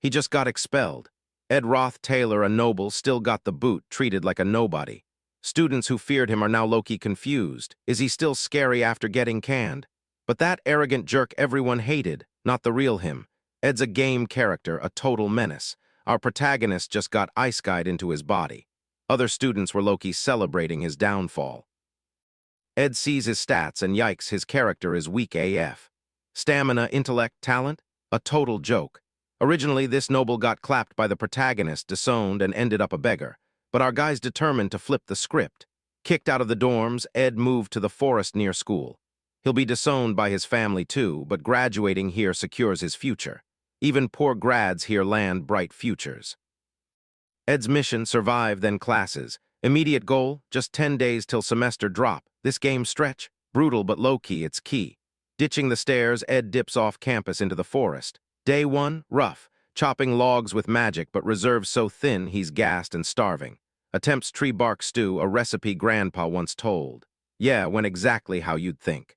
He just got expelled. Ed Roth Taylor, a noble, still got the boot, treated like a nobody. Students who feared him are now low-key confused. Is he still scary after getting canned? But that arrogant jerk everyone hated, not the real him. Ed's a game character, a total menace. Our protagonist just got ice-guyed into his body. Other students were low-key celebrating his downfall. Ed sees his stats and yikes, his character is weak AF. Stamina, intellect, talent? A total joke. Originally, this noble got clapped by the protagonist, disowned, and ended up a beggar. But our guy's determined to flip the script. Kicked out of the dorms, Ed moved to the forest near school. He'll be disowned by his family too, but graduating here secures his future. Even poor grads here land bright futures. Ed's mission, survive, then classes. Immediate goal, just 10 days till semester drop. This game stretch, brutal but low-key, it's key. Ditching the stairs, Ed dips off campus into the forest. Day 1, rough, chopping logs with magic but reserves so thin he's gassed and starving. Attempts tree bark stew, a recipe grandpa once told. Yeah, went exactly how you'd think.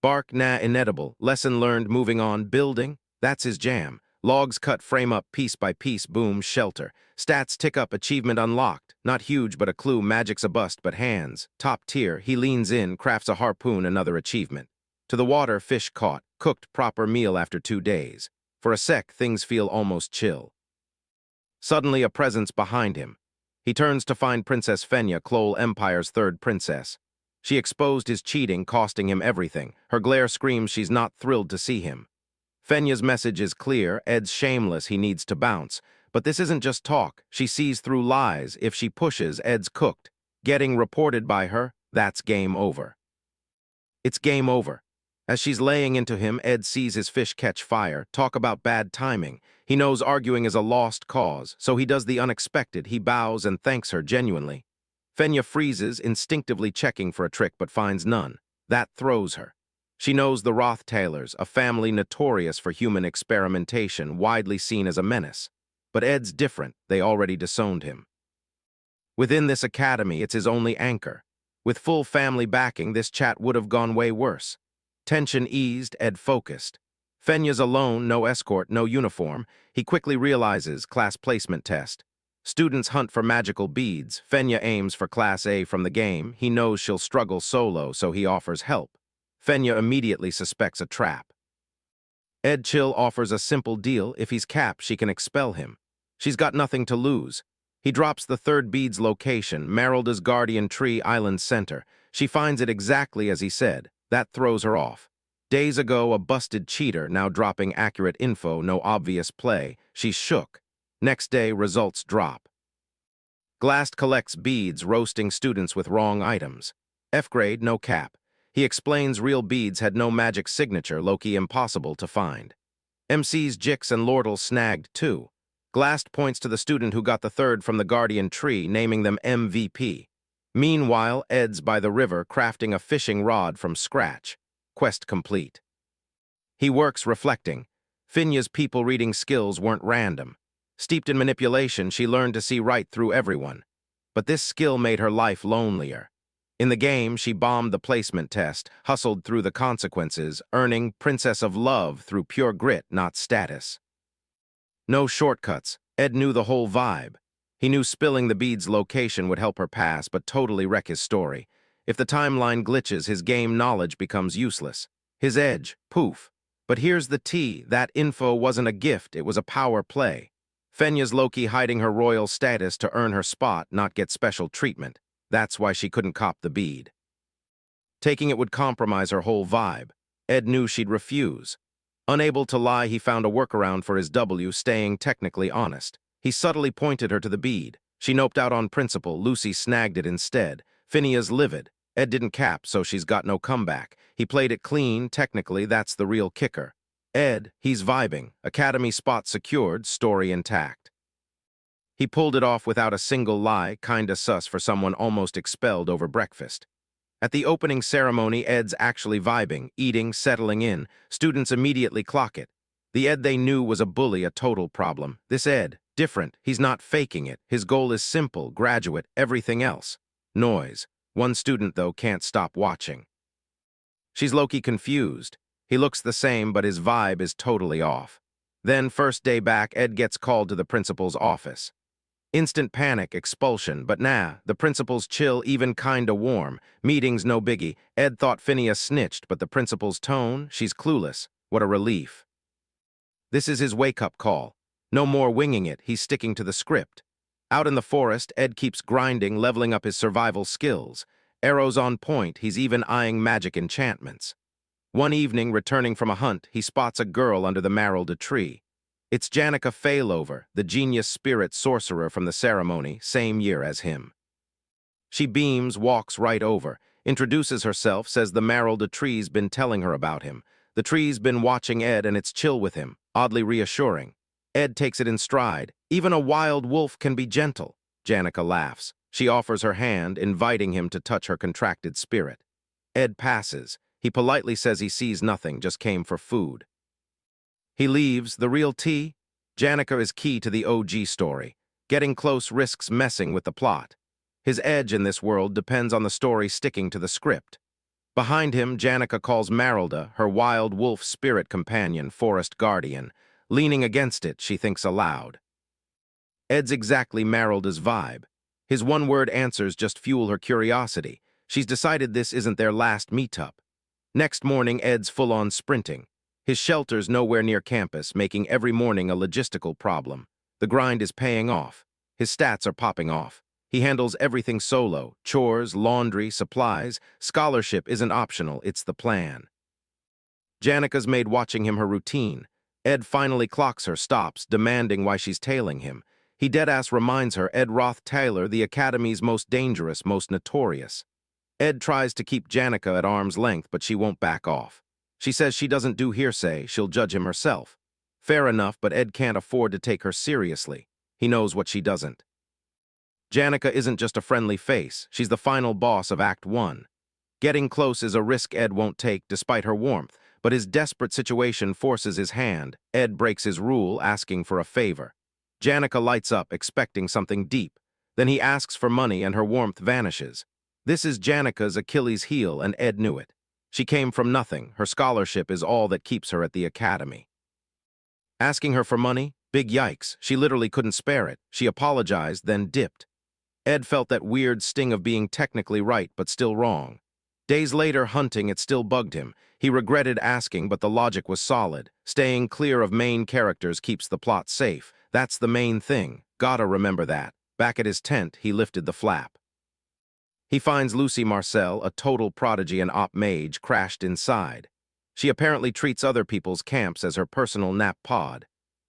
Bark, nah, inedible. Lesson learned, moving on. Building, that's his jam. Logs cut, frame up, piece by piece, boom, shelter. Stats tick up, achievement unlocked. Not huge, but a clue, magic's a bust, but hands. Top tier, he leans in, crafts a harpoon, another achievement. To the water, fish caught, cooked, proper meal after 2 days. For a sec, things feel almost chill. Suddenly, a presence behind him. He turns to find Princess Fenya, Klol Empire's 3rd princess. She exposed his cheating, costing him everything. Her glare screams she's not thrilled to see him. Fenya's message is clear, Ed's shameless, he needs to bounce. But this isn't just talk, she sees through lies. If she pushes, Ed's cooked. Getting reported by her, that's game over. It's game over. As she's laying into him, Ed sees his fish catch fire. Talk about bad timing. He knows arguing is a lost cause, so he does the unexpected. He bows and thanks her genuinely. Fenya freezes, instinctively checking for a trick but finds none. That throws her. She knows the Roth Taylors, a family notorious for human experimentation, widely seen as a menace. But Ed's different. They already disowned him. Within this academy, it's his only anchor. With full family backing, this chat would have gone way worse. Tension eased, Ed focused. Fenya's alone, no escort, no uniform. He quickly realizes class placement test. Students hunt for magical beads. Fenya aims for Class A from the game. He knows she'll struggle solo, so he offers help. Fenya immediately suspects a trap. Ed Chill offers a simple deal. If he's capped, she can expel him. She's got nothing to lose. He drops the 3rd bead's location, Merylda's Guardian Tree Island Center. She finds it exactly as he said. That throws her off. Days ago, a busted cheater, now dropping accurate info, no obvious play. She's shook. Next day, results drop. Glast collects beads, roasting students with wrong items. F grade, no cap. He explains real beads had no magic signature, low-key impossible to find. MCs Jix and Lordle snagged too. Glast points to the student who got the 3rd from the Guardian Tree, naming them MVP. Meanwhile, Ed's by the river crafting a fishing rod from scratch. Quest complete. He works reflecting. Fenya's people-reading skills weren't random. Steeped in manipulation, she learned to see right through everyone. But this skill made her life lonelier. In the game, she bombed the placement test, hustled through the consequences, earning Princess of Love through pure grit, not status. No shortcuts. Ed knew the whole vibe. He knew spilling the bead's location would help her pass, but totally wreck his story. If the timeline glitches, his game knowledge becomes useless. His edge, poof. But here's the tea, that info wasn't a gift, it was a power play. Fenya's low-key hiding her royal status to earn her spot, not get special treatment. That's why she couldn't cop the bead. Taking it would compromise her whole vibe. Ed knew she'd refuse. Unable to lie, he found a workaround for his W, staying technically honest. He subtly pointed her to the bead. She noped out on principle. Lucy snagged it instead. Fenya's livid. Ed didn't cap, so she's got no comeback. He played it clean. Technically, that's the real kicker. Ed, he's vibing. Academy spot secured, story intact. He pulled it off without a single lie, kinda sus for someone almost expelled over breakfast. At the opening ceremony, Ed's actually vibing, eating, settling in. Students immediately clock it. The Ed they knew was a bully, a total problem. This Ed, different. He's not faking it. His goal is simple, graduate, everything else. Noise. One student, though, can't stop watching. She's low-key confused. He looks the same, but his vibe is totally off. Then, first day back, Ed gets called to the principal's office. Instant panic, expulsion, but nah, the principal's chill, even kinda warm. Meetings no biggie. Ed thought Phineas snitched, but the principal's tone, she's clueless. What a relief. This is his wake-up call. No more winging it, he's sticking to the script. Out in the forest, Ed keeps grinding, leveling up his survival skills. Arrows on point, he's even eyeing magic enchantments. One evening, returning from a hunt, he spots a girl under the marled tree. It's Janica Failover, the genius spirit sorcerer from the ceremony, same year as him. She beams, walks right over, introduces herself, says the marled tree's been telling her about him. The tree's been watching Ed and it's chill with him, oddly reassuring. Ed takes it in stride. Even a wild wolf can be gentle. Janica laughs. She offers her hand, inviting him to touch her contracted spirit. Ed passes. He politely says he sees nothing, just came for food. He leaves. The real tea? Janica is key to the OG story. Getting close risks messing with the plot. His edge in this world depends on the story sticking to the script. Behind him, Janica calls Maralda, her wild wolf spirit companion, forest guardian. Leaning against it, she thinks aloud. Ed's exactly Maralda's vibe. His one-word answers just fuel her curiosity. She's decided this isn't their last meetup. Next morning, Ed's full-on sprinting. His shelter's nowhere near campus, making every morning a logistical problem. The grind is paying off. His stats are popping off. He handles everything solo: chores, laundry, supplies. Scholarship isn't optional, it's the plan. Janica's made watching him her routine. Ed finally clocks her, stops, demanding why she's tailing him. He deadass reminds her Ed Roth Taylor, the Academy's most dangerous, most notorious. Ed tries to keep Janica at arm's length, but she won't back off. She says she doesn't do hearsay, she'll judge him herself. Fair enough, but Ed can't afford to take her seriously. He knows what she doesn't. Janica isn't just a friendly face, she's the final boss of Act 1. Getting close is a risk Ed won't take despite her warmth, but his desperate situation forces his hand. Ed breaks his rule, asking for a favor. Janica lights up, expecting something deep. Then he asks for money and her warmth vanishes. This is Janica's Achilles heel, and Ed knew it. She came from nothing. Her scholarship is all that keeps her at the academy. Asking her for money? Big yikes. She literally couldn't spare it. She apologized, then dipped. Ed felt that weird sting of being technically right, but still wrong. Days later, hunting, it still bugged him. He regretted asking, but the logic was solid. Staying clear of main characters keeps the plot safe. That's the main thing. Gotta remember that. Back at his tent, he lifted the flap. He finds Lucy Marcel, a total prodigy and op mage, crashed inside. She apparently treats other people's camps as her personal nap pod.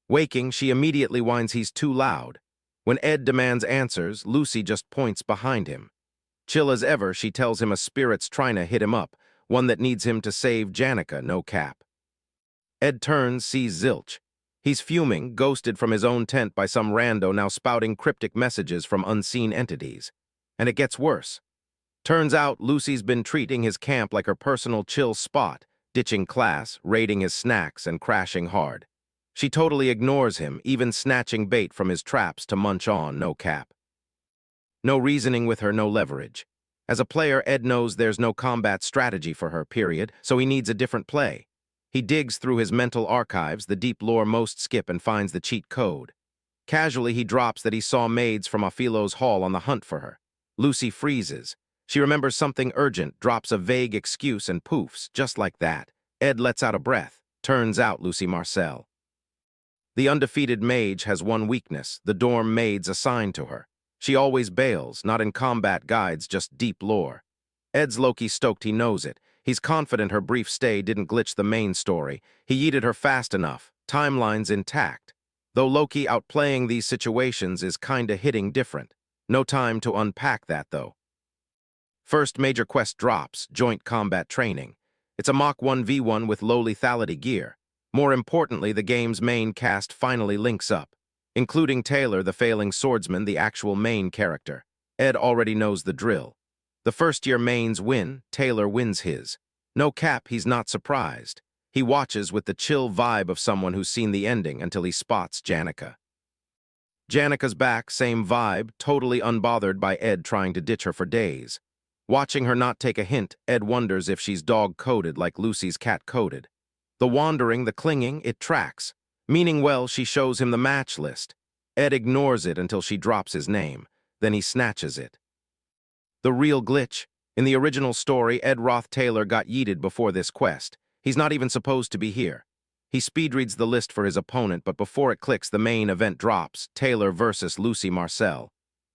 Waking, she immediately whines he's too loud. When Ed demands answers, Lucy just points behind him. Chill as ever, she tells him a spirit's trying to hit him up, one that needs him to save Janica, no cap. Ed turns, sees Zilch. He's fuming, ghosted from his own tent by some rando now spouting cryptic messages from unseen entities. And it gets worse. Turns out Lucy's been treating his camp like her personal chill spot, ditching class, raiding his snacks, and crashing hard. She totally ignores him, even snatching bait from his traps to munch on, no cap. No reasoning with her, no leverage. As a player, Ed knows there's no combat strategy for her, period, so he needs a different play. He digs through his mental archives, the deep lore most skip, and finds the cheat code. Casually, he drops that he saw maids from Ophilo's hall on the hunt for her. Lucy freezes. She remembers something urgent, drops a vague excuse, and poofs, just like that. Ed lets out a breath. Turns out Lucy Marcel. The undefeated mage has one weakness, the dorm maids assigned to her. She always bails, not in combat guides, just deep lore. Ed's low-key stoked he knows it. He's confident her brief stay didn't glitch the main story. He yeeted her fast enough. Timeline's intact. Though low-key outplaying these situations is kinda hitting different. No time to unpack that, though. First major quest drops, joint combat training. It's a mock 1v1 with low lethality gear. More importantly, the game's main cast finally links up, including Taylor, the failing swordsman, the actual main character. Ed already knows the drill. The first-year mains win, Taylor wins his. No cap, he's not surprised. He watches with the chill vibe of someone who's seen the ending until he spots Janica. Janica's back, same vibe, totally unbothered by Ed trying to ditch her for days. Watching her not take a hint, Ed wonders if she's dog-coded like Lucy's cat-coded. The wandering, the clinging, it tracks. Meaning well, she shows him the match list. Ed ignores it until she drops his name. Then he snatches it. The real glitch. In the original story, Ed Roth Taylor got yeeted before this quest. He's not even supposed to be here. He speedreads the list for his opponent, but before it clicks, the main event drops, Taylor versus Lucy Marcel.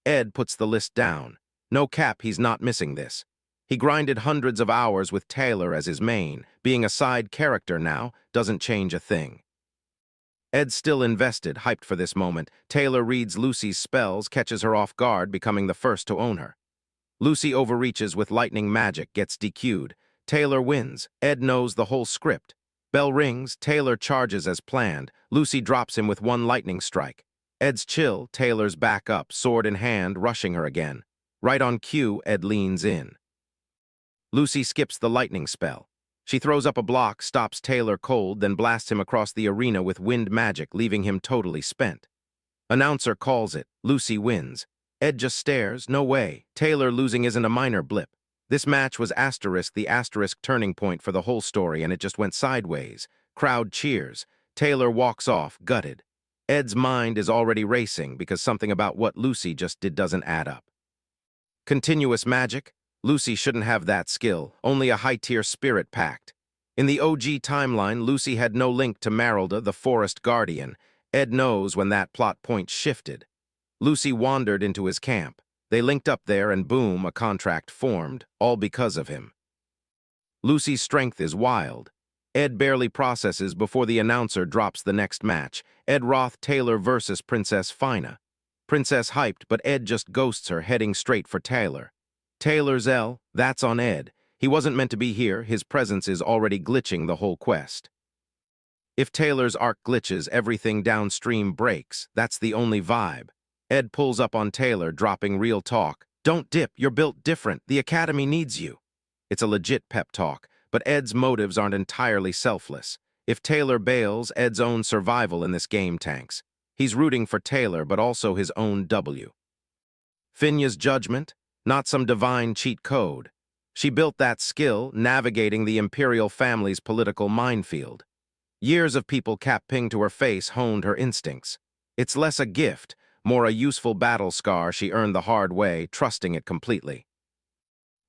Ed puts the list down. No cap, he's not missing this. He grinded hundreds of hours with Taylor as his main. Being a side character now doesn't change a thing. Ed's still invested, hyped for this moment. Taylor reads Lucy's spells, catches her off guard, becoming the first to own her. Lucy overreaches with lightning magic, gets DQ'd. Taylor wins. Ed knows the whole script. Bell rings, Taylor charges as planned. Lucy drops him with one lightning strike. Ed's chill, Taylor's back up, sword in hand, rushing her again. Right on cue, Ed leans in. Lucy skips the lightning spell. She throws up a block, stops Taylor cold, then blasts him across the arena with wind magic, leaving him totally spent. Announcer calls it. Lucy wins. Ed just stares. No way. Taylor losing isn't a minor blip. This match was the asterisk turning point for the whole story, and it just went sideways. Crowd cheers. Taylor walks off, gutted. Ed's mind is already racing because something about what Lucy just did doesn't add up. Continuous magic? Lucy shouldn't have that skill, only a high-tier spirit pact. In the OG timeline, Lucy had no link to Maralda, the Forest Guardian. Ed knows when that plot point shifted. Lucy wandered into his camp. They linked up there and boom, a contract formed, all because of him. Lucy's strength is wild. Ed barely processes before the announcer drops the next match. Ed Roth Taylor versus Princess Fina. Princess hyped, but Ed just ghosts her, heading straight for Taylor. Taylor's L, that's on Ed. He wasn't meant to be here, his presence is already glitching the whole quest. If Taylor's arc glitches, everything downstream breaks. That's the only vibe. Ed pulls up on Taylor, dropping real talk. Don't dip, you're built different, the Academy needs you. It's a legit pep talk, but Ed's motives aren't entirely selfless. If Taylor bails, Ed's own survival in this game tanks. He's rooting for Taylor, but also his own W. Finya's judgment? Not some divine cheat code. She built that skill, navigating the imperial family's political minefield. Years of people cap-ping to her face honed her instincts. It's less a gift, more a useful battle scar she earned the hard way, trusting it completely.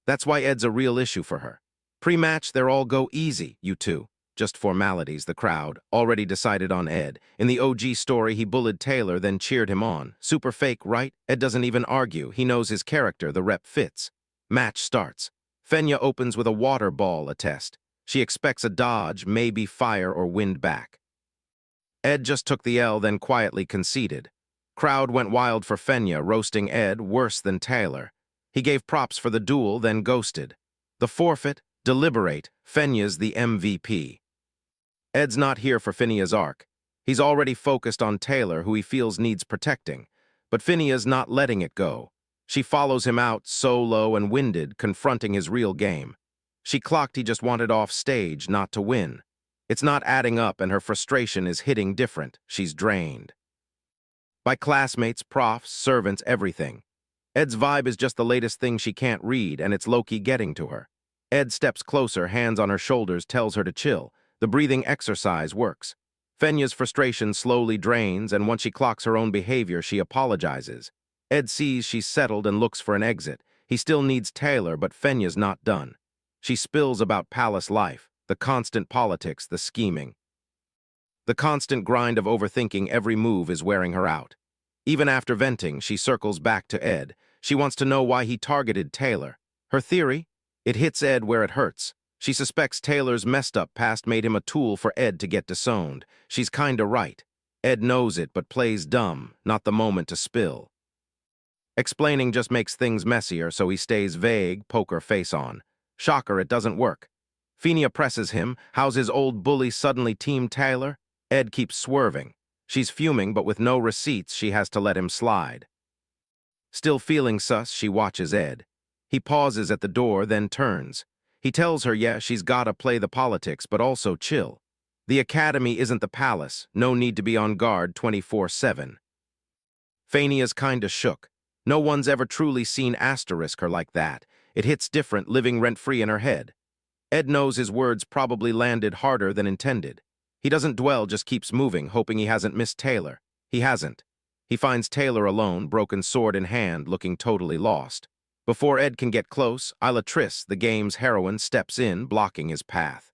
That's why Ed's a real issue for her. Pre-match, they're all go easy, you two. Just formalities, the crowd, already decided on Ed. In the OG story, he bullied Taylor, then cheered him on. Super fake, right? Ed doesn't even argue. He knows his character, the rep fits. Match starts. Fenya opens with a water ball attest. She expects a dodge, maybe fire or wind back. Ed just took the L, then quietly conceded. Crowd went wild for Fenya, roasting Ed worse than Taylor. He gave props for the duel, then ghosted. The forfeit, deliberate, Fenya's the MVP. Ed's not here for Finya's arc. He's already focused on Taylor, who he feels needs protecting. But Finya's not letting it go. She follows him out, solo and winded, confronting his real game. She clocked he just wanted off stage, not to win. It's not adding up, and her frustration is hitting different. She's drained. By classmates, profs, servants, everything. Ed's vibe is just the latest thing she can't read, and it's low-key getting to her. Ed steps closer, hands on her shoulders, tells her to chill. The breathing exercise works. Fenya's frustration slowly drains, and once she clocks her own behavior, she apologizes. Ed sees she's settled and looks for an exit. He still needs Taylor, but Fenya's not done. She spills about palace life, the constant politics, the scheming. The constant grind of overthinking every move is wearing her out. Even after venting, she circles back to Ed. She wants to know why he targeted Taylor. Her theory? It hits Ed where it hurts. She suspects Taylor's messed-up past made him a tool for Ed to get disowned. She's kinda right. Ed knows it, but plays dumb, not the moment to spill. Explaining just makes things messier, so he stays vague, poker face on. Shocker, it doesn't work. Fenia presses him. How's his old bully suddenly team Taylor? Ed keeps swerving. She's fuming, but with no receipts, she has to let him slide. Still feeling sus, she watches Ed. He pauses at the door, then turns. He tells her, yeah, she's gotta play the politics, but also chill. The Academy isn't the palace, no need to be on guard 24/7. Fenia's kinda shook. No one's ever truly seen asterisk her like that. It hits different, living rent-free in her head. Ed knows his words probably landed harder than intended. He doesn't dwell, just keeps moving, hoping he hasn't missed Taylor. He hasn't. He finds Taylor alone, broken sword in hand, looking totally lost. Before Ed can get close, Isla Triss, the game's heroine, steps in, blocking his path.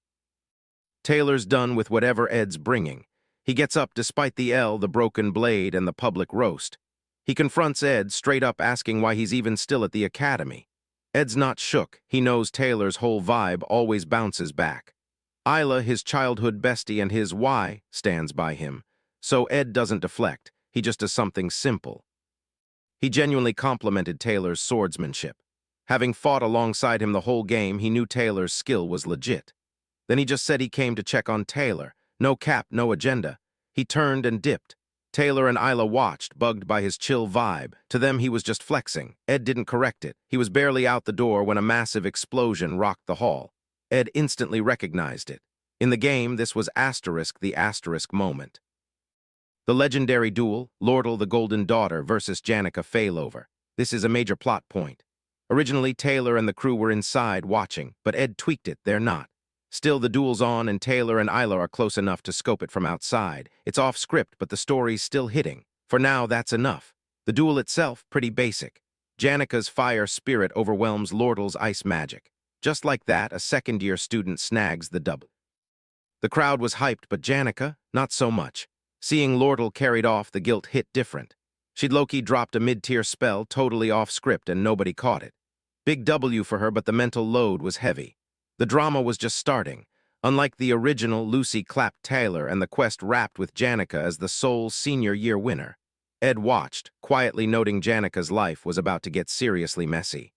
Taylor's done with whatever Ed's bringing. He gets up despite the L, the broken blade, and the public roast. He confronts Ed, straight up asking why he's even still at the Academy. Ed's not shook. He knows Taylor's whole vibe always bounces back. Isla, his childhood bestie, and his why stands by him. So Ed doesn't deflect. He just does something simple. He genuinely complimented Taylor's swordsmanship. Having fought alongside him the whole game, he knew Taylor's skill was legit. Then he just said he came to check on Taylor. No cap, no agenda. He turned and dipped. Taylor and Isla watched, bugged by his chill vibe. To them, he was just flexing. Ed didn't correct it. He was barely out the door when a massive explosion rocked the hall. Ed instantly recognized it. In the game, this was the asterisk moment. The legendary duel, Lordle the Golden Daughter versus Janica Failover. This is a major plot point. Originally, Taylor and the crew were inside watching, but Ed tweaked it, they're not. Still, the duel's on, and Taylor and Isla are close enough to scope it from outside. It's off script, but the story's still hitting. For now, that's enough. The duel itself, pretty basic. Janica's fire spirit overwhelms Lordle's ice magic. Just like that, a second-year student snags the double. The crowd was hyped, but Janica, not so much. Seeing Lordle carried off, the guilt hit different. She'd low-key dropped a mid-tier spell totally off script and nobody caught it. Big W for her, but the mental load was heavy. The drama was just starting. Unlike the original, Lucy clapped Taylor and the quest wrapped with Janica as the sole senior year winner. Ed watched, quietly noting Janica's life was about to get seriously messy.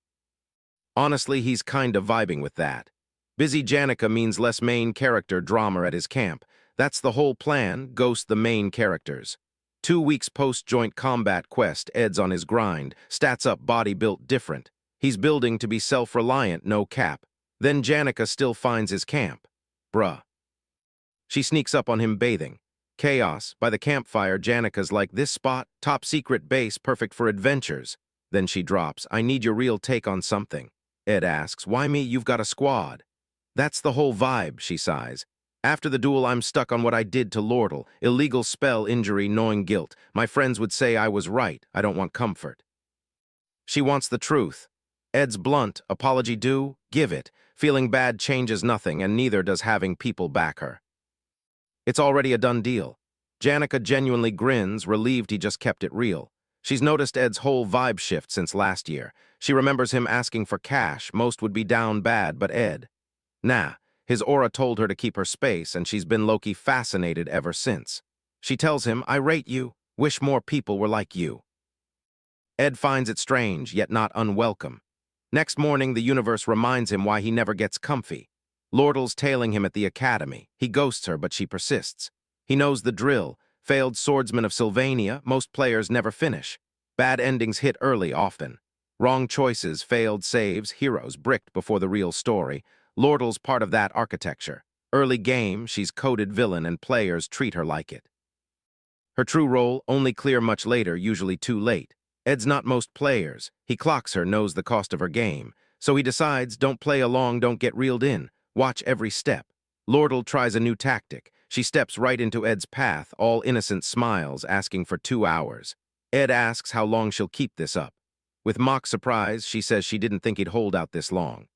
Honestly, he's kinda vibing with that. Busy Janica means less main character drama at his camp. That's the whole plan, ghost the main characters. 2 weeks post-joint combat quest, Ed's on his grind, stats up, body built different. He's building to be self-reliant, no cap. Then Janica still finds his camp. Bruh. She sneaks up on him bathing. Chaos. By the campfire, Janica's like, this spot, top secret base, perfect for adventures. Then she drops, I need your real take on something. Ed asks, why me? You've got a squad. That's the whole vibe, she sighs. After the duel, I'm stuck on what I did to Lordle. Illegal spell, injury, gnawing guilt. My friends would say I was right. I don't want comfort. She wants the truth. Ed's blunt, apology due, give it. Feeling bad changes nothing, and neither does having people back her. It's already a done deal. Janica genuinely grins, relieved he just kept it real. She's noticed Ed's whole vibe shift since last year. She remembers him asking for cash. Most would be down bad, but Ed. Nah. His aura told her to keep her space, and she's been low-key fascinated ever since. She tells him, I rate you. Wish more people were like you. Ed finds it strange, yet not unwelcome. Next morning, the universe reminds him why he never gets comfy. Lordle's tailing him at the Academy. He ghosts her, but she persists. He knows the drill. Failed swordsman of Sylvania, most players never finish. Bad endings hit early often. Wrong choices, failed saves, heroes bricked before the real story. Lordle's part of that architecture. Early game, she's coded villain and players treat her like it. Her true role, only clear much later, usually too late. Ed's not most players. He clocks her, knows the cost of her game. So he decides, don't play along, don't get reeled in. Watch every step. Lordle tries a new tactic. She steps right into Ed's path, all innocent smiles, asking for 2 hours. Ed asks how long she'll keep this up. With mock surprise, she says she didn't think he'd hold out this long.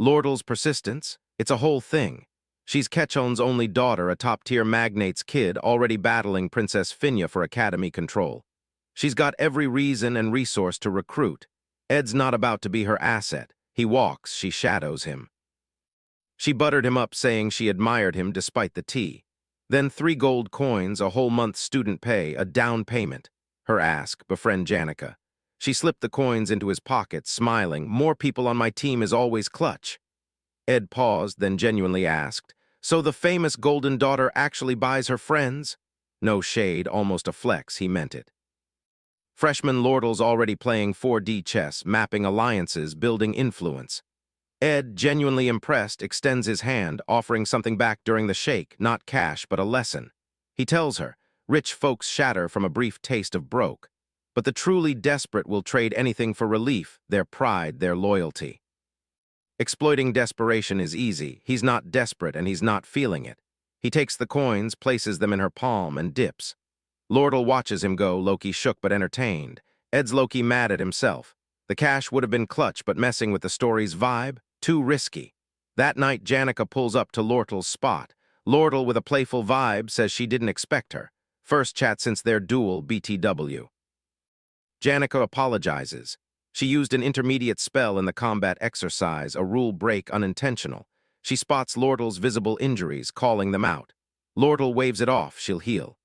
Lordle's persistence? It's a whole thing. She's Ketchon's only daughter, a top-tier magnate's kid, already battling Princess Finya for Academy control. She's got every reason and resource to recruit. Ed's not about to be her asset. He walks, she shadows him. She buttered him up, saying she admired him despite the tea. Then 3 gold coins, a whole month's student pay, a down payment. Her ask, befriend Janica. She slipped the coins into his pocket, smiling, more people on my team is always clutch. Ed paused, then genuinely asked, so the famous golden daughter actually buys her friends? No shade, almost a flex, he meant it. Freshman Lordle's already playing 4D chess, mapping alliances, building influence. Ed, genuinely impressed, extends his hand, offering something back during the shake, not cash, but a lesson. He tells her, rich folks shatter from a brief taste of broke. But the truly desperate will trade anything for relief, their pride, their loyalty. Exploiting desperation is easy. He's not desperate and he's not feeling it. He takes the coins, places them in her palm, and dips. Lordle watches him go, Loki shook but entertained. Ed's Loki mad at himself. The cash would have been clutch, but messing with the story's vibe? Too risky. That night, Janica pulls up to Lortle's spot. Lortle, with a playful vibe, says she didn't expect her. First chat since their duel, BTW. Janica apologizes. She used an intermediate spell in the combat exercise, a rule break unintentional. She spots Lortle's visible injuries, calling them out. Lortle waves it off, she'll heal.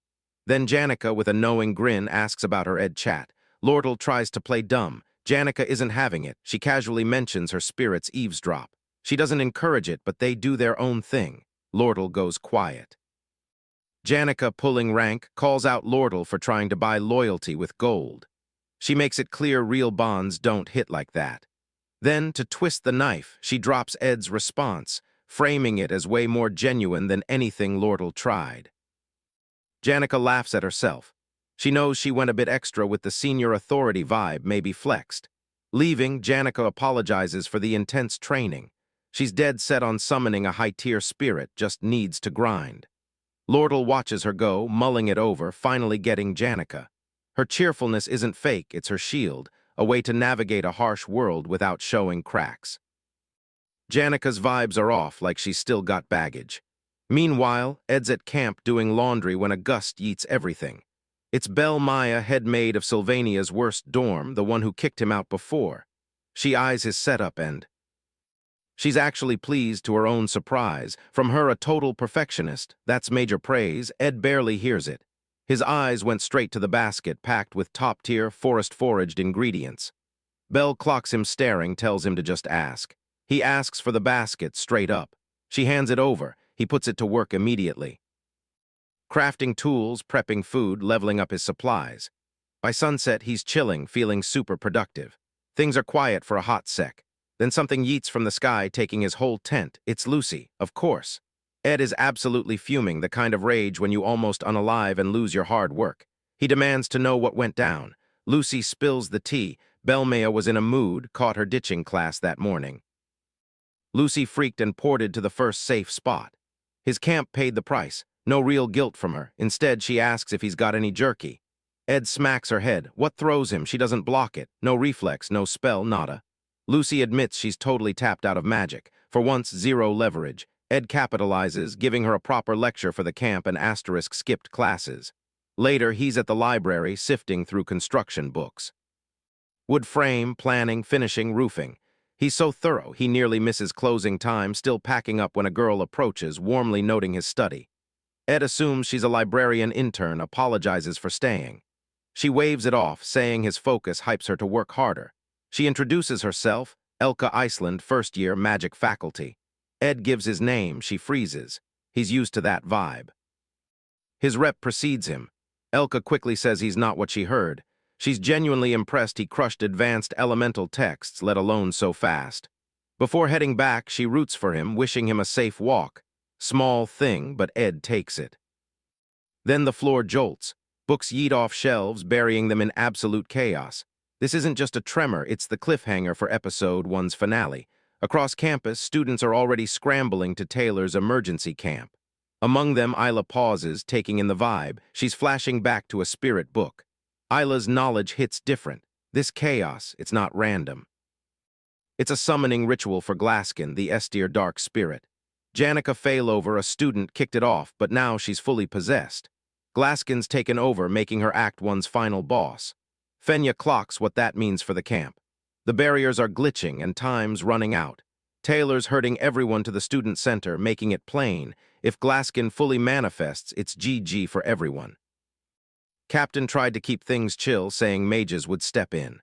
Then Janica, with a knowing grin, asks about her Ed chat. Lortle tries to play dumb. Janica isn't having it. She casually mentions her spirits eavesdrop. She doesn't encourage it, but they do their own thing. Lortle goes quiet. Janica, pulling rank, calls out Lortle for trying to buy loyalty with gold. She makes it clear real bonds don't hit like that. Then, to twist the knife, she drops Ed's response, framing it as way more genuine than anything Lortle tried. Janica laughs at herself. She knows she went a bit extra with the senior authority vibe, maybe flexed. Leaving, Janica apologizes for the intense training. She's dead set on summoning a high-tier spirit, just needs to grind. Lortle watches her go, mulling it over, finally getting Janica. Her cheerfulness isn't fake, it's her shield, a way to navigate a harsh world without showing cracks. Janica's vibes are off, like she's still got baggage. Meanwhile, Ed's at camp doing laundry when a gust yeets everything. It's Belle Maya, head maid of Sylvania's worst dorm, the one who kicked him out before. She eyes his setup and... She's actually pleased to her own surprise. From her, a total perfectionist. That's major praise. Ed barely hears it. His eyes went straight to the basket packed with top-tier, forest-foraged ingredients. Belle clocks him staring, tells him to just ask. He asks for the basket straight up. She hands it over. He puts it to work immediately. Crafting tools, prepping food, leveling up his supplies. By sunset, he's chilling, feeling super productive. Things are quiet for a hot sec. Then something yeets from the sky, taking his whole tent. It's Lucy, of course. Ed is absolutely fuming, the kind of rage when you almost unalive and lose your hard work. He demands to know what went down. Lucy spills the tea. Belmea was in a mood, caught her ditching class that morning. Lucy freaked and ported to the first safe spot. His camp paid the price. No real guilt from her. Instead, she asks if he's got any jerky. Ed smacks her head. What throws him? She doesn't block it. No reflex, no spell, nada. Lucy admits she's totally tapped out of magic. For once, zero leverage. Ed capitalizes, giving her a proper lecture for the camp and *skipped classes. Later, he's at the library, sifting through construction books. Wood frame, planning, finishing, roofing. He's so thorough, he nearly misses closing time, still packing up when a girl approaches, warmly noting his study. Ed assumes she's a librarian intern, apologizes for staying. She waves it off, saying his focus hypes her to work harder. She introduces herself, Elka Iceland, first-year magic faculty. Ed gives his name, she freezes. He's used to that vibe. His rep precedes him. Elka quickly says he's not what she heard. She's genuinely impressed he crushed advanced elemental texts, let alone so fast. Before heading back, she roots for him, wishing him a safe walk. Small thing, but Ed takes it. Then the floor jolts. Books yeet off shelves, burying them in absolute chaos. This isn't just a tremor, it's the cliffhanger for Episode 1's finale. Across campus, students are already scrambling to Taylor's emergency camp. Among them, Isla pauses, taking in the vibe. She's flashing back to a spirit book. Isla's knowledge hits different. This chaos, it's not random. It's a summoning ritual for Glaskin, the Estir dark spirit. Janica Failover, a student, kicked it off, but now she's fully possessed. Glaskin's taken over, making her Act 1's final boss. Fenya clocks what that means for the camp. The barriers are glitching and time's running out. Taylor's herding everyone to the student center, making it plain. If Glaskin fully manifests, it's GG for everyone. Captain tried to keep things chill, saying mages would step in.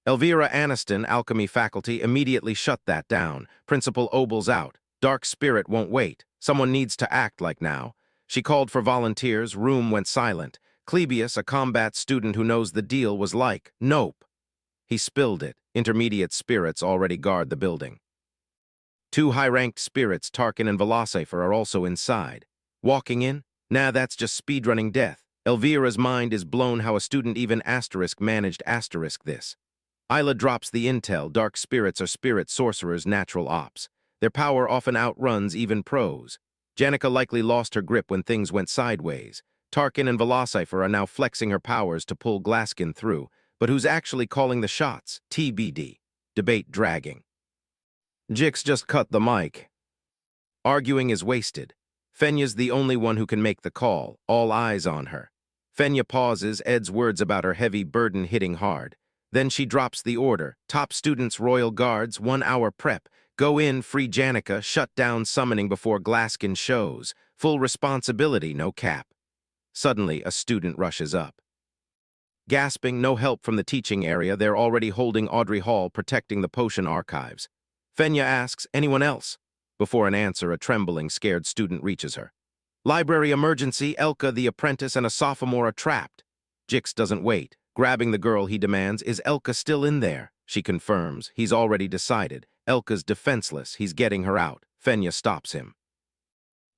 Elvira Aniston, alchemy faculty, immediately shut that down. Principal Obel's out. Dark spirit won't wait. Someone needs to act like now. She called for volunteers. Room went silent. Clebius, a combat student who knows the deal, was like, nope. He spilled it. Intermediate spirits already guard the building. Two high-ranked spirits, Tarkin and Velocifer, are also inside. Walking in? Nah, that's just speedrunning death. Elvira's mind is blown how a student even managed this. Isla drops the intel. Dark spirits are spirit sorcerers' natural ops. Their power often outruns even pros. Janica likely lost her grip when things went sideways. Tarkin and Velocipher are now flexing her powers to pull Glaskin through, but who's actually calling the shots? TBD. Debate dragging. Jix just cut the mic. Arguing is wasted. Fenya's the only one who can make the call, all eyes on her. Fenya pauses, Ed's words about her heavy burden hitting hard. Then she drops the order. Top students, Royal Guards, 1 hour prep. Go in, free Janica, shut down summoning before Glaskin shows. Full responsibility, no cap. Suddenly, a student rushes up. Gasping, no help from the teaching area, they're already holding Audrey Hall, protecting the potion archives. Fenya asks, anyone else? Before an answer, a trembling, scared student reaches her. Library emergency, Elka, the apprentice, and a sophomore are trapped. Jix doesn't wait. Grabbing the girl, he demands, is Elka still in there? She confirms. He's already decided. Elka's defenseless. He's getting her out. Fenya stops him.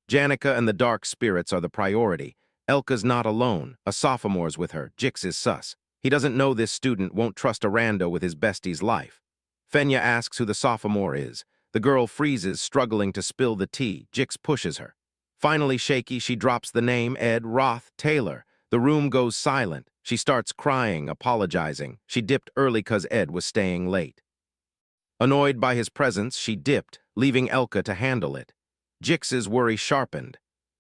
Janica and the dark spirits are the priority. Elka's not alone. A sophomore's with her. Jix is sus. He doesn't know this student won't trust a rando with his bestie's life. Fenya asks who the sophomore is. The girl freezes, struggling to spill the tea. Jix pushes her. Finally shaky, she drops the name, Ed Roth Taylor. The room goes silent. She starts crying, apologizing. She dipped early 'cause Ed was staying late. Annoyed by his presence, she dipped, leaving Elka to handle it. Jix's worry sharpened.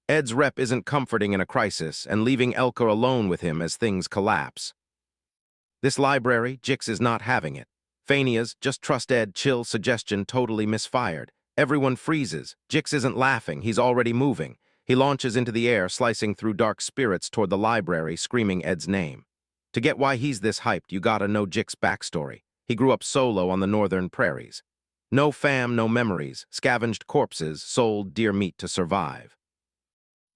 Ed's rep isn't comforting in a crisis, and leaving Elka alone with him as things collapse. This library, Jix is not having it. Fenia's just trust Ed chill suggestion totally misfired. Everyone freezes. Jix isn't laughing, he's already moving. He launches into the air, slicing through dark spirits toward the library, screaming Ed's name. To get why he's this hyped, you gotta know Jix's backstory. He grew up solo on the northern prairies. No fam, no memories, scavenged corpses, sold deer meat to survive.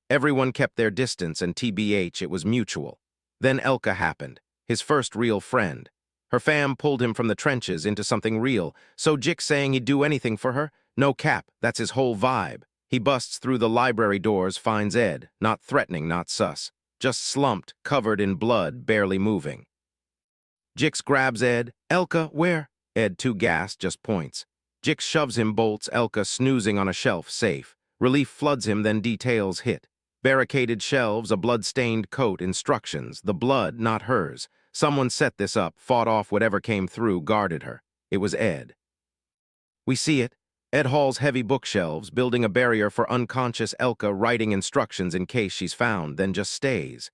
Everyone kept their distance, and TBH, it was mutual. Then Elka happened, his first real friend. Her fam pulled him from the trenches into something real, so Jix saying he'd do anything for her? No cap, that's his whole vibe. He busts through the library doors, finds Ed, not threatening, not sus. Just slumped, covered in blood, barely moving. Jix grabs Ed. Elka, where? Ed, too gassed, just points. Jix shoves him, bolts, Elka snoozing on a shelf, safe. Relief floods him, then details hit. Barricaded shelves, a blood-stained coat, instructions. The blood, not hers. Someone set this up, fought off whatever came through, guarded her. It was Ed. We see it. Ed hauls heavy bookshelves, building a barrier for unconscious Elka, writing instructions in case she's found, then just stays.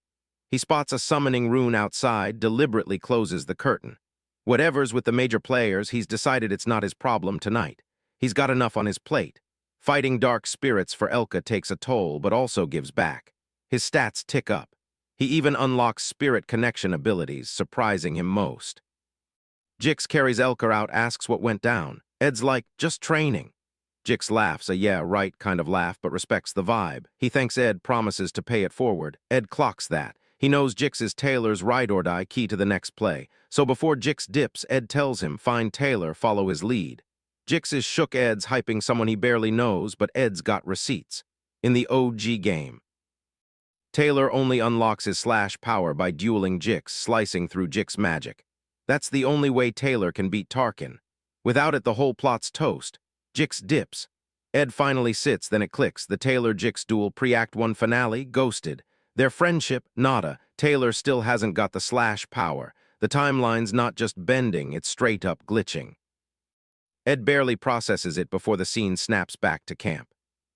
He spots a summoning rune outside, deliberately closes the curtain. Whatever's with the major players, he's decided it's not his problem tonight. He's got enough on his plate. Fighting dark spirits for Elka takes a toll, but also gives back. His stats tick up. He even unlocks spirit connection abilities, surprising him most. Jix carries Elka out, asks what went down. Ed's like, just training. Jix laughs, a yeah, right kind of laugh, but respects the vibe. He thanks Ed, promises to pay it forward. Ed clocks that. He knows Jix is Taylor's ride or die key to the next play. So before Jix dips, Ed tells him, find Taylor, follow his lead. Jix is shook. Ed's hyping someone he barely knows, but Ed's got receipts. In the OG game, Taylor only unlocks his slash power by dueling Jix, slicing through Jix magic. That's the only way Taylor can beat Tarkin. Without it, the whole plot's toast. Jix dips. Ed finally sits, then it clicks. The Taylor-Jix duel pre-Act 1 finale, ghosted. Their friendship, nada. Taylor still hasn't got the slash power. The timeline's not just bending, it's straight-up glitching. Ed barely processes it before the scene snaps back to camp.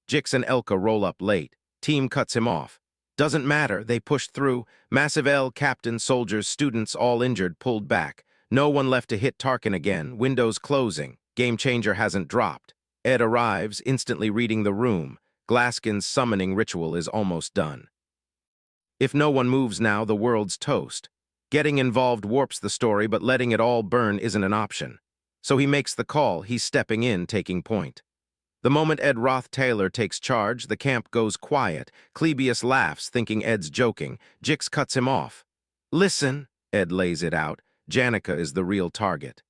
Jix and Elka roll up late. Team cuts him off. Doesn't matter, they pushed through. Massive L, captain, soldiers, students, all injured, pulled back. No one left to hit Tarkin again, windows closing. Game changer hasn't dropped. Ed arrives, instantly reading the room. Glaskin's summoning ritual is almost done. If no one moves now, the world's toast. Getting involved warps the story, but letting it all burn isn't an option. So he makes the call, he's stepping in, taking point. The moment Ed Roth Taylor takes charge, the camp goes quiet. Clebius laughs, thinking Ed's joking. Jix cuts him off. Listen, Ed lays it out. Janica is the real target.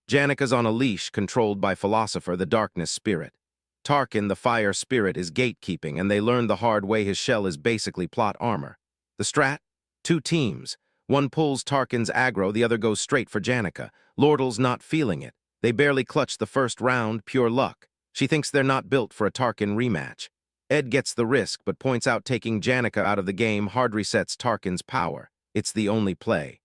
Janica's on a leash, controlled by Philosopher, the darkness spirit. Tarkin, the fire spirit, is gatekeeping, and they learn the hard way his shell is basically plot armor. The strat? 2 teams. One pulls Tarkin's aggro, the other goes straight for Janica. Lordle's not feeling it. They barely clutch the first round, pure luck. She thinks they're not built for a Tarkin rematch. Ed gets the risk but points out taking Janica out of the game hard resets Tarkin's power. It's the only play.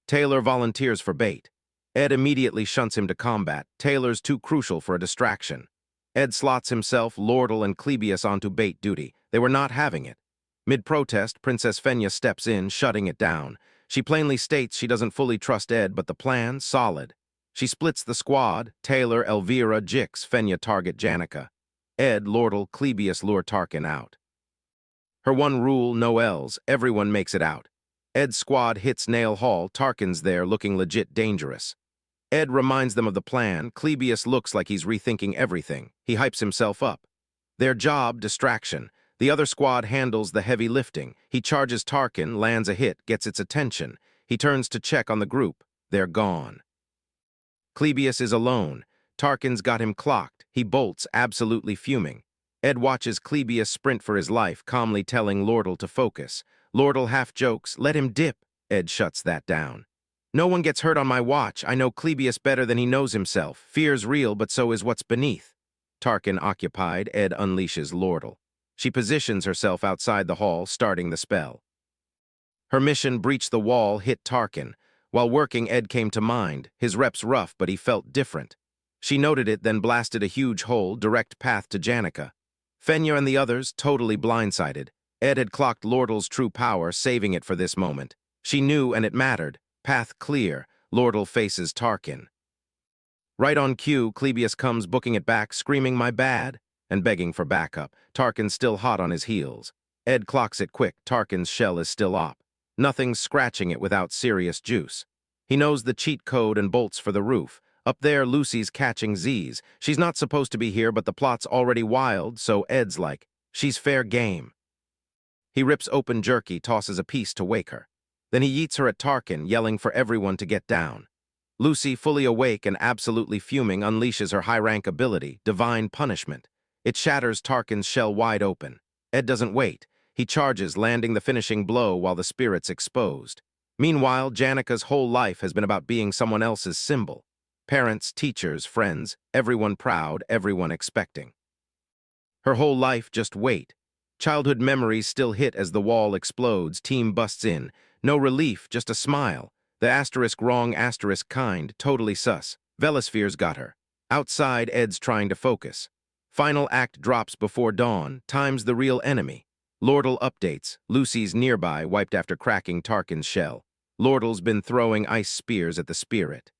Taylor volunteers for bait. Ed immediately shunts him to combat. Taylor's too crucial for a distraction. Ed slots himself, Lordle, and Clebius onto bait duty. They were not having it. Mid-protest, Princess Fenya steps in, shutting it down. She plainly states she doesn't fully trust Ed, but the plan, solid. She splits the squad. Taylor, Elvira, Jix, Fenya target Janica. Ed, Lordle, Clebius lure Tarkin out. Her one rule, no L's. Everyone makes it out. Ed's squad hits Nail Hall. Tarkin's there, looking legit dangerous. Ed reminds them of the plan. Clebius looks like he's rethinking everything. He hypes himself up. Their job, distraction. The other squad handles the heavy lifting. He charges Tarkin, lands a hit, gets its attention. He turns to check on the group. They're gone. Clebius is alone. Tarkin's got him clocked. He bolts, absolutely fuming. Ed watches Clebius sprint for his life, calmly telling Lordle to focus. Lordle half jokes, let him dip. Ed shuts that down. No one gets hurt on my watch. I know Clebius better than he knows himself. Fear's real, but so is what's beneath. Tarkin occupied, Ed unleashes Lordle. She positions herself outside the hall, starting the spell. Her mission, breach the wall, hit Tarkin. While working, Ed came to mind. His rep's rough, but he felt different. She noted it, then blasted a huge hole, direct path to Janica. Fenya and the others, totally blindsided. Ed had clocked Lordle's true power, saving it for this moment. She knew, and it mattered. Path clear. Lordle faces Tarkin. Right on cue, Clebius comes booking it back, screaming, my bad, and begging for backup. Tarkin's still hot on his heels. Ed clocks it quick. Tarkin's shell is still op. Nothing's scratching it without serious juice. He knows the cheat code and bolts for the roof. Up there, Lucy's catching Z's. She's not supposed to be here, but the plot's already wild, so Ed's like, she's fair game. He rips open Jerky, tosses a piece to wake her. Then he yeets her at Tarkin, yelling for everyone to get down. Lucy, fully awake and absolutely fuming, unleashes her high-rank ability, Divine Punishment. It shatters Tarkin's shell wide open. Ed doesn't wait. He charges, landing the finishing blow while the spirit's exposed. Meanwhile, Janica's whole life has been about being someone else's symbol. Parents, teachers, friends, everyone proud, everyone expecting. Her whole life just wait. Childhood memories still hit as the wall explodes, team busts in. No relief, just a smile. The asterisk wrong asterisk kind, totally sus. Velosphere's got her. Outside, Ed's trying to focus. Final act drops before dawn, time's the real enemy. Lordle updates. Lucy's nearby, wiped after cracking Tarkin's shell. Lordle's been throwing ice spears at the spirit.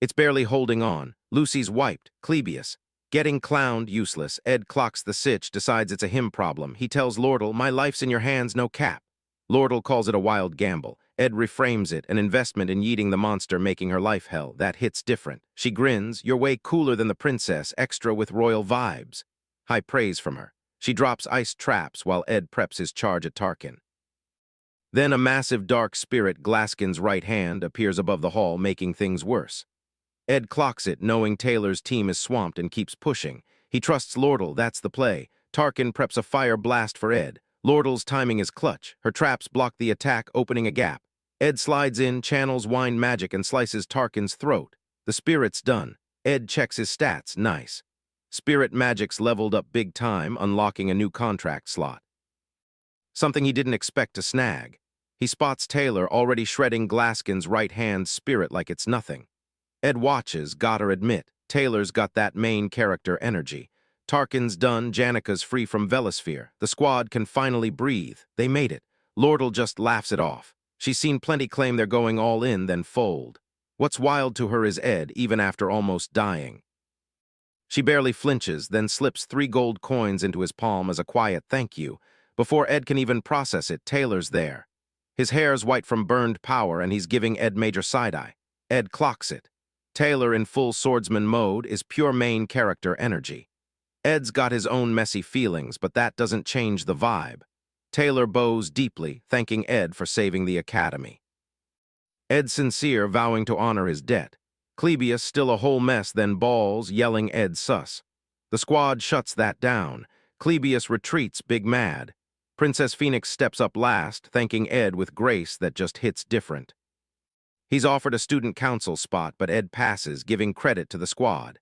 It's barely holding on. Lucy's wiped. Clebius. Getting clowned, useless. Ed clocks the sitch, decides it's a him problem. He tells Lordle, my life's in your hands, no cap. Lordle calls it a wild gamble. Ed reframes it, an investment in yeeting the monster, making her life hell. That hits different. She grins, you're way cooler than the princess, extra with royal vibes. High praise from her. She drops ice traps while Ed preps his charge at Tarkin. Then a massive dark spirit, Glaskin's right hand, appears above the hall, making things worse. Ed clocks it, knowing Taylor's team is swamped and keeps pushing. He trusts Lordle, that's the play. Tarkin preps a fire blast for Ed. Lordle's timing is clutch. Her traps block the attack, opening a gap. Ed slides in, channels wine magic, and slices Tarkin's throat. The spirit's done. Ed checks his stats, nice. Spirit magic's leveled up big time, unlocking a new contract slot. Something he didn't expect to snag. He spots Taylor already shredding Glaskin's right hand spirit like it's nothing. Ed watches, gotta admit, Taylor's got that main character energy. Tarkin's done, Janica's free from Velosphere. The squad can finally breathe. They made it. Lordle just laughs it off. She's seen plenty claim they're going all in, then fold. What's wild to her is Ed, even after almost dying. She barely flinches, then slips 3 gold coins into his palm as a quiet thank you. Before Ed can even process it, Taylor's there. His hair's white from burned power, and he's giving Ed major side-eye. Ed clocks it. Taylor, in full swordsman mode, is pure main character energy. Ed's got his own messy feelings, but that doesn't change the vibe. Taylor bows deeply, thanking Ed for saving the Academy. Ed sincere, vowing to honor his debt. Clebius, still a whole mess, then balls, yelling Ed sus. The squad shuts that down. Clebius retreats, big mad. Princess Phoenix steps up last, thanking Ed with grace that just hits different. He's offered a student council spot, but Ed passes, giving credit to the squad.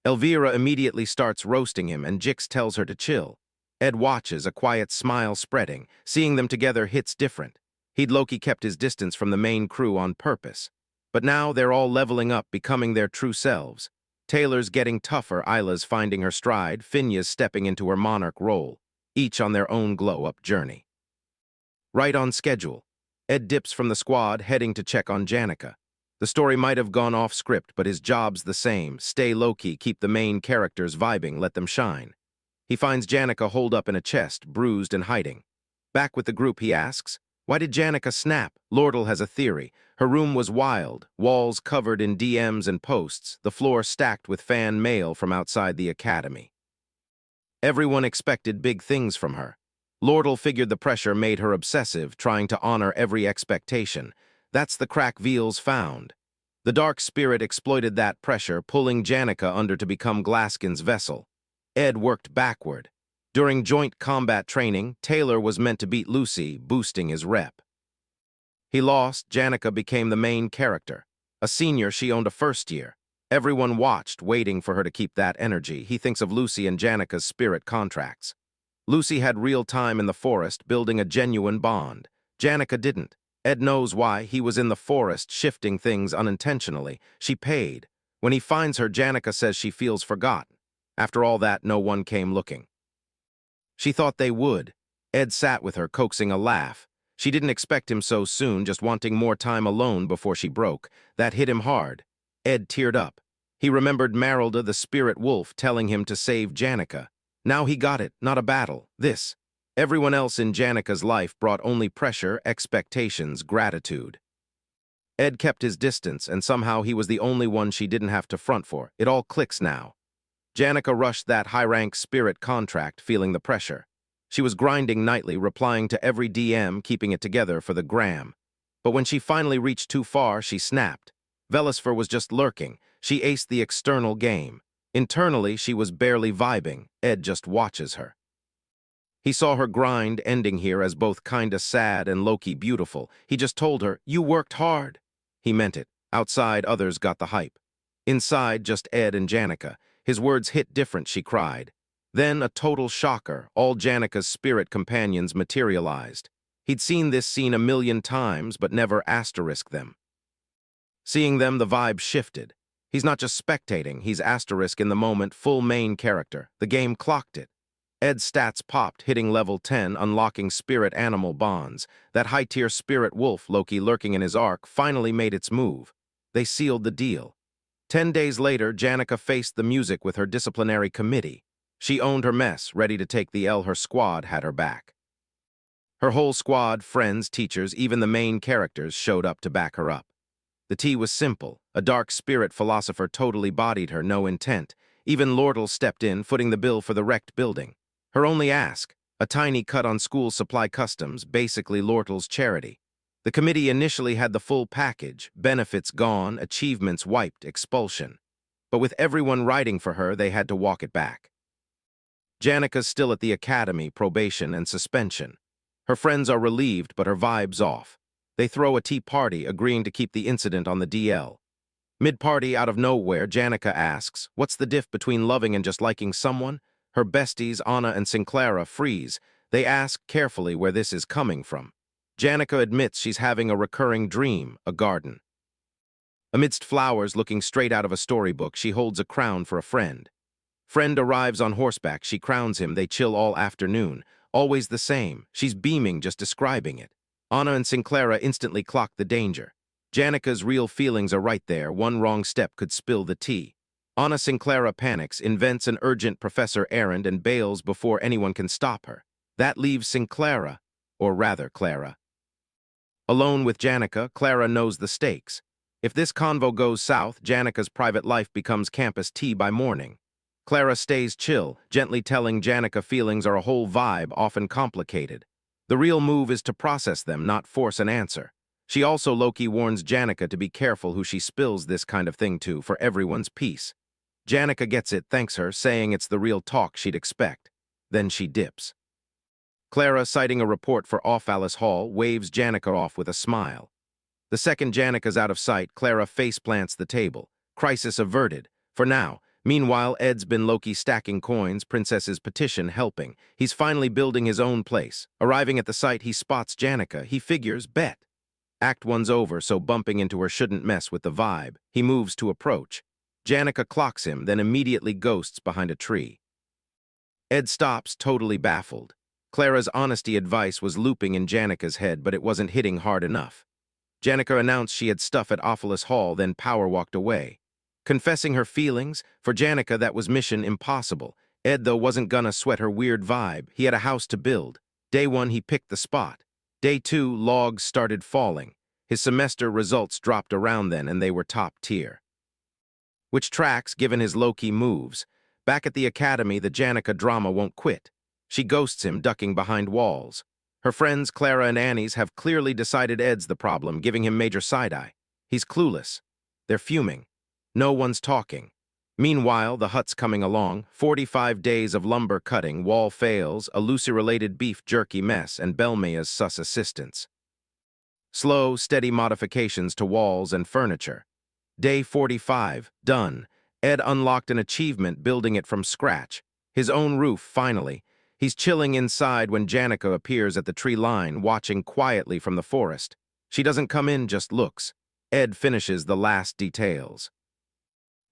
Elvira immediately starts roasting him and Jix tells her to chill. Ed watches, a quiet smile spreading. Seeing them together hits different. He'd Loki kept his distance from the main crew on purpose. But now they're all leveling up, becoming their true selves. Taylor's getting tougher, Isla's finding her stride, Finya's stepping into her monarch role, each on their own glow-up journey. Right on schedule. Ed dips from the squad, heading to check on Janica. The story might have gone off script, but his job's the same. Stay low-key, keep the main characters vibing, let them shine. He finds Janica holed up in a chest, bruised and hiding. Back with the group, he asks, "Why did Janica snap?" Lordl has a theory. Her room was wild, walls covered in DMs and posts, the floor stacked with fan mail from outside the academy. Everyone expected big things from her. Lordl figured the pressure made her obsessive, trying to honor every expectation. That's the crack Veals found. The dark spirit exploited that pressure, pulling Janica under to become Glaskin's vessel. Ed worked backward. During joint combat training, Taylor was meant to beat Lucy, boosting his rep. He lost. Janica became the main character. A senior, she owned a first year. Everyone watched, waiting for her to keep that energy. He thinks of Lucy and Janica's spirit contracts. Lucy had real time in the forest, building a genuine bond. Janica didn't. Ed knows why. He was in the forest, shifting things unintentionally. She paid. When he finds her, Janica says she feels forgotten. After all that, no one came looking. She thought they would. Ed sat with her, coaxing a laugh. She didn't expect him so soon, just wanting more time alone before she broke. That hit him hard. Ed teared up. He remembered Maralda, the spirit wolf, telling him to save Janica. Now he got it, not a battle. This. Everyone else in Janica's life brought only pressure, expectations, gratitude. Ed kept his distance, and somehow he was the only one she didn't have to front for. It all clicks now. Janica rushed that high-rank spirit contract, feeling the pressure. She was grinding nightly, replying to every DM, keeping it together for the gram. But when she finally reached too far, she snapped. Velisfer was just lurking. She aced the external game. Internally, she was barely vibing. Ed just watches her. He saw her grind, ending here as both kinda sad and low-key beautiful. He just told her, "You worked hard." He meant it. Outside, others got the hype. Inside, just Ed and Janica. His words hit different, she cried. Then, a total shocker, all Janica's spirit companions materialized. He'd seen this scene a million times, but never asterisked them. Seeing them, the vibe shifted. He's not just spectating, he's asterisk in the moment, full main character. The game clocked it. Ed's stats popped, hitting level 10, unlocking spirit-animal bonds. That high-tier spirit wolf, Loki lurking in his arc, finally made its move. They sealed the deal. 10 days later, Janica faced the music with her disciplinary committee. She owned her mess, ready to take the L. Her squad had her back. Her whole squad, friends, teachers, even the main characters showed up to back her up. The tea was simple. A dark spirit philosopher totally bodied her, no intent. Even Lordl stepped in, footing the bill for the wrecked building. Her only ask, a tiny cut on school supply customs, basically Lordl's charity. The committee initially had the full package, benefits gone, achievements wiped, expulsion. But with everyone writing for her, they had to walk it back. Janica's still at the academy, probation and suspension. Her friends are relieved, but her vibe's off. They throw a tea party, agreeing to keep the incident on the DL. Mid-party, out of nowhere, Janica asks, "What's the diff between loving and just liking someone?" Her besties, Anna and Sinclaira, freeze. They ask carefully where this is coming from. Janica admits she's having a recurring dream, a garden. Amidst flowers looking straight out of a storybook, she holds a crown for a friend. Friend arrives on horseback, she crowns him, they chill all afternoon. Always the same, she's beaming just describing it. Anna and Sinclaira instantly clock the danger. Janica's real feelings are right there, one wrong step could spill the tea. Anna Sinclaira panics, invents an urgent professor errand and bails before anyone can stop her. That leaves Sinclaira, or rather Clara. Alone with Janica, Clara knows the stakes. If this convo goes south, Janica's private life becomes campus tea by morning. Clara stays chill, gently telling Janica feelings are a whole vibe, often complicated. The real move is to process them, not force an answer. She also low-key warns Janica to be careful who she spills this kind of thing to for everyone's peace. Janica gets it, thanks her, saying it's the real talk she'd expect. Then she dips. Clara, citing a report for off Alice Hall, waves Janica off with a smile. The second Janica's out of sight, Clara faceplants the table. Crisis averted. For now, Meanwhile, Ed's been low-key stacking coins, Princess's petition helping. He's finally building his own place. Arriving at the site, he spots Janica. He figures, bet. Act one's over, so bumping into her shouldn't mess with the vibe. He moves to approach. Janica clocks him, then immediately ghosts behind a tree. Ed stops, totally baffled. Clara's honesty advice was looping in Janica's head, but it wasn't hitting hard enough. Janica announced she had stuff at Ophelis Hall, then power walked away. Confessing her feelings, for Janica that was mission impossible. Ed, though, wasn't gonna sweat her weird vibe. He had a house to build. Day 1, he picked the spot. Day 2, logs started falling. His semester results dropped around then, and they were top tier. Which tracks, given his low-key moves. Back at the academy, the Janica drama won't quit. She ghosts him, ducking behind walls. Her friends, Clara and Annie's, have clearly decided Ed's the problem, giving him major side-eye. He's clueless. They're fuming. No one's talking. Meanwhile, the hut's coming along. 45 days of lumber cutting, wall fails, a Lucy-related beef jerky mess, and Belmea's sus assistance. Slow, steady modifications to walls and furniture. Day 45, done. Ed unlocked an achievement building it from scratch. His own roof, finally. He's chilling inside when Janica appears at the tree line, watching quietly from the forest. She doesn't come in, just looks. Ed finishes the last details.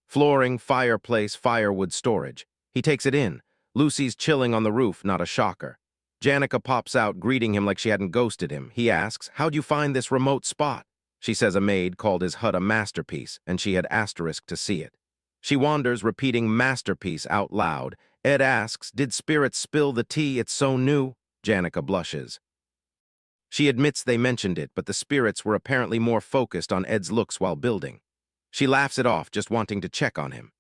Flooring, fireplace, firewood storage. He takes it in. Lucy's chilling on the roof, not a shocker. Janica pops out, greeting him like she hadn't ghosted him. He asks, "How'd you find this remote spot?" She says a maid called his hut a masterpiece, and she had asterisk to see it. She wanders, repeating masterpiece out loud. Ed asks, "Did spirits spill the tea? It's so new." Janica blushes. She admits they mentioned it, but the spirits were apparently more focused on Ed's looks while building. She laughs it off, just wanting to check on him.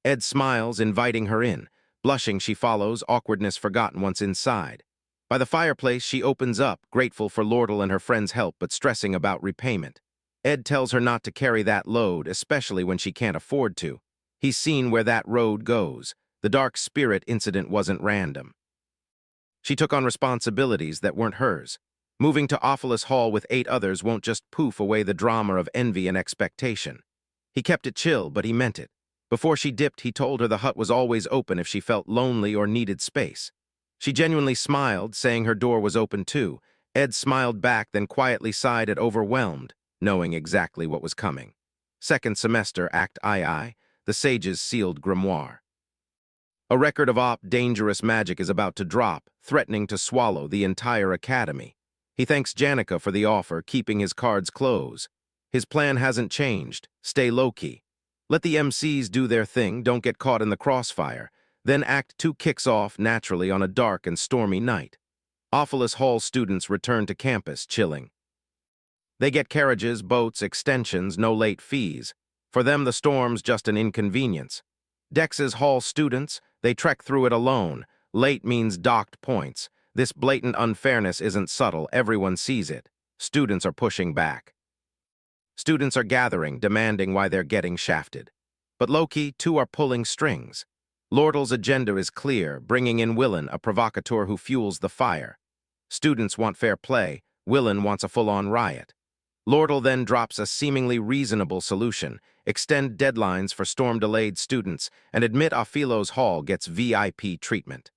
Ed smiles, inviting her in. Blushing, she follows, awkwardness forgotten once inside. By the fireplace, she opens up, grateful for Lordle and her friend's help, but stressing about repayment. Ed tells her not to carry that load, especially when she can't afford to. He's seen where that road goes. The dark spirit incident wasn't random. She took on responsibilities that weren't hers. Moving to Ophelis Hall with 8 others won't just poof away the drama of envy and expectation. He kept it chill, but he meant it. Before she dipped, he told her the hut was always open if she felt lonely or needed space. She genuinely smiled, saying her door was open too. Ed smiled back, then quietly sighed at overwhelmed, knowing exactly what was coming. Second semester, Act II, the Sage's sealed grimoire. A record of dangerous magic is about to drop, threatening to swallow the entire academy. He thanks Janica for the offer, keeping his cards close. His plan hasn't changed. Stay low-key. Let the MCs do their thing, don't get caught in the crossfire. Then Act 2 kicks off naturally on a dark and stormy night. Ophelis Hall students return to campus, chilling. They get carriages, boats, extensions, no late fees. For them, the storm's just an inconvenience. Dex's Hall students, they trek through it alone. Late means docked points. This blatant unfairness isn't subtle, everyone sees it. Students are pushing back. Students are gathering, demanding why they're getting shafted. But low-key, 2 are pulling strings. Lordle's agenda is clear, bringing in Willen, a provocateur who fuels the fire. Students want fair play. Willen wants a full-on riot. Lordle then drops a seemingly reasonable solution: extend deadlines for storm-delayed students and admit Ophelos Hall gets VIP treatment.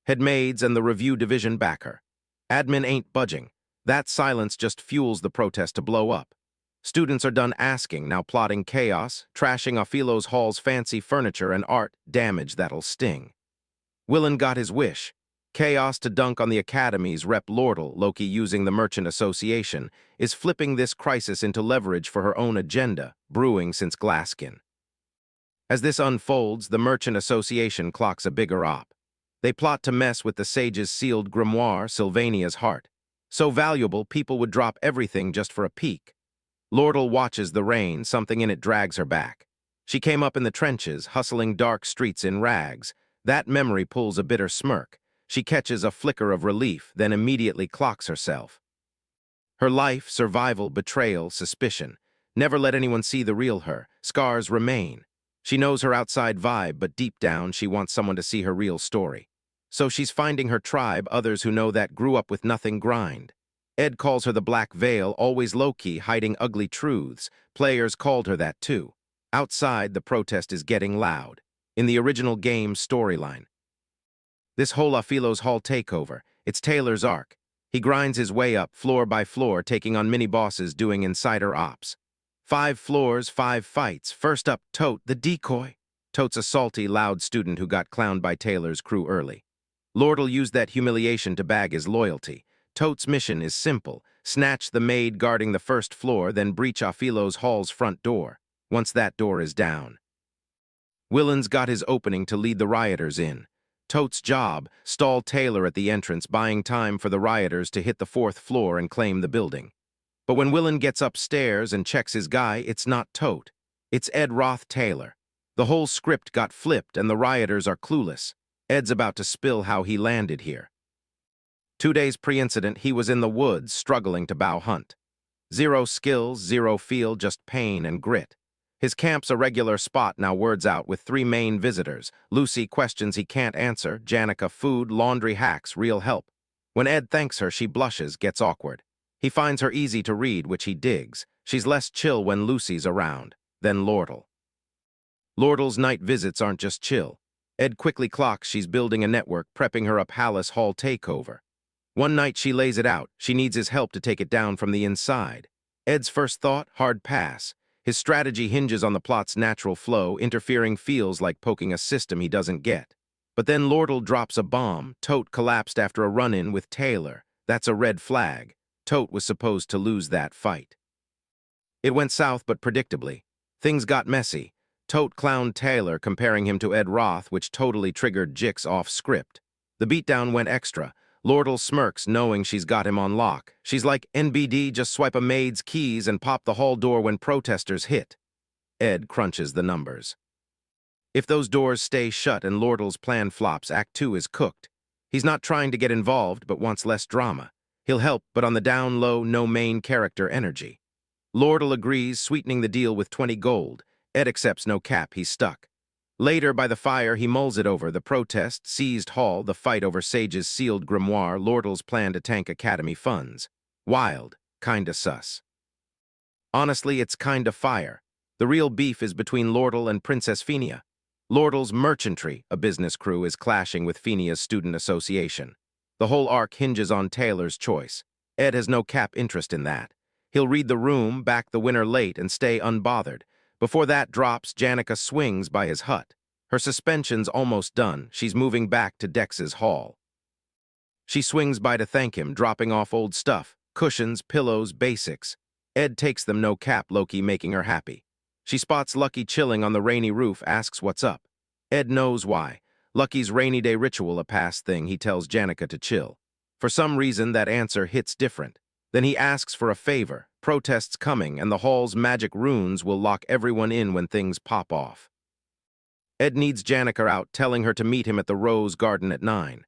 Headmaids and the review division back her. Admin ain't budging. That silence just fuels the protest to blow up. Students are done asking, now plotting chaos, trashing Ophelos Hall's fancy furniture and art, damage that'll sting. Willen got his wish. Chaos to dunk on the Academies. Rep Lordle, Loki using the Merchant Association, is flipping this crisis into leverage for her own agenda, brewing since Glaskin. As this unfolds, the Merchant Association clocks a bigger op. They plot to mess with the Sage's sealed grimoire, Sylvania's heart. So valuable, people would drop everything just for a peek. Lordle watches the rain, something in it drags her back. She came up in the trenches, hustling dark streets in rags. That memory pulls a bitter smirk. She catches a flicker of relief, then immediately clocks herself. Her life, survival, betrayal, suspicion. Never let anyone see the real her. Scars remain. She knows her outside vibe, but deep down she wants someone to see her real story. So she's finding her tribe, others who know that grew up with nothing grind. Ed calls her the Black Veil, always low-key, hiding ugly truths. Players called her that too. Outside, the protest is getting loud. In the original game storyline, this whole Aphilo's Hall takeover, it's Taylor's arc. He grinds his way up, floor by floor, taking on mini-bosses doing insider ops. 5 floors, 5 fights. First up, Tote, the decoy. Tote's a salty, loud student who got clowned by Taylor's crew early. Lord'll use that humiliation to bag his loyalty. Tote's mission is simple. Snatch the maid guarding the first floor, then breach Aphilo's Hall's front door. Once that door is down, Willen's got his opening to lead the rioters in. Tote's job, stall Taylor at the entrance, buying time for the rioters to hit the 4th floor and claim the building. But when Willen gets upstairs and checks his guy, it's not Tote. It's Ed Roth Taylor. The whole script got flipped and the rioters are clueless. Ed's about to spill how he landed here. 2 days pre-incident, he was in the woods, struggling to bow hunt. 0 skills, 0 feel, just pain and grit. His camp's a regular spot now, words out, with 3 main visitors. Lucy, questions he can't answer. Janica, food, laundry hacks, real help. When Ed thanks her, she blushes, gets awkward. He finds her easy to read, which he digs. She's less chill when Lucy's around. Then Lord'll. Lord'l's night visits aren't just chill. Ed quickly clocks she's building a network, prepping her a palace hall takeover. One night she lays it out. She needs his help to take it down from the inside. Ed's first thought, hard pass. His strategy hinges on the plot's natural flow. Interfering feels like poking a system he doesn't get. But then Lord'l drops a bomb. Tote collapsed after a run-in with Taylor. That's a red flag. Tote was supposed to lose that fight. It went south, but predictably. Things got messy. Tote clowned Taylor, comparing him to Ed Roth, which totally triggered Jix off script. The beatdown went extra. Lord'l smirks, knowing she's got him on lock. She's like, NBD, just swipe a maid's keys and pop the hall door when protesters hit. Ed crunches the numbers. If those doors stay shut and Lord'l's plan flops, Act 2 is cooked. He's not trying to get involved, but wants less drama. He'll help, but on the down low, no main character energy. Lord'l agrees, sweetening the deal with 20 gold. Ed accepts no cap, he's stuck. Later, by the fire, he mulls it over. The protest, seized hall, the fight over Sage's sealed grimoire, Lord'l's plan to tank Academy funds. Wild, kinda sus. Honestly, it's kinda fire. The real beef is between Lord'l and Princess Phinia. Lord'l's merchantry, a business crew, is clashing with Phinia's student association. The whole arc hinges on Taylor's choice. Ed has no cap interest in that. He'll read the room, back the winner late, and stay unbothered. Before that drops, Janica swings by his hut. Her suspension's almost done. She's moving back to Dex's hall. She swings by to thank him, dropping off old stuff, cushions, pillows, basics. Ed takes them, no cap, Loki making her happy. She spots Lucky chilling on the rainy roof, asks what's up. Ed knows why. Lucky's rainy day ritual, a past thing. He tells Janica to chill. For some reason, that answer hits different. Then he asks for a favor. Protests coming, and the hall's magic runes will lock everyone in when things pop off. Ed needs Janica out, telling her to meet him at the Rose Garden at 9.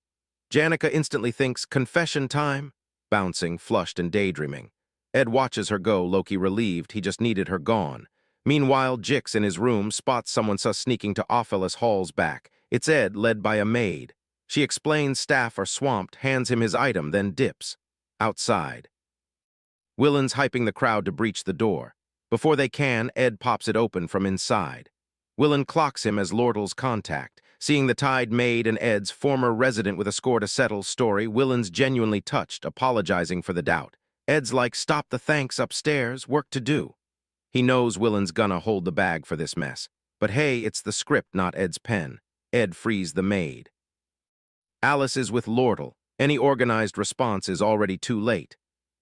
Janica instantly thinks, confession time? Bouncing, flushed, and daydreaming. Ed watches her go, Loki relieved. He just needed her gone. Meanwhile, Jix in his room spots someone sus sneaking to Ophelis Hall's back. It's Ed, led by a maid. She explains staff are swamped, hands him his item, then dips. Outside. Willen's hyping the crowd to breach the door. Before they can, Ed pops it open from inside. Willen clocks him as Lord'l's contact. Seeing the Tide maid and Ed's former resident with a score to settle story, Willen's genuinely touched, apologizing for the doubt. Ed's like, stop the thanks upstairs, work to do. He knows Willen's gonna hold the bag for this mess. But hey, it's the script, not Ed's pen. Ed frees the maid. Alice is with Lord'l. Any organized response is already too late.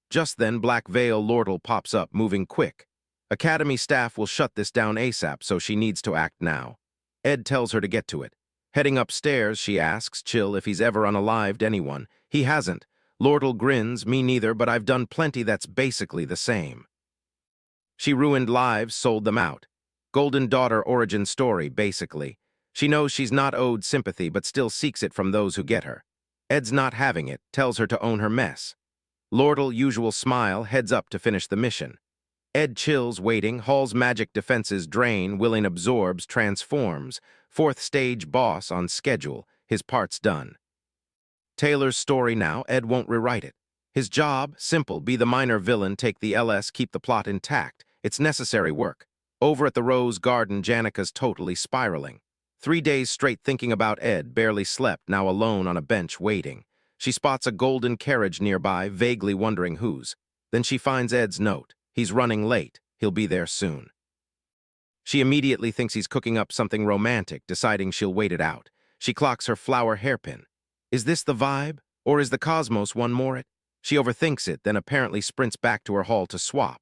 Just then, Black Veil Lord'l pops up, moving quick. Academy staff will shut this down ASAP, so she needs to act now. Ed tells her to get to it. Heading upstairs, she asks Chill if he's ever unalived anyone. He hasn't. Lord'l grins, me neither, but I've done plenty that's basically the same. She ruined lives, sold them out. Golden Daughter origin story, basically. She knows she's not owed sympathy, but still seeks it from those who get her. Ed's not having it, tells her to own her mess. Lord'l, usual smile, heads up to finish the mission. Ed chills, waiting. Hall's magic defenses drain. Willing absorbs, transforms. 4th stage boss on schedule. His part's done. Taylor's story now. Ed won't rewrite it. His job, simple. Be the minor villain, take the LS, keep the plot intact. It's necessary work. Over at the Rose Garden, Janika's totally spiraling. 3 days straight thinking about Ed, barely slept, now alone on a bench waiting. She spots a golden carriage nearby, vaguely wondering whose. Then she finds Ed's note. He's running late. He'll be there soon. She immediately thinks he's cooking up something romantic, deciding she'll wait it out. She clocks her flower hairpin. Is this the vibe? Or is the cosmos one more it? She overthinks it, then apparently sprints back to her hall to swap.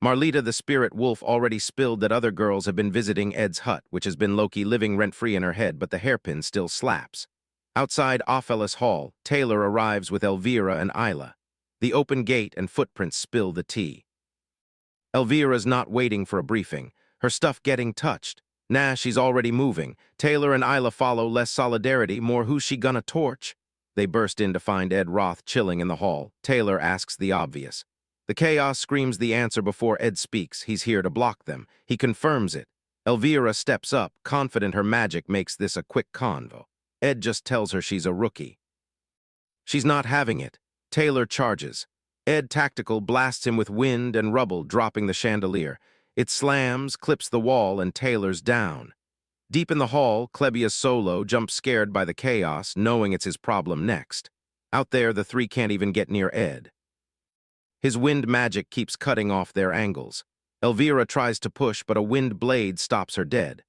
Marlita the spirit wolf already spilled that other girls have been visiting Ed's hut, which has been Loki living rent-free in her head, but the hairpin still slaps. Outside Ophelis Hall, Taylor arrives with Elvira and Isla. The open gate and footprints spill the tea. Elvira's not waiting for a briefing. Her stuff getting touched. Nah, she's already moving. Taylor and Isla follow, less solidarity, more who's she gonna torch? They burst in to find Ed Roth chilling in the hall. Taylor asks the obvious. The chaos screams the answer before Ed speaks. He's here to block them. He confirms it. Elvira steps up, confident her magic makes this a quick convo. Ed just tells her she's a rookie. She's not having it. Taylor charges. Ed tactical blasts him with wind and rubble, dropping the chandelier. It slams, clips the wall, and Taylor's down. Deep in the hall, Klebia's solo jumps scared by the chaos, knowing it's his problem next. Out there, the three can't even get near Ed. His wind magic keeps cutting off their angles. Elvira tries to push, but a wind blade stops her dead.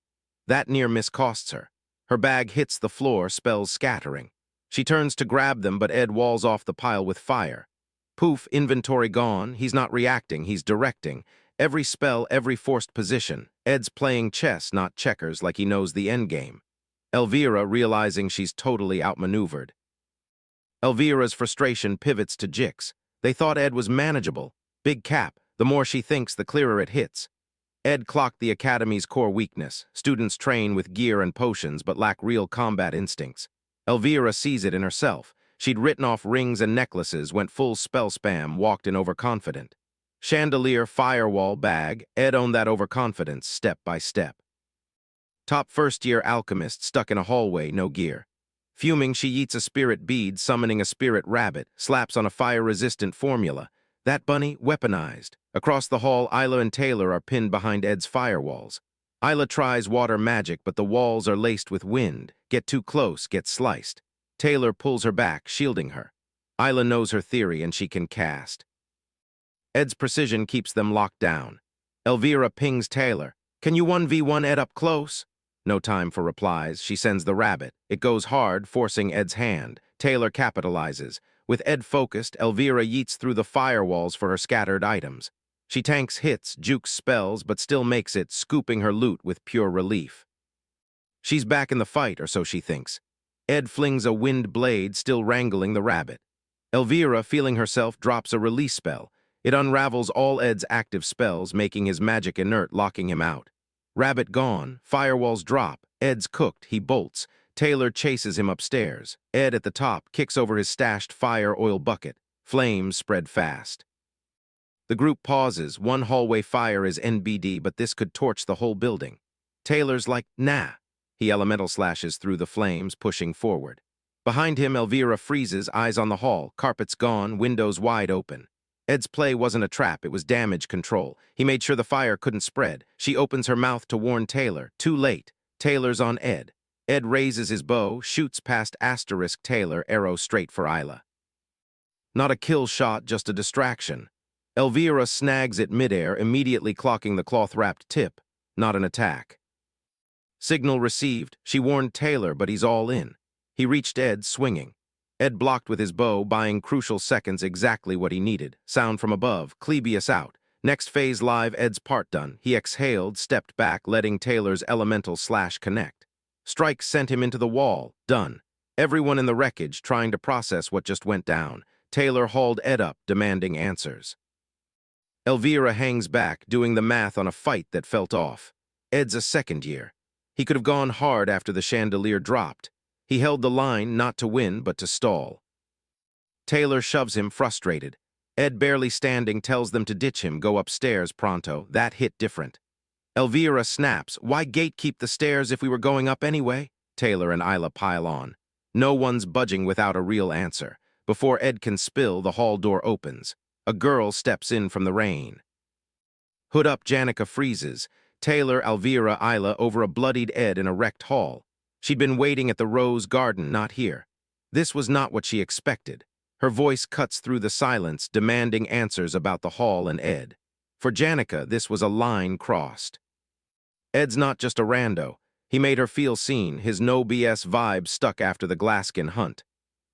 That near miss costs her. Her bag hits the floor, spells scattering. She turns to grab them, but Ed walls off the pile with fire. Poof, inventory gone. He's not reacting, he's directing. Every spell, every forced position. Ed's playing chess, not checkers, like he knows the endgame. Elvira realizing she's totally outmaneuvered. Elvira's frustration pivots to Jix. They thought Ed was manageable. Big cap. The more she thinks, the clearer it hits. Ed clocked the Academy's core weakness. Students train with gear and potions, but lack real combat instincts. Elvira sees it in herself. She'd written off rings and necklaces, went full spell spam, walked in overconfident. Chandelier, firewall, bag. Ed owned that overconfidence, step by step. Top first-year alchemist stuck in a hallway, no gear. Fuming, she eats a spirit bead, summoning a spirit rabbit, slaps on a fire-resistant formula. That bunny, weaponized. Across the hall, Isla and Taylor are pinned behind Ed's firewalls. Isla tries water magic, but the walls are laced with wind. Get too close, get sliced. Taylor pulls her back, shielding her. Isla knows her theory, and she can cast. Ed's precision keeps them locked down. Elvira pings Taylor. Can you 1v1 Ed up close? No time for replies. She sends the rabbit. It goes hard, forcing Ed's hand. Taylor capitalizes. With Ed focused, Elvira yeets through the firewalls for her scattered items. She tanks hits, jukes spells, but still makes it, scooping her loot with pure relief. She's back in the fight, or so she thinks. Ed flings a wind blade, still wrangling the rabbit. Elvira, feeling herself, drops a release spell. It unravels all Ed's active spells, making his magic inert, locking him out. Rabbit gone, firewalls drop, Ed's cooked, he bolts. Taylor chases him upstairs. Ed at the top kicks over his stashed fire oil bucket. Flames spread fast. The group pauses. One hallway fire is NBD, but this could torch the whole building. Taylor's like, nah. He elemental slashes through the flames, pushing forward. Behind him, Elvira freezes, eyes on the hall, carpets gone, windows wide open. Ed's play wasn't a trap, it was damage control. He made sure the fire couldn't spread. She opens her mouth to warn Taylor. Too late. Taylor's on Ed. Ed raises his bow, shoots past asterisk Taylor, arrow straight for Isla. Not a kill shot, just a distraction. Elvira snags it midair, immediately clocking the cloth-wrapped tip. Not an attack. Signal received. She warned Taylor, but he's all in. He reached Ed, swinging. Ed blocked with his bow, buying crucial seconds exactly what he needed. Sound from above, Klebius out. Next phase live, Ed's part done. He exhaled, stepped back, letting Taylor's elemental slash connect. Strike sent him into the wall. Done. Everyone in the wreckage trying to process what just went down. Taylor hauled Ed up, demanding answers. Elvira hangs back, doing the math on a fight that felt off. Ed's a second year. He could have gone hard after the chandelier dropped. He held the line, not to win, but to stall. Taylor shoves him, frustrated. Ed, barely standing, tells them to ditch him, go upstairs pronto. That hit different. Elvira snaps. Why gatekeep the stairs if we were going up anyway? Taylor and Isla pile on. No one's budging without a real answer. Before Ed can spill, the hall door opens. A girl steps in from the rain. Hood up, Janica freezes. Taylor, Elvira, Isla over a bloodied Ed in a wrecked hall. She'd been waiting at the Rose Garden, not here. This was not what she expected. Her voice cuts through the silence, demanding answers about the hall and Ed. For Janica, this was a line crossed. Ed's not just a rando. He made her feel seen, his no BS vibe stuck after the Glaskin hunt.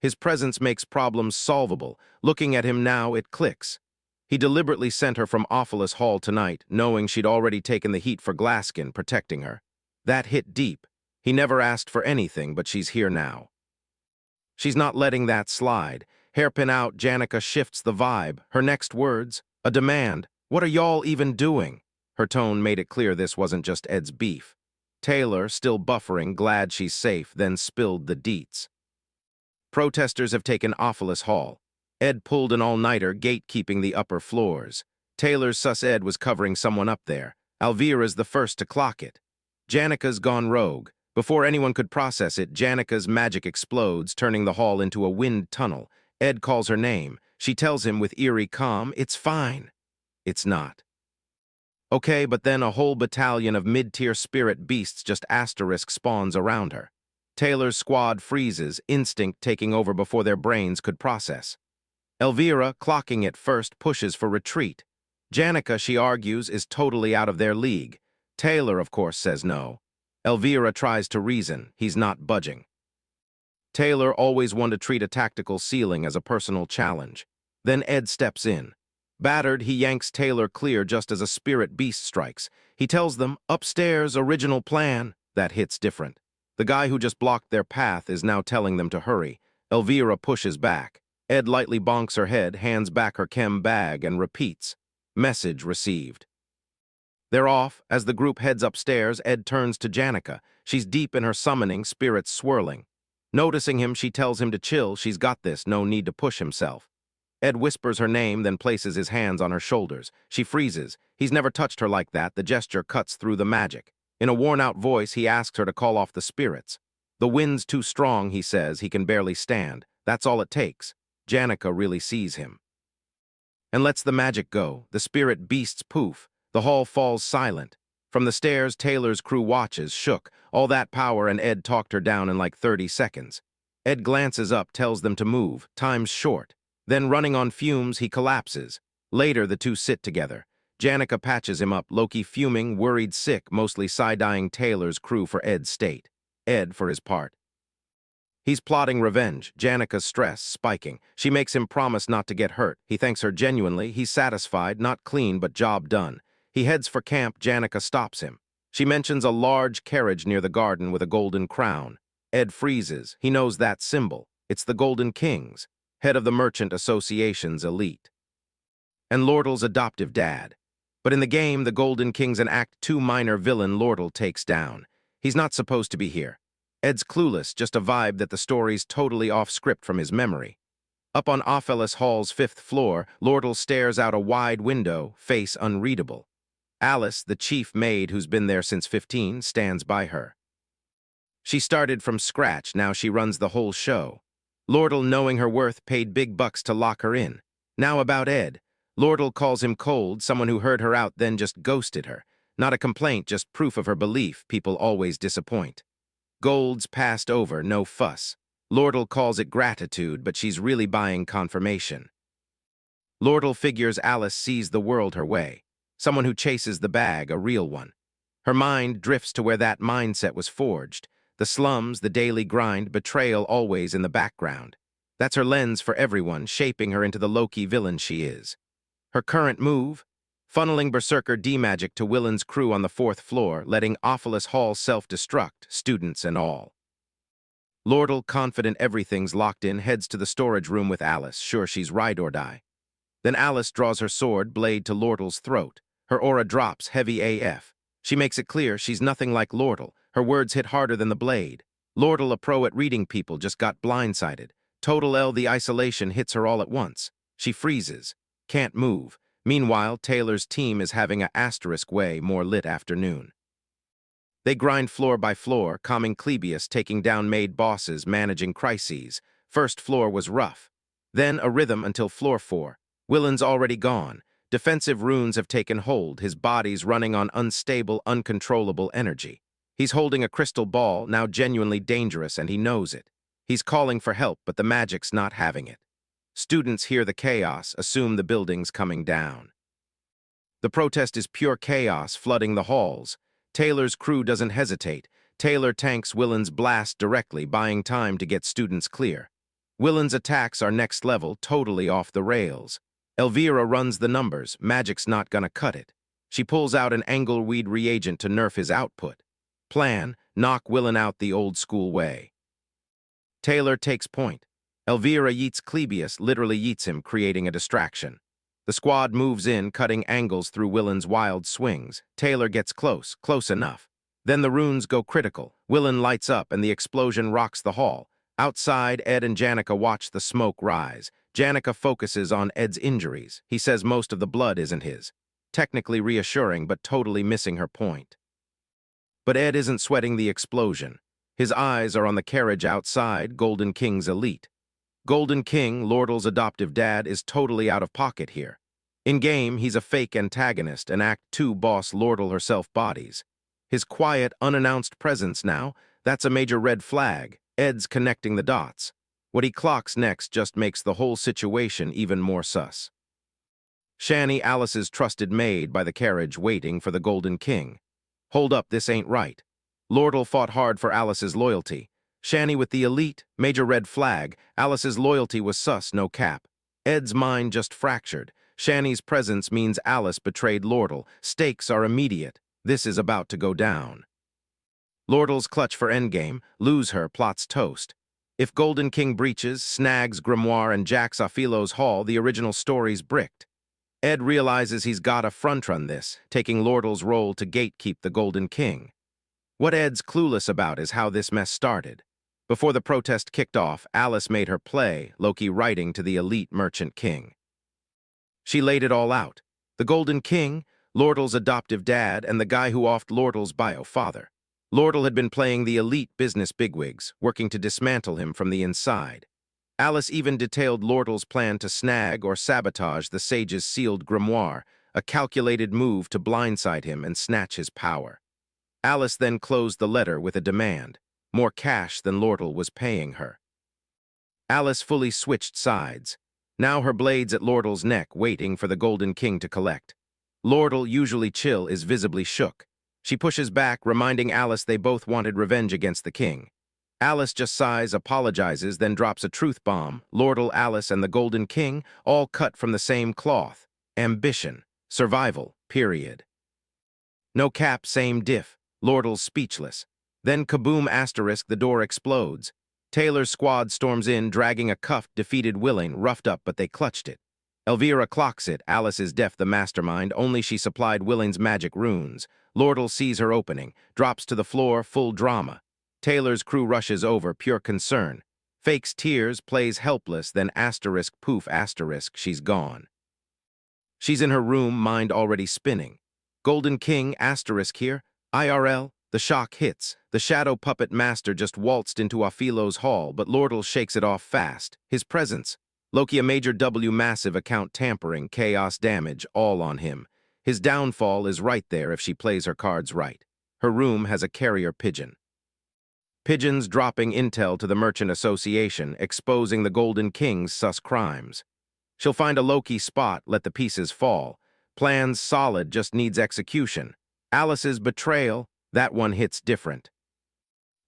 His presence makes problems solvable. Looking at him now, it clicks. He deliberately sent her from Awfulus Hall tonight, knowing she'd already taken the heat for Glaskin, protecting her. That hit deep. He never asked for anything, but she's here now. She's not letting that slide. Hairpin out, Janica shifts the vibe. Her next words, a demand. What are y'all even doing? Her tone made it clear this wasn't just Ed's beef. Taylor, still buffering, glad she's safe, then spilled the deets. Protesters have taken Awfulus Hall. Ed pulled an all-nighter, gatekeeping the upper floors. Taylor's sus Ed was covering someone up there. Elvira's the first to clock it. Janica's gone rogue. Before anyone could process it, Janica's magic explodes, turning the hall into a wind tunnel. Ed calls her name. She tells him with eerie calm, "It's fine." It's not. Okay, but then a whole battalion of mid-tier spirit beasts just asterisk spawns around her. Taylor's squad freezes, instinct taking over before their brains could process. Elvira, clocking it first, pushes for retreat. Janica, she argues, is totally out of their league. Taylor, of course, says no. Elvira tries to reason. He's not budging. Taylor always wanted to treat a tactical ceiling as a personal challenge. Then Ed steps in. Battered, he yanks Taylor clear just as a spirit beast strikes. He tells them, upstairs, original plan. That hits different. The guy who just blocked their path is now telling them to hurry. Elvira pushes back. Ed lightly bonks her head, hands back her chem bag, and repeats. Message received. They're off. As the group heads upstairs, Ed turns to Janica. She's deep in her summoning, spirits swirling. Noticing him, she tells him to chill. She's got this, no need to push himself. Ed whispers her name, then places his hands on her shoulders. She freezes. He's never touched her like that. The gesture cuts through the magic. In a worn-out voice, he asks her to call off the spirits. The wind's too strong, he says. He can barely stand. That's all it takes. Janica really sees him. And lets the magic go. The spirit beasts poof. The hall falls silent. From the stairs, Taylor's crew watches, shook. All that power, and Ed talked her down in like 30 seconds. Ed glances up, tells them to move. Time's short. Then, running on fumes, he collapses. Later, the two sit together. Janica patches him up, Loki fuming, worried sick, mostly side-eyeing Taylor's crew for Ed's state. Ed, for his part. He's plotting revenge, Janica's stress spiking. She makes him promise not to get hurt. He thanks her genuinely. He's satisfied, not clean, but job done. He heads for camp. Janica stops him. She mentions a large carriage near the garden with a golden crown. Ed freezes. He knows that symbol. It's the Golden Kings, head of the Merchant Association's elite. And Lordle's adoptive dad. But in the game, the Golden King's an Act 2 minor villain Lordle takes down. He's not supposed to be here. Ed's clueless, just a vibe that the story's totally off script from his memory. Up on Awfulus Hall's 5th floor, Lordle stares out a wide window, face unreadable. Alice, the chief maid who's been there since 15, stands by her. She started from scratch, now she runs the whole show. Lordle, knowing her worth, paid big bucks to lock her in. Now about Ed. Lordle calls him cold, someone who heard her out then just ghosted her. Not a complaint, just proof of her belief. People always disappoint. Gold's passed over, no fuss. Lordle calls it gratitude, but she's really buying confirmation. Lordle figures Alice sees the world her way. Someone who chases the bag, a real one. Her mind drifts to where that mindset was forged. The slums, the daily grind, betrayal always in the background. That's her lens for everyone, shaping her into the Loki villain she is. Her current move? Funneling Berserker D-Magic to Willen's crew on the 4th floor, letting Awfulus Hall self-destruct, students and all. Lordle, confident everything's locked in, heads to the storage room with Alice, sure she's ride or die. Then Alice draws her sword, blade to Lordle's throat. Her aura drops, heavy AF. She makes it clear she's nothing like Lordle. Her words hit harder than the blade. Lordle, a pro at reading people, just got blindsided. Total L, the isolation hits her all at once. She freezes. Can't move. Meanwhile, Taylor's team is having a asterisk way more lit afternoon. They grind floor by floor, calming Clebius, taking down maid bosses, managing crises. 1st floor was rough. Then a rhythm until floor 4. Willen's already gone. Defensive runes have taken hold, his body's running on unstable, uncontrollable energy. He's holding a crystal ball, now genuinely dangerous, and he knows it. He's calling for help, but the magic's not having it. Students hear the chaos, assume the building's coming down. The protest is pure chaos, flooding the halls. Taylor's crew doesn't hesitate. Taylor tanks Willen's blast directly, buying time to get students clear. Willen's attacks are next level, totally off the rails. Elvira runs the numbers, magic's not gonna cut it. She pulls out an angleweed reagent to nerf his output. Plan, knock Willen out the old-school way. Taylor takes point. Elvira yeets Clebius, literally yeets him, creating a distraction. The squad moves in, cutting angles through Willen's wild swings. Taylor gets close, close enough. Then the runes go critical. Willen lights up and the explosion rocks the hall. Outside, Ed and Janica watch the smoke rise. Janica focuses on Ed's injuries. He says most of the blood isn't his. Technically reassuring, but totally missing her point. But Ed isn't sweating the explosion. His eyes are on the carriage outside, Golden King's elite. Golden King, Lordle's adoptive dad, is totally out of pocket here. In-game, he's a fake antagonist, and Act 2 boss Lordle herself bodies. His quiet, unannounced presence now, that's a major red flag. Ed's connecting the dots. What he clocks next just makes the whole situation even more sus. Shani, Alice's trusted maid, by the carriage waiting for the Golden King. Hold up, this ain't right. Lordle fought hard for Alice's loyalty. Shani with the elite, major red flag. Alice's loyalty was sus, no cap. Ed's mind just fractured. Shani's presence means Alice betrayed Lordle. Stakes are immediate. This is about to go down. Lordle's clutch for endgame. Lose her, plots toast. If Golden King breaches, snags Grimoire and jacks Ophilo's hall, the original story's bricked. Ed realizes he's gotta front-run this, taking Lordle's role to gatekeep the Golden King. What Ed's clueless about is how this mess started. Before the protest kicked off, Alice made her play, Loki writing to the elite merchant king. She laid it all out. The Golden King, Lordle's adoptive dad, and the guy who offed Lordle's bio father. Lordle had been playing the elite business bigwigs, working to dismantle him from the inside. Alice even detailed Lordle's plan to snag or sabotage the sage's sealed grimoire, a calculated move to blindside him and snatch his power. Alice then closed the letter with a demand, more cash than Lordle was paying her. Alice fully switched sides. Now her blade's at Lordle's neck, waiting for the Golden King to collect. Lordle, usually chill, is visibly shook. She pushes back, reminding Alice they both wanted revenge against the king. Alice just sighs, apologizes, then drops a truth bomb. Lordle, Alice, and the Golden King, all cut from the same cloth. Ambition. Survival. Period. No cap, same diff. Lordle's speechless. Then kaboom asterisk, the door explodes. Taylor's squad storms in, dragging a cuffed, defeated Willing, roughed up, but they clutched it. Elvira clocks it. Alice is deaf, the mastermind, only she supplied Willing's magic runes. Lordle sees her opening, drops to the floor, full drama. Taylor's crew rushes over, pure concern. Fakes tears, plays helpless, then asterisk, poof, asterisk, she's gone. She's in her room, mind already spinning. Golden King, asterisk here. IRL, the shock hits. The shadow puppet master just waltzed into Ophilo's hall, but Lordle shakes it off fast. His presence. Loki, a major W, massive account tampering, chaos damage, all on him. His downfall is right there if she plays her cards right. Her room has a carrier pigeon. Pigeons dropping intel to the Merchant Association, exposing the Golden King's sus crimes. She'll find a low-key spot, let the pieces fall. Plans solid, just needs execution. Alice's betrayal, that one hits different.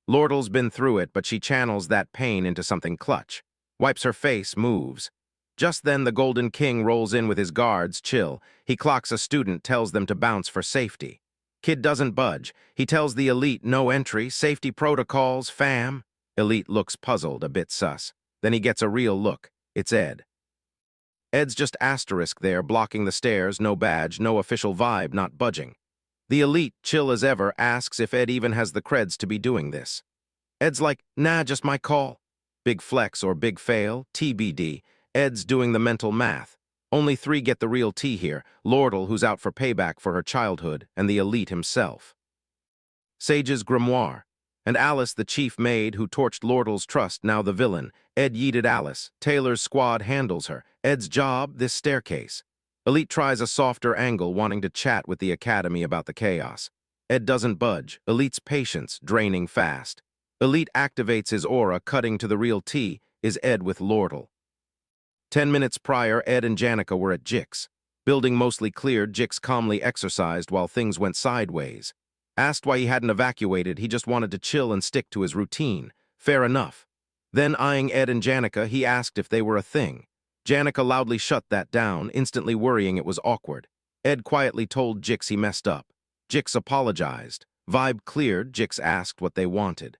Lordle's been through it, but she channels that pain into something clutch. Wipes her face, moves. Just then the Golden King rolls in with his guards, chill. He clocks a student, tells them to bounce for safety. Kid doesn't budge. He tells the elite no entry, safety protocols, fam. Elite looks puzzled, a bit sus. Then he gets a real look. It's Ed. Ed's just asterisk there, blocking the stairs, no badge, no official vibe, not budging. The elite, chill as ever, asks if Ed even has the creds to be doing this. Ed's like, nah, just my call. Big flex or big fail, TBD. Ed's doing the mental math. Only 3 get the real tea here. Lordle, who's out for payback for her childhood, and the elite himself. Sage's grimoire. And Alice, the chief maid who torched Lordle's trust, now the villain. Ed yeeted Alice. Taylor's squad handles her. Ed's job, this staircase. Elite tries a softer angle, wanting to chat with the Academy about the chaos. Ed doesn't budge, Elite's patience draining fast. Elite activates his aura, cutting to the real T, is Ed with Lordle. 10 minutes prior, Ed and Janica were at Jix. Building mostly cleared, Jix calmly exercised while things went sideways. Asked why he hadn't evacuated, he just wanted to chill and stick to his routine. Fair enough. Then, eyeing Ed and Janica, he asked if they were a thing. Janica loudly shut that down, instantly worrying it was awkward. Ed quietly told Jix he messed up. Jix apologized. Vibe cleared, Jix asked what they wanted.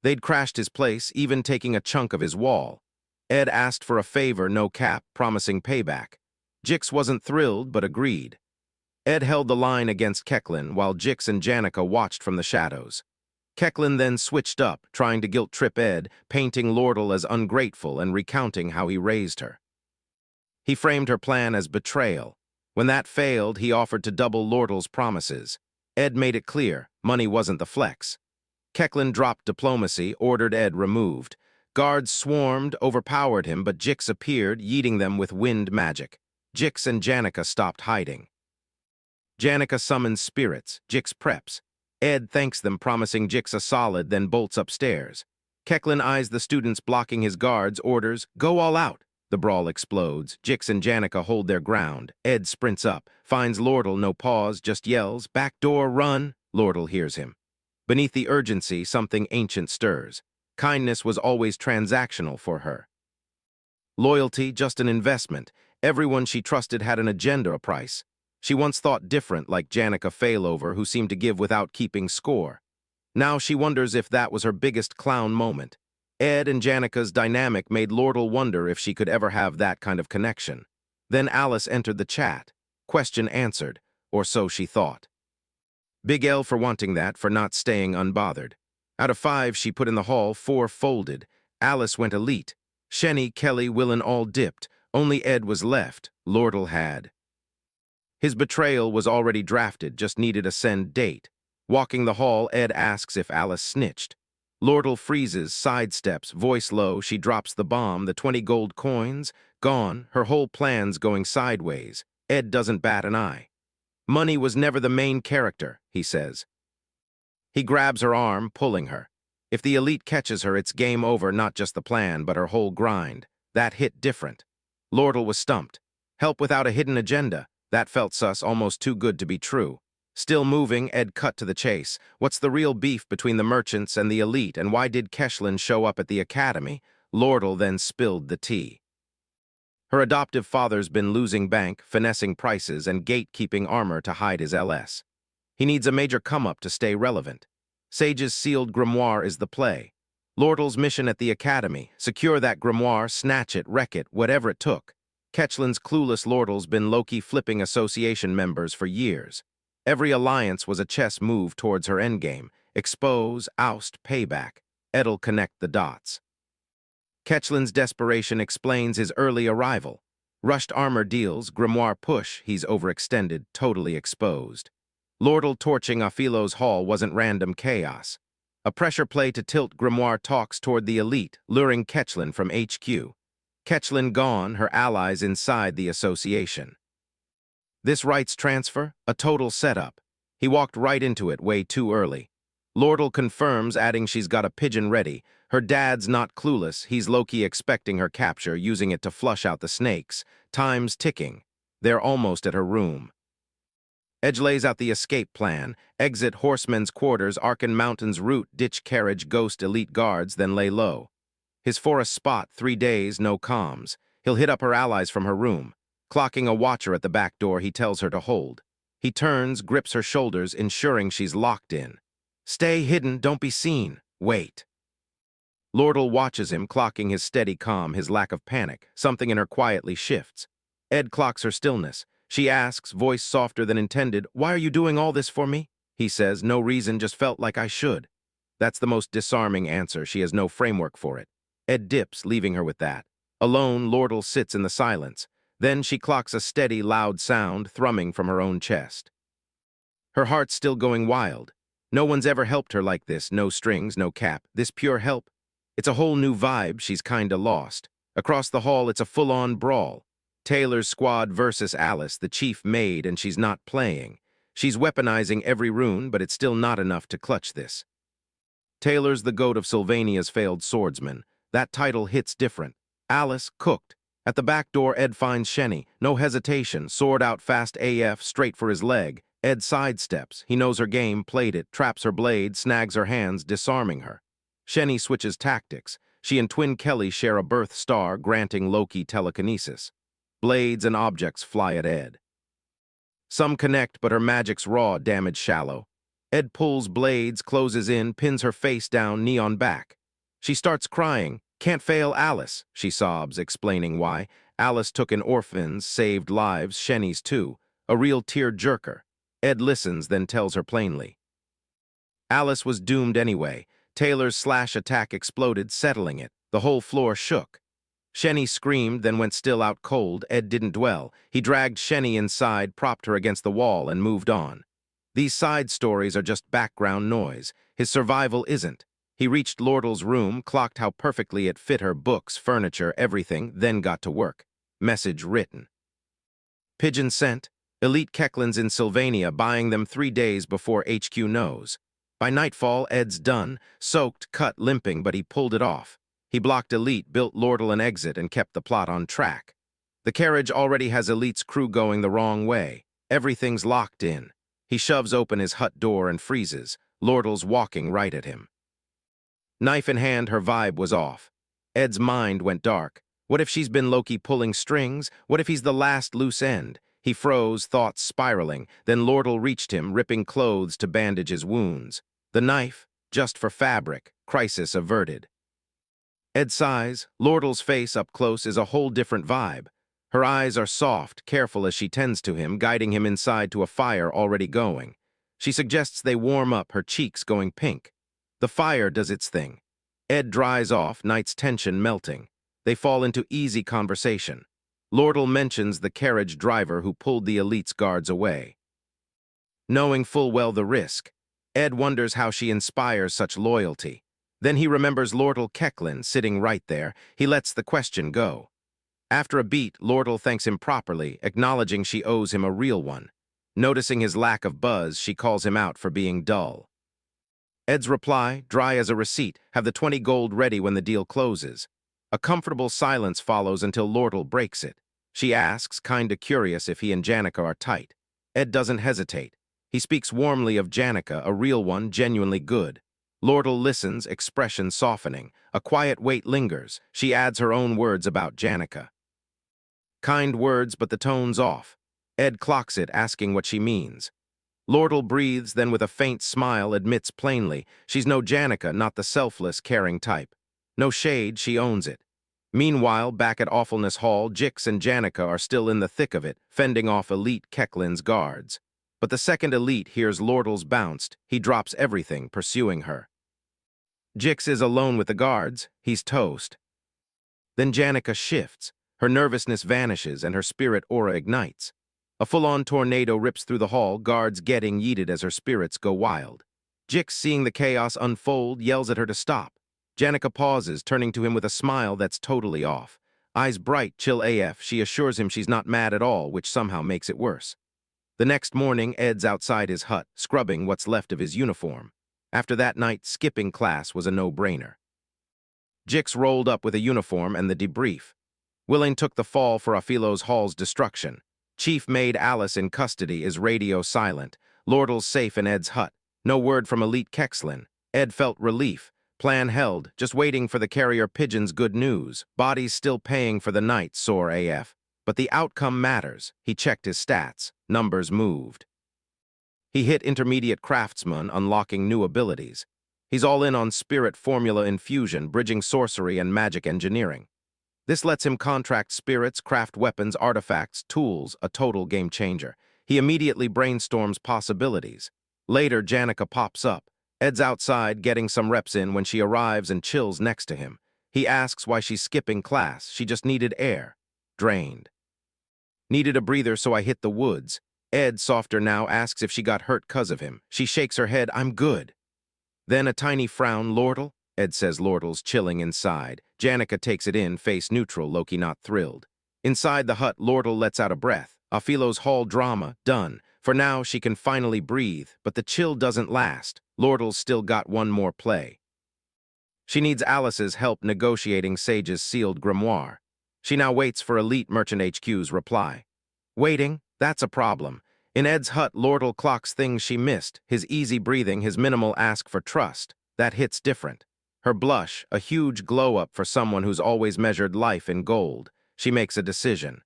They'd crashed his place, even taking a chunk of his wall. Ed asked for a favor, no cap, promising payback. Jix wasn't thrilled, but agreed. Ed held the line against Keklin, while Jix and Janica watched from the shadows. Keklin then switched up, trying to guilt-trip Ed, painting Lordle as ungrateful and recounting how he raised her. He framed her plan as betrayal. When that failed, he offered to double Lordle's promises. Ed made it clear, money wasn't the flex. Keklin dropped diplomacy, ordered Ed removed. Guards swarmed, overpowered him, but Jix appeared, yeeting them with wind magic. Jix and Janica stopped hiding. Janica summons spirits, Jix preps. Ed thanks them, promising Jix a solid, then bolts upstairs. Keklin eyes the students blocking his guards, orders, "Go all out." The brawl explodes. Jix and Janica hold their ground. Ed sprints up, finds Lordle, no pause, just yells, "Back door, run!" Lordle hears him. Beneath the urgency, something ancient stirs. Kindness was always transactional for her. Loyalty, just an investment. Everyone she trusted had an agenda, a price. She once thought different, like Janica Failover, who seemed to give without keeping score. Now she wonders if that was her biggest clown moment. Ed and Janica's dynamic made Lordle wonder if she could ever have that kind of connection. Then Alice entered the chat. Question answered, or so she thought. Big L for wanting that, for not staying unbothered. Out of 5 she put in the hall, 4 folded. Alice went elite. Shenny, Kelly, Willen all dipped. Only Ed was left. Lordle had. His betrayal was already drafted, just needed a send date. Walking the hall, Ed asks if Alice snitched. Lordle freezes, sidesteps, voice low, she drops the bomb, the 20 gold coins, gone, her whole plan's going sideways. Ed doesn't bat an eye. Money was never the main character, he says. He grabs her arm, pulling her. If the elite catches her, it's game over, not just the plan, but her whole grind. That hit different. Lordle was stumped. Help without a hidden agenda. That felt sus, almost too good to be true. Still moving, Ed cut to the chase. What's the real beef between the merchants and the elite, and why did Keshlin show up at the academy? Lordle then spilled the tea. Her adoptive father's been losing bank, finessing prices, and gatekeeping armor to hide his LS. He needs a major come-up to stay relevant. Sage's sealed grimoire is the play. Lordle's mission at the academy, secure that grimoire, snatch it, wreck it, whatever it took. Ketchlin's clueless Lordle's been low-key flipping association members for years. Every alliance was a chess move towards her endgame. Expose, oust, payback. Ed'll connect the dots. Ketchlin's desperation explains his early arrival. Rushed armor deals, grimoire push, he's overextended, totally exposed. Lordle torching Afilo's hall wasn't random chaos. A pressure play to tilt grimoire talks toward the elite, luring Ketchlin from HQ. Ketchlin gone, her allies inside the association. This rights transfer, a total setup. He walked right into it way too early. Lordle confirms, adding she's got a pigeon ready. Her dad's not clueless, he's low-key expecting her capture, using it to flush out the snakes. Time's ticking. They're almost at her room. Edge lays out the escape plan. Exit Horsemen's quarters, Arkan Mountains route, ditch carriage, ghost elite guards, then lay low. His forest spot, 3 days, no comms. He'll hit up her allies from her room. Clocking a watcher at the back door, he tells her to hold. He turns, grips her shoulders, ensuring she's locked in. Stay hidden, don't be seen. Wait. Lordle watches him, clocking his steady calm, his lack of panic. Something in her quietly shifts. Ed clocks her stillness. She asks, voice softer than intended, "Why are you doing all this for me?" He says, "No reason, just felt like I should." That's the most disarming answer. She has no framework for it. Ed dips, leaving her with that. Alone, Lordle sits in the silence. Then she clocks a steady, loud sound, thrumming from her own chest. Her heart's still going wild. No one's ever helped her like this, no strings, no cap. This pure help. It's a whole new vibe, she's kinda lost. Across the hall, it's a full-on brawl. Taylor's squad versus Alice, the chief maid, and she's not playing. She's weaponizing every rune, but it's still not enough to clutch this. Taylor's the goat of Sylvania's failed swordsman. That title hits different. Alice, cooked. At the back door, Ed finds Shenny. No hesitation, sword out fast AF, straight for his leg. Ed sidesteps. He knows her game, played it, traps her blade, snags her hands, disarming her. Shenny switches tactics. She and Twin Kelly share a birth star, granting Loki telekinesis. Blades and objects fly at Ed. Some connect, but her magic's raw, damage shallow. Ed pulls blades, closes in, pins her face down, knee on back. She starts crying. Can't fail Alice, she sobs, explaining why. Alice took in orphans, saved lives, Shenny's too. A real tear-jerker. Ed listens, then tells her plainly. Alice was doomed anyway. Taylor's slash attack exploded, settling it. The whole floor shook. Shenny screamed, then went still out cold. Ed didn't dwell. He dragged Shenny inside, propped her against the wall, and moved on. These side stories are just background noise. His survival isn't. He reached Lordle's room, clocked how perfectly it fit her, books, furniture, everything, then got to work. Message written. Pigeon sent. Elite Kecklins in Sylvania, buying them 3 days before HQ knows. By nightfall, Ed's done, soaked, cut, limping, but he pulled it off. He blocked Elite, built Lordle an exit, and kept the plot on track. The carriage already has Elite's crew going the wrong way. Everything's locked in. He shoves open his hut door and freezes. Lordle's walking right at him. Knife in hand, her vibe was off. Ed's mind went dark. What if she's been Loki pulling strings? What if he's the last loose end? He froze, thoughts spiraling. Then Lordle reached him, ripping clothes to bandage his wounds. The knife, just for fabric, crisis averted. Ed sighs. Lordle's face up close is a whole different vibe. Her eyes are soft, careful as she tends to him, guiding him inside to a fire already going. She suggests they warm up, her cheeks going pink. The fire does its thing. Ed dries off, night's tension melting. They fall into easy conversation. Lordle mentions the carriage driver who pulled the Elite's guards away. Knowing full well the risk, Ed wonders how she inspires such loyalty. Then he remembers Lordle Kecklin sitting right there. He lets the question go. After a beat, Lordle thanks him properly, acknowledging she owes him a real one. Noticing his lack of buzz, she calls him out for being dull. Ed's reply, dry as a receipt, have the 20 gold ready when the deal closes. A comfortable silence follows until Lordle breaks it. She asks, kinda curious if he and Janica are tight. Ed doesn't hesitate. He speaks warmly of Janica, a real one, genuinely good. Lordle listens, expression softening. A quiet weight lingers. She adds her own words about Janica. Kind words, but the tone's off. Ed clocks it, asking what she means. Lordle breathes, then with a faint smile admits plainly, she's no Janica, not the selfless, caring type. No shade, she owns it. Meanwhile, back at Awfulness Hall, Jix and Janica are still in the thick of it, fending off Elite Kecklin's guards. But the second Elite hears Lordle's bounced. He drops everything, pursuing her. Jix is alone with the guards. He's toast. Then Janica shifts. Her nervousness vanishes and her spirit aura ignites. A full-on tornado rips through the hall, guards getting yeeted as her spirits go wild. Jix, seeing the chaos unfold, yells at her to stop. Janica pauses, turning to him with a smile that's totally off. Eyes bright, chill AF, she assures him she's not mad at all, which somehow makes it worse. The next morning, Ed's outside his hut, scrubbing what's left of his uniform. After that night, skipping class was a no-brainer. Jix rolled up with a uniform and the debrief. Willing took the fall for Aphilo's hall's destruction. Chief maid Alice in custody is radio silent. Lordle's safe in Ed's hut. No word from Elite Kecklin. Ed felt relief. Plan held, just waiting for the carrier pigeon's good news. Bodies still paying for the night, sore AF. But the outcome matters. He checked his stats. Numbers moved. He hit intermediate craftsman, unlocking new abilities. He's all in on spirit formula infusion, bridging sorcery and magic engineering. This lets him contract spirits, craft weapons, artifacts, tools, a total game changer. He immediately brainstorms possibilities. Later, Janica pops up. Ed's outside, getting some reps in when she arrives and chills next to him. He asks why she's skipping class. She just needed air. Drained. Needed a breather, so I hit the woods. Ed, softer now, asks if she got hurt 'cause of him. She shakes her head, I'm good. Then a tiny frown, Lordle? Ed says Lordle's chilling inside. Janica takes it in, face neutral, Loki not thrilled. Inside the hut, Lordle lets out a breath. Afilo's hall drama, done. For now, she can finally breathe, but the chill doesn't last. Lordle's still got one more play. She needs Alice's help negotiating Sage's sealed grimoire. She now waits for Elite Merchant HQ's reply. Waiting? That's a problem. In Ed's hut, Lordle clocks things she missed, his easy breathing, his minimal ask for trust. That hits different. Her blush, a huge glow-up for someone who's always measured life in gold. She makes a decision.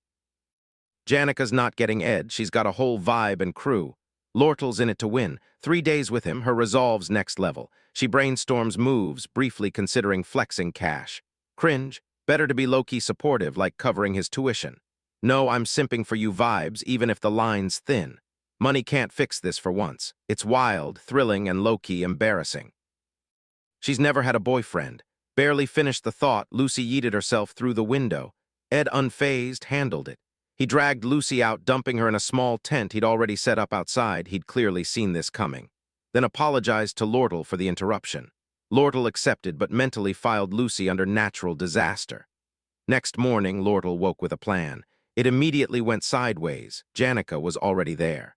Janika's not getting Ed, she's got a whole vibe and crew. Lortle's in it to win. 3 days with him, her resolve's next level. She brainstorms moves, briefly considering flexing cash. Cringe, better to be low-key supportive, like covering his tuition. No, I'm simping for you vibes, even if the line's thin. Money can't fix this for once. It's wild, thrilling, and low-key embarrassing. She's never had a boyfriend. Barely finished the thought, Lucy yeeted herself through the window. Ed, unfazed, handled it. He dragged Lucy out, dumping her in a small tent he'd already set up outside. He'd clearly seen this coming. Then apologized to Lortle for the interruption. Lortle accepted, but mentally filed Lucy under natural disaster. Next morning, Lortle woke with a plan. It immediately went sideways. Janica was already there.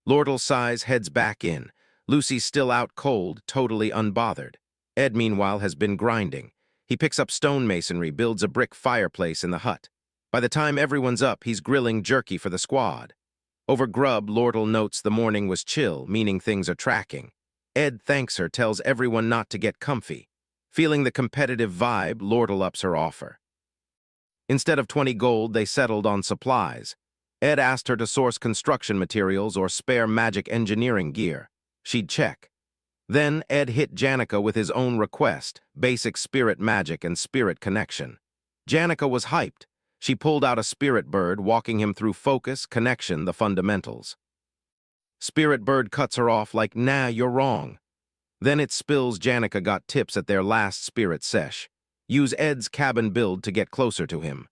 Lortle sighs, heads back in. Lucy's still out cold, totally unbothered. Ed, meanwhile, has been grinding. He picks up stonemasonry, builds a brick fireplace in the hut. By the time everyone's up, he's grilling jerky for the squad. Over grub, Lortle notes the morning was chill, meaning things are tracking. Ed thanks her, tells everyone not to get comfy. Feeling the competitive vibe, Lortle ups her offer. Instead of 20 gold, they settled on supplies. Ed asked her to source construction materials or spare magic engineering gear. She'd check. Then Ed hit Janica with his own request, basic spirit magic and spirit connection. Janica was hyped. She pulled out a spirit bird, walking him through focus, connection, the fundamentals. Spirit bird cuts her off like, nah, you're wrong. Then it spills Janica got tips at their last spirit sesh. Use Ed's cabin build to get closer to him.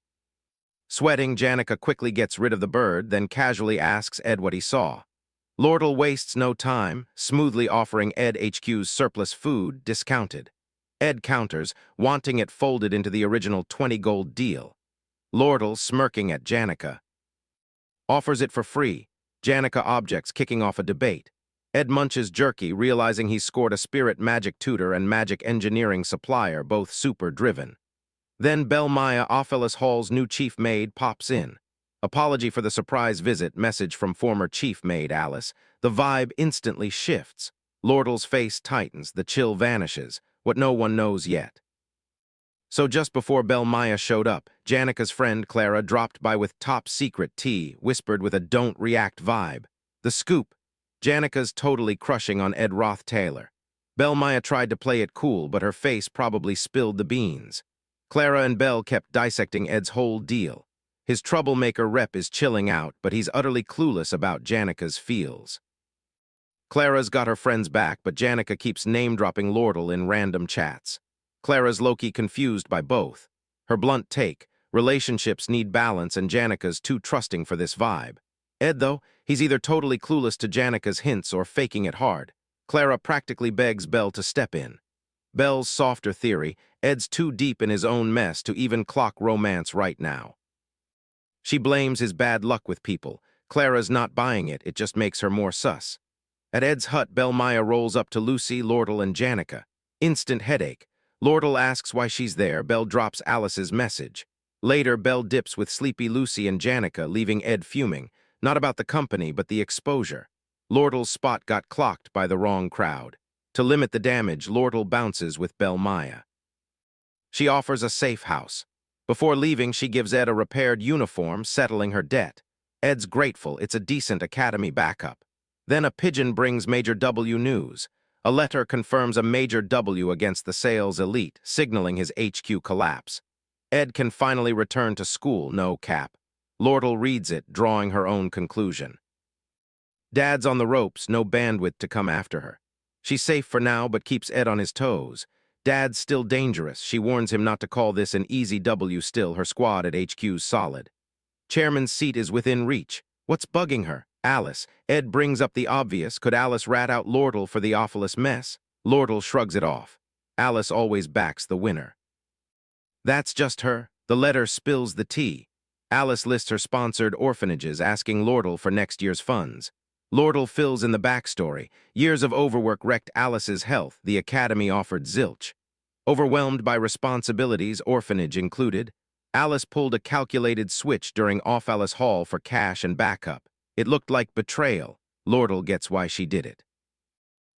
Sweating, Janica quickly gets rid of the bird, then casually asks Ed what he saw. Lortle wastes no time, smoothly offering Ed HQ's surplus food, discounted. Ed counters, wanting it folded into the original 20 gold deal. Lortle, smirking at Janica, offers it for free. Janica objects, kicking off a debate. Ed munches jerky, realizing he's scored a spirit magic tutor and magic engineering supplier, both super driven. Then Belmaya, Ophelis Hall's new chief maid, pops in. Apology for the surprise visit, message from former chief maid Alice. The vibe instantly shifts. Lortle's face tightens, the chill vanishes, what no one knows yet. So just before Belmaya showed up, Janica's friend Clara dropped by with top-secret tea, whispered with a don't react vibe. The scoop. Janica's totally crushing on Ed Roth Taylor. Belmaya tried to play it cool, but her face probably spilled the beans. Clara and Belle kept dissecting Ed's whole deal. His troublemaker rep is chilling out, but he's utterly clueless about Janica's feels. Clara's got her friends back, but Janica keeps name-dropping Lortle in random chats. Clara's low-key confused by both. Her blunt take, relationships need balance and Janica's too trusting for this vibe. Ed, though, he's either totally clueless to Janica's hints or faking it hard. Clara practically begs Belle to step in. Belle's softer theory, Ed's too deep in his own mess to even clock romance right now. She blames his bad luck with people. Clara's not buying it, it just makes her more sus. At Ed's hut, Belmaya rolls up to Lucy, Lortle, and Janica. Instant headache. Lortle asks why she's there. Belle drops Alice's message. Later, Belle dips with sleepy Lucy and Janica, leaving Ed fuming. Not about the company, but the exposure. Lortle's spot got clocked by the wrong crowd. To limit the damage, Lortle bounces with Belmaya. She offers a safe house. Before leaving, she gives Ed a repaired uniform, settling her debt. Ed's grateful, it's a decent Academy backup. Then a pigeon brings Major W news. A letter confirms a major W against the sales elite, signaling his HQ collapse. Ed can finally return to school, no cap. Lortle reads it, drawing her own conclusion. Dad's on the ropes, no bandwidth to come after her. She's safe for now, but keeps Ed on his toes. Dad's still dangerous. She warns him not to call this an easy W still. Her squad at HQ's solid. Chairman's seat is within reach. What's bugging her? Alice. Ed brings up the obvious. Could Alice rat out Lortle for the awfulest mess? Lortle shrugs it off. Alice always backs the winner. That's just her. The letter spills the tea. Alice lists her sponsored orphanages, asking Lordle for next year's funds. Lordle fills in the backstory. Years of overwork wrecked Alice's health. The Academy offered zilch. Overwhelmed by responsibilities, orphanage included, Alice pulled a calculated switch during Off-Alice Hall for cash and backup. It looked like betrayal. Lordle gets why she did it.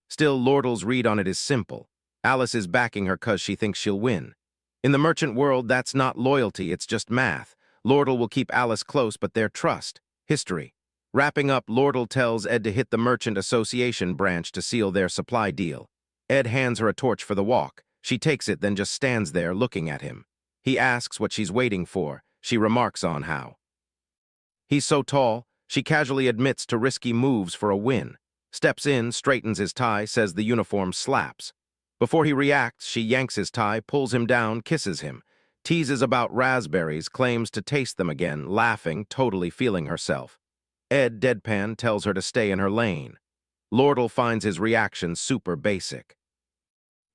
Still, Lordle's read on it is simple. Alice is backing her cause she thinks she'll win. In the merchant world, that's not loyalty, it's just math. Lordle will keep Alice close, but their trust. History. Wrapping up, Lordle tells Ed to hit the Merchant Association branch to seal their supply deal. Ed hands her a torch for the walk. She takes it, then just stands there looking at him. He asks what she's waiting for. She remarks on how he's so tall. She casually admits to risky moves for a win. Steps in, straightens his tie, says the uniform slaps. Before he reacts, she yanks his tie, pulls him down, kisses him. Teases about raspberries, claims to taste them again, laughing, totally feeling herself. Ed, deadpan, tells her to stay in her lane. Lordle finds his reaction super basic.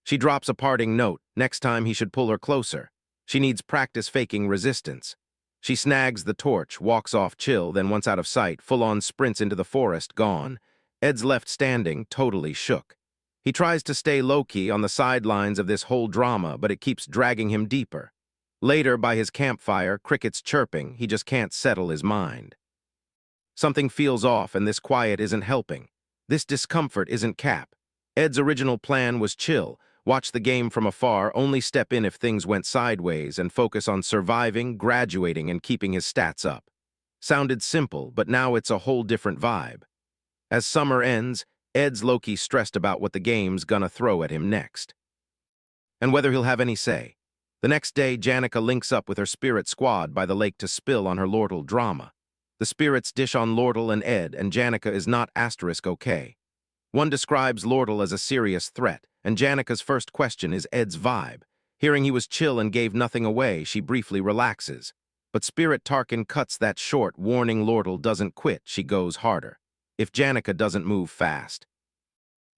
She drops a parting note. Next time he should pull her closer. She needs practice faking resistance. She snags the torch, walks off chill, then once out of sight, full-on sprints into the forest, gone. Ed's left standing, totally shook. He tries to stay low-key on the sidelines of this whole drama, but it keeps dragging him deeper. Later, by his campfire, crickets chirping, he just can't settle his mind. Something feels off, and this quiet isn't helping. This discomfort isn't Cap. Ed's original plan was chill, watch the game from afar, only step in if things went sideways, and focus on surviving, graduating, and keeping his stats up. Sounded simple, but now it's a whole different vibe. As summer ends, Ed's low-key stressed about what the game's gonna throw at him next. And whether he'll have any say. The next day, Janica links up with her spirit squad by the lake to spill on her Lordle drama. The spirits dish on Lordle and Ed, and Janica is not okay. One describes Lordle as a serious threat, and Janica's first question is Ed's vibe. Hearing he was chill and gave nothing away, she briefly relaxes. But Spirit Tarkin cuts that short, warning Lordle doesn't quit, she goes harder. If Janica doesn't move fast,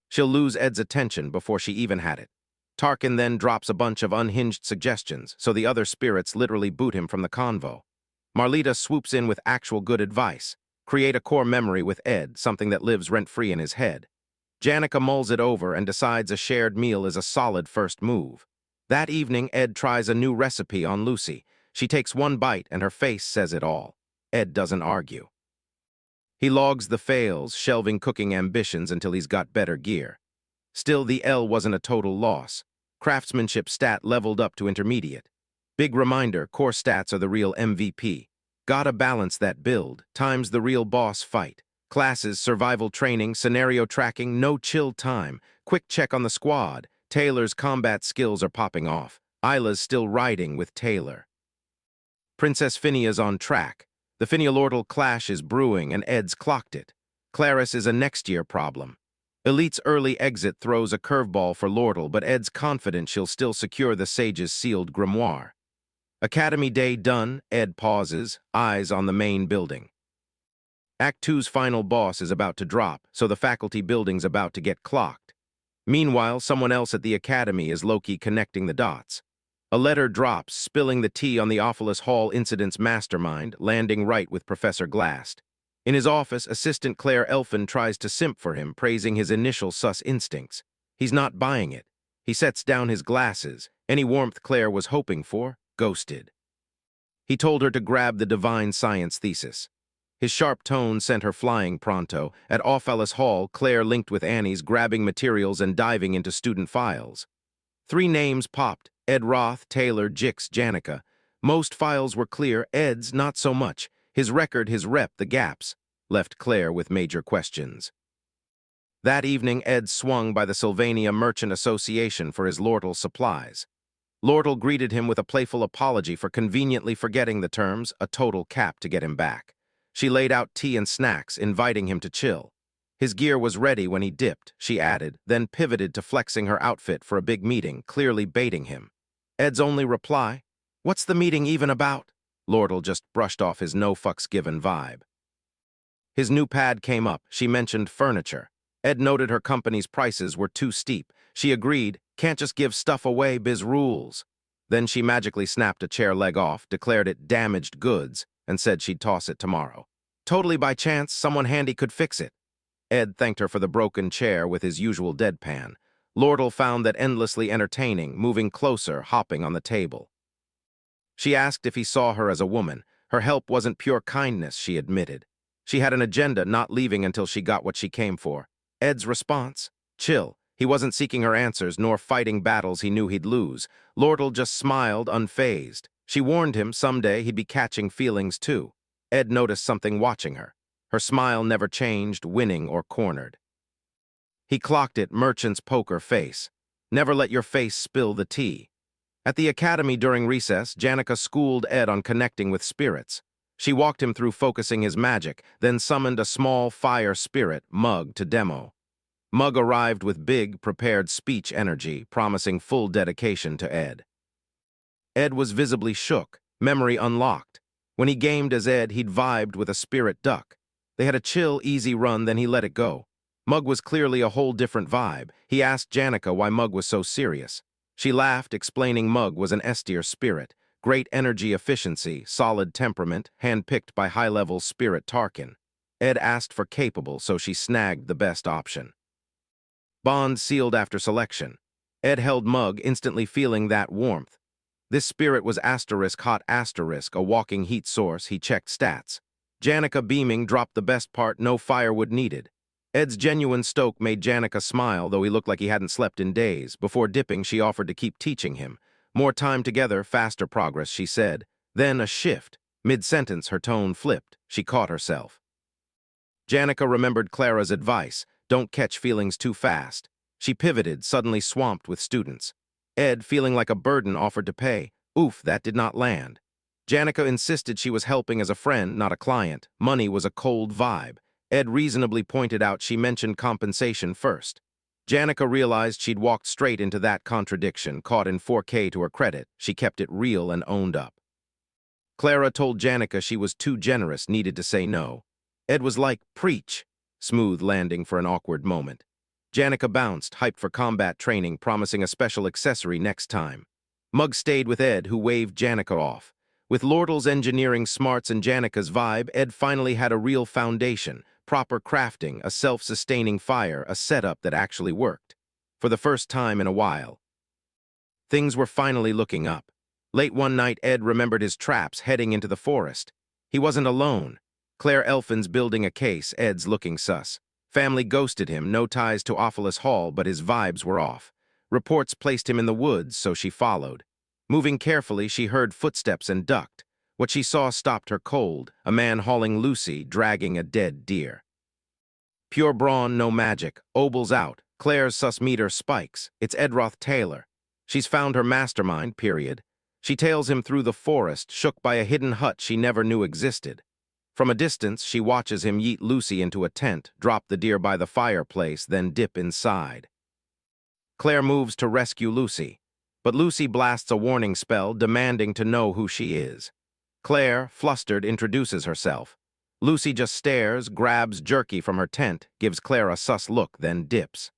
she'll lose Ed's attention before she even had it. Tarkin then drops a bunch of unhinged suggestions, so the other spirits literally boot him from the convo. Marlita swoops in with actual good advice. Create a core memory with Ed, something that lives rent-free in his head. Janica mulls it over and decides a shared meal is a solid first move. That evening, Ed tries a new recipe on Lucy. She takes one bite and her face says it all. Ed doesn't argue. He logs the fails, shelving cooking ambitions until he's got better gear. Still, the L wasn't a total loss. Craftsmanship stat leveled up to intermediate. Big reminder, core stats are the real MVP. Gotta balance that build, times the real boss fight. Classes, survival training, scenario tracking, no chill time. Quick check on the squad. Taylor's combat skills are popping off. Isla's still riding with Taylor. Princess Phinea's on track. The Phinealordal clash is brewing and Ed's clocked it. Claris is a next-year problem. Elite's early exit throws a curveball for Lordle, but Ed's confident she'll still secure the Sage's sealed grimoire. Academy Day done, Ed pauses, eyes on the main building. Act 2's final boss is about to drop, so the faculty building's about to get clocked. Meanwhile, someone else at the Academy is low-key connecting the dots. A letter drops, spilling the tea on the Off-Alice Hall incident's mastermind, landing right with Professor Glast. In his office, Assistant Claire Elfin tries to simp for him, praising his initial sus instincts. He's not buying it. He sets down his glasses. Any warmth Claire was hoping for, ghosted. He told her to grab the divine science thesis. His sharp tone sent her flying pronto. At Off-Alice Hall, Claire linked with Annie's, grabbing materials and diving into student files. 3 names popped: Ed Roth, Taylor, Jix, Janica. Most files were clear, Ed's not so much. His record, his rep, the gaps, left Claire with major questions. That evening, Ed swung by the Sylvania Merchant Association for his Lordle supplies. Lordle greeted him with a playful apology for conveniently forgetting the terms, a total cap to get him back. She laid out tea and snacks, inviting him to chill. His gear was ready when he dipped, she added, then pivoted to flexing her outfit for a big meeting, clearly baiting him. Ed's only reply, "What's the meeting even about?" Lordle just brushed off his no-fucks-given vibe. His new pad came up. She mentioned furniture. Ed noted her company's prices were too steep. She agreed, "Can't just give stuff away, biz rules." Then she magically snapped a chair leg off, declared it damaged goods, and said she'd toss it tomorrow. Totally by chance, someone handy could fix it. Ed thanked her for the broken chair with his usual deadpan. Lordle found that endlessly entertaining, moving closer, hopping on the table. She asked if he saw her as a woman. Her help wasn't pure kindness, she admitted. She had an agenda, not leaving until she got what she came for. Ed's response? Chill. He wasn't seeking her answers, nor fighting battles he knew he'd lose. Lordle just smiled, unfazed. She warned him someday he'd be catching feelings too. Ed noticed something watching her. Her smile never changed, winning or cornered. He clocked it, merchant's poker face. Never let your face spill the tea. At the academy during recess, Janica schooled Ed on connecting with spirits. She walked him through focusing his magic, then summoned a small fire spirit, Mug, to demo. Mug arrived with big, prepared speech energy, promising full dedication to Ed. Ed was visibly shook, memory unlocked. When he gamed as Ed, he'd vibed with a spirit duck. They had a chill, easy run, then he let it go. Mug was clearly a whole different vibe. He asked Janica why Mug was so serious. She laughed, explaining Mug was an S-tier spirit. Great energy efficiency, solid temperament, handpicked by high-level spirit Tarkin. Ed asked for capable, so she snagged the best option. Bond sealed after selection. Ed held Mug, instantly feeling that warmth. This spirit was hot a walking heat source. He checked stats. Janica beaming dropped the best part, no firewood needed. Ed's genuine stoke made Janica smile, though he looked like he hadn't slept in days. Before dipping, she offered to keep teaching him. More time together, faster progress, she said. Then a shift. Mid-sentence, her tone flipped. She caught herself. Janica remembered Clara's advice. Don't catch feelings too fast. She pivoted, suddenly swamped with students. Ed, feeling like a burden, offered to pay. Oof, that did not land. Janica insisted she was helping as a friend, not a client. Money was a cold vibe. Ed reasonably pointed out she mentioned compensation first. Janica realized she'd walked straight into that contradiction, caught in 4K to her credit. She kept it real and owned up. Clara told Janica she was too generous, needed to say no. Ed was like, preach. Smooth landing for an awkward moment. Janica bounced, hyped for combat training, promising a special accessory next time. Mug stayed with Ed, who waved Janica off. With Lordle's engineering smarts and Janica's vibe, Ed finally had a real foundation, proper crafting, a self-sustaining fire, a setup that actually worked. For the first time in a while. Things were finally looking up. Late one night, Ed remembered his traps heading into the forest. He wasn't alone. Claire Elfin's building a case, Ed's looking sus. Family ghosted him, no ties to Ophelis Hall, but his vibes were off. Reports placed him in the woods, so she followed. Moving carefully, she heard footsteps and ducked. What she saw stopped her cold, a man hauling Lucy, dragging a dead deer. Pure brawn, no magic. Obel's out. Claire's sus meter spikes. It's Edroth Taylor. She's found her mastermind, period. She tails him through the forest, shook by a hidden hut she never knew existed. From a distance, she watches him yeet Lucy into a tent, drop the deer by the fireplace, then dip inside. Claire moves to rescue Lucy, but Lucy blasts a warning spell, demanding to know who she is. Claire, flustered, introduces herself. Lucy just stares, grabs jerky from her tent, gives Claire a sus look, then dips.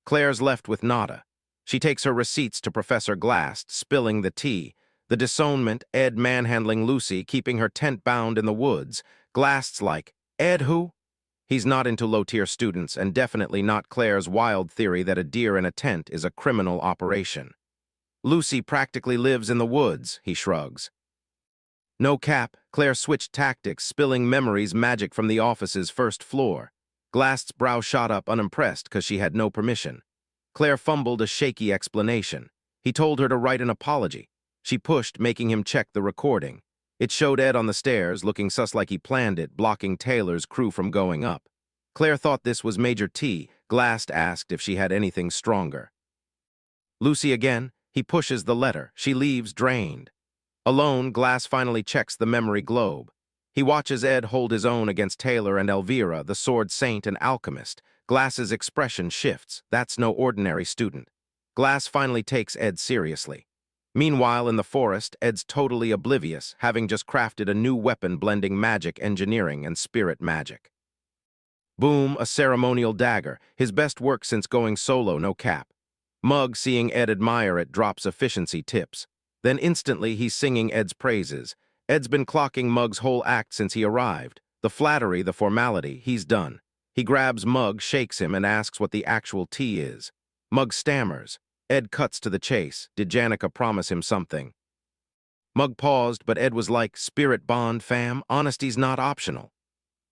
Claire's left with nada. She takes her receipts to Professor Glast, spilling the tea. The disownment, Ed manhandling Lucy, keeping her tent bound in the woods. Glast's like, Ed who? He's not into low-tier students, and definitely not Claire's wild theory that a deer in a tent is a criminal operation. Lucy practically lives in the woods, he shrugs. No cap, Claire switched tactics, spilling memories magic from the office's first floor. Glast's brow shot up, unimpressed, because she had no permission. Claire fumbled a shaky explanation. He told her to write an apology. She pushed, making him check the recording. It showed Ed on the stairs, looking sus like he planned it, blocking Taylor's crew from going up. Claire thought this was Major T. Glast asked if she had anything stronger. Lucy again. He pushes the letter. She leaves, drained. Alone, Glass finally checks the memory globe. He watches Ed hold his own against Taylor and Elvira, the sword saint and alchemist. Glass's expression shifts. That's no ordinary student. Glass finally takes Ed seriously. Meanwhile, in the forest, Ed's totally oblivious, having just crafted a new weapon blending magic engineering and spirit magic. Boom, a ceremonial dagger, his best work since going solo, no cap. Mug, seeing Ed admire it, drops efficiency tips. Then instantly he's singing Ed's praises. Ed's been clocking Mug's whole act since he arrived. The flattery, the formality, he's done. He grabs Mug, shakes him, and asks what the actual tea is. Mug stammers. Ed cuts to the chase. Did Janica promise him something? Mug paused, but Ed was like, "Spirit bond, fam. Honesty's not optional."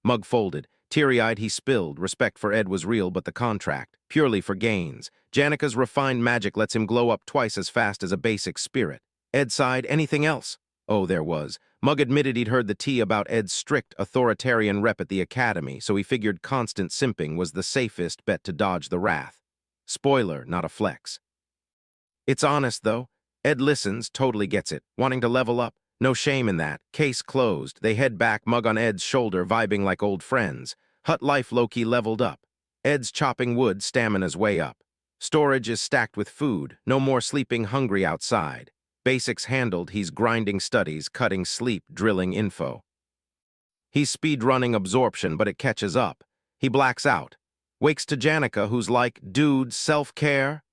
Mug folded. Teary-eyed, he spilled. Respect for Ed was real, but the contract, purely for gains. Janica's refined magic lets him glow up twice as fast as a basic spirit. Ed sighed, anything else? Oh, there was. Mug admitted he'd heard the tea about Ed's strict, authoritarian rep at the Academy, so he figured constant simping was the safest bet to dodge the wrath. Spoiler, not a flex. It's honest, though. Ed listens, totally gets it, wanting to level up. No shame in that. Case closed. They head back, Mug on Ed's shoulder, vibing like old friends. Hut life low-key leveled up. Ed's chopping wood, stamina's way up. Storage is stacked with food, no more sleeping hungry outside. Basics handled, he's grinding studies, cutting sleep, drilling info. He's speed-running absorption, but it catches up. He blacks out. Wakes to Janica, who's like, dude, self-care?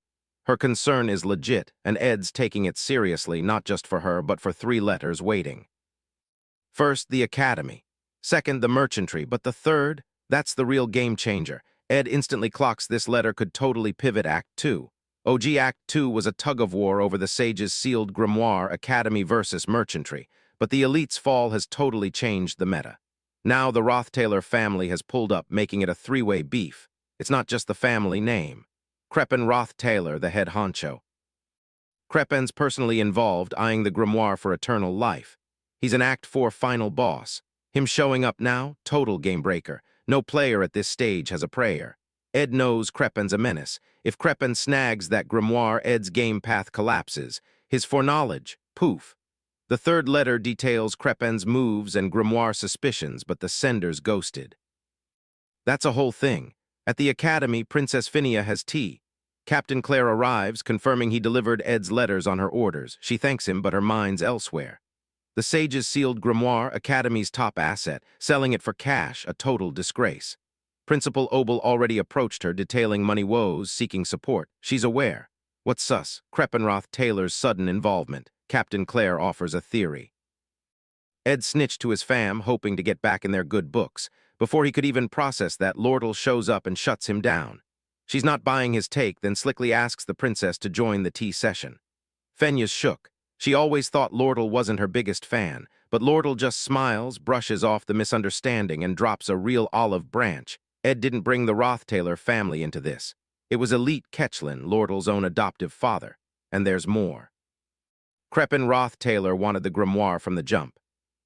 Her concern is legit, and Ed's taking it seriously, not just for her, but for 3 letters waiting. First, the Academy. Second, the merchantry, but the third, that's the real game changer. Ed instantly clocks this letter could totally pivot Act 2. OG Act 2 was a tug-of-war over the sage's sealed grimoire, Academy versus merchantry, but the elite's fall has totally changed the meta. Now the Rothtailor family has pulled up, making it a 3-way beef. It's not just the family name. Kreppen Rothtailor, the head honcho. Kreppen's personally involved, eyeing the grimoire for eternal life. He's an Act 4 final boss. Him showing up now, total game breaker. No player at this stage has a prayer. Ed knows Kreppen's a menace. If Kreppen snags that grimoire, Ed's game path collapses. His foreknowledge, poof. The 3rd letter details Kreppen's moves and grimoire suspicions, but the sender's ghosted. That's a whole thing. At the Academy, Princess Phinia has tea. Captain Claire arrives, confirming he delivered Ed's letters on her orders. She thanks him, but her mind's elsewhere. The sage's sealed grimoire, Academy's top asset, selling it for cash, a total disgrace. Principal Obel already approached her, detailing money woes, seeking support. She's aware. What's sus? Kreppenroth Taylor's sudden involvement. Captain Claire offers a theory. Ed snitched to his fam, hoping to get back in their good books. Before he could even process that, Lordle shows up and shuts him down. She's not buying his take, then slickly asks the princess to join the tea session. Fenya's shook. She always thought Lordle wasn't her biggest fan, but Lordle just smiles, brushes off the misunderstanding, and drops a real olive branch. Ed didn't bring the Rothtailor family into this. It was elite Ketchlin, Lordle's own adoptive father. And there's more. Kreppen Rothtailor wanted the grimoire from the jump.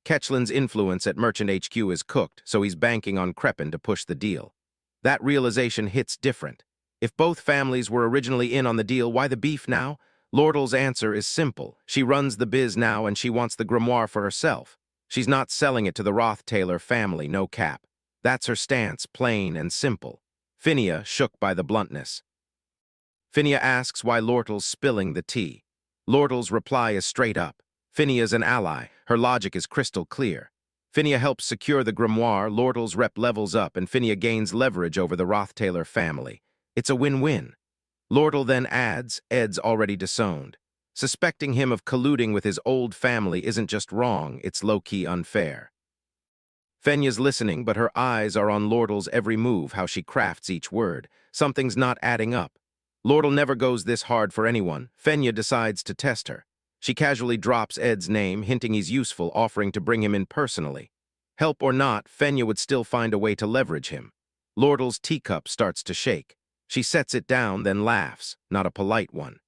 Ketchlin's influence at Merchant HQ is cooked, so he's banking on Kreppen to push the deal. That realization hits different. If both families were originally in on the deal, why the beef now? Lordle's answer is simple. She runs the biz now and she wants the grimoire for herself. She's not selling it to the Rothtailor family, no cap. That's her stance, plain and simple. Phinia shook by the bluntness. Phinia asks why Lordle's spilling the tea. Lordle's reply is straight up. Phinia's an ally. Her logic is crystal clear. Phinia helps secure the grimoire, Lordle's rep levels up, and Phinia gains leverage over the Rothtailor family. It's a win-win. Lordle then adds, Ed's already disowned. Suspecting him of colluding with his old family isn't just wrong, it's low-key unfair. Fenya's listening, but her eyes are on Lordle's every move, how she crafts each word. Something's not adding up. Lordle never goes this hard for anyone. Fenya decides to test her. She casually drops Ed's name, hinting he's useful, offering to bring him in personally. Help or not, Fenya would still find a way to leverage him. Lordle's teacup starts to shake. She sets it down, then laughs, not a polite one.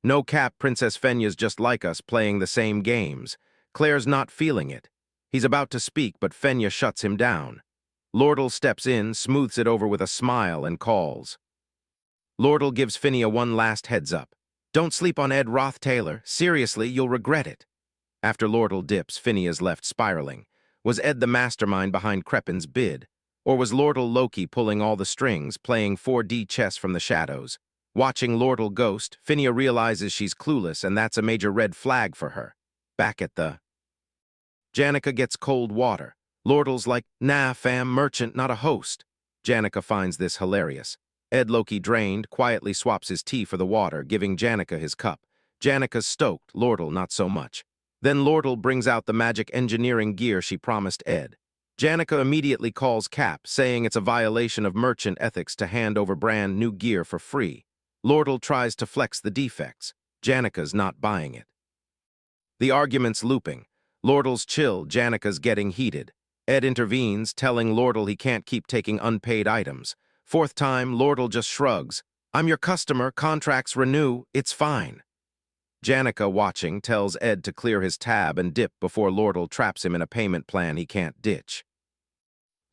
No cap, Princess Fenya's just like us, playing the same games. Claire's not feeling it. He's about to speak, but Fenya shuts him down. Lordle steps in, smooths it over with a smile, and calls. Lordle gives Phinia one last heads up. Don't sleep on Ed Rothtailor. Seriously, you'll regret it. After Lordle dips, Phinia's left spiraling. Was Ed the mastermind behind Kreppen's bid? Or was Lordle Loki pulling all the strings, playing 4D chess from the shadows? Watching Lordle ghost, Phinia realizes she's clueless, and that's a major red flag for her. Back at the... Janica gets cold water. Lordle's like, nah, fam, merchant, not a host. Janica finds this hilarious. Ed Loki, drained, quietly swaps his tea for the water, giving Janica his cup. Janica's stoked, Lordle not so much. Then Lordle brings out the magic engineering gear she promised Ed. Janica immediately calls Cap, saying it's a violation of merchant ethics to hand over brand new gear for free. Lordle tries to flex the defects. Janica's not buying it. The argument's looping. Lordle's chill, Janica's getting heated. Ed intervenes, telling Lordle he can't keep taking unpaid items. Fourth time, Lordle just shrugs. I'm your customer, contracts renew, it's fine. Janica, watching, tells Ed to clear his tab and dip before Lordle traps him in a payment plan he can't ditch.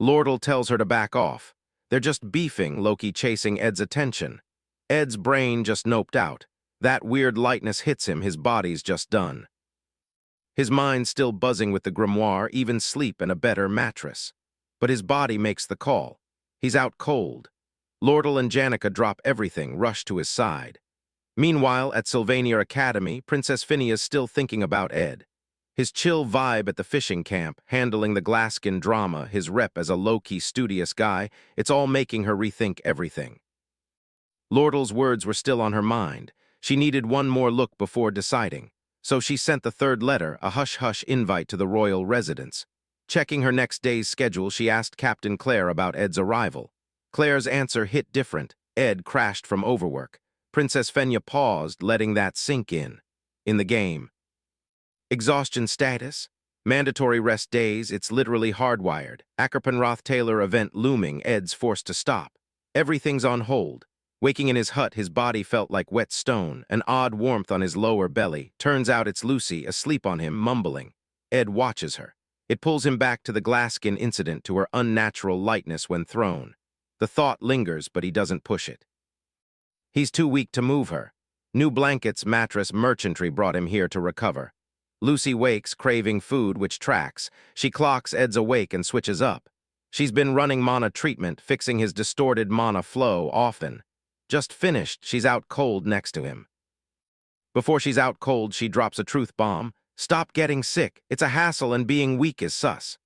Lordle tells her to back off. They're just beefing, Loki chasing Ed's attention. Ed's brain just noped out. That weird lightness hits him, his body's just done. His mind still buzzing with the grimoire, even sleep and a better mattress. But his body makes the call. He's out cold. Lordle and Janica drop everything, rush to his side. Meanwhile, at Sylvania Academy, Princess Phinea's still thinking about Ed. His chill vibe at the fishing camp, handling the Glaskin drama, his rep as a low-key studious guy, it's all making her rethink everything. Lordle's words were still on her mind. She needed one more look before deciding. So she sent the third letter, a hush-hush invite to the royal residence. Checking her next day's schedule, she asked Captain Claire about Ed's arrival. Claire's answer hit different. Ed crashed from overwork. Princess Fenya paused, letting that sink in. In the game. Exhaustion status? Mandatory rest days, it's literally hardwired. Ackerpenroth Taylor event looming, Ed's forced to stop. Everything's on hold. Waking in his hut, his body felt like wet stone, an odd warmth on his lower belly. Turns out it's Lucy, asleep on him, mumbling. Ed watches her. It pulls him back to the Glaskin incident, to her unnatural lightness when thrown. The thought lingers, but he doesn't push it. He's too weak to move her. New blankets, mattress, merchantry brought him here to recover. Lucy wakes, craving food, which tracks. She clocks Ed's awake and switches up. She's been running mana treatment, fixing his distorted mana flow often. Just finished, she's out cold next to him. Before she's out cold, she drops a truth bomb. Stop getting sick. It's a hassle and being weak is sus.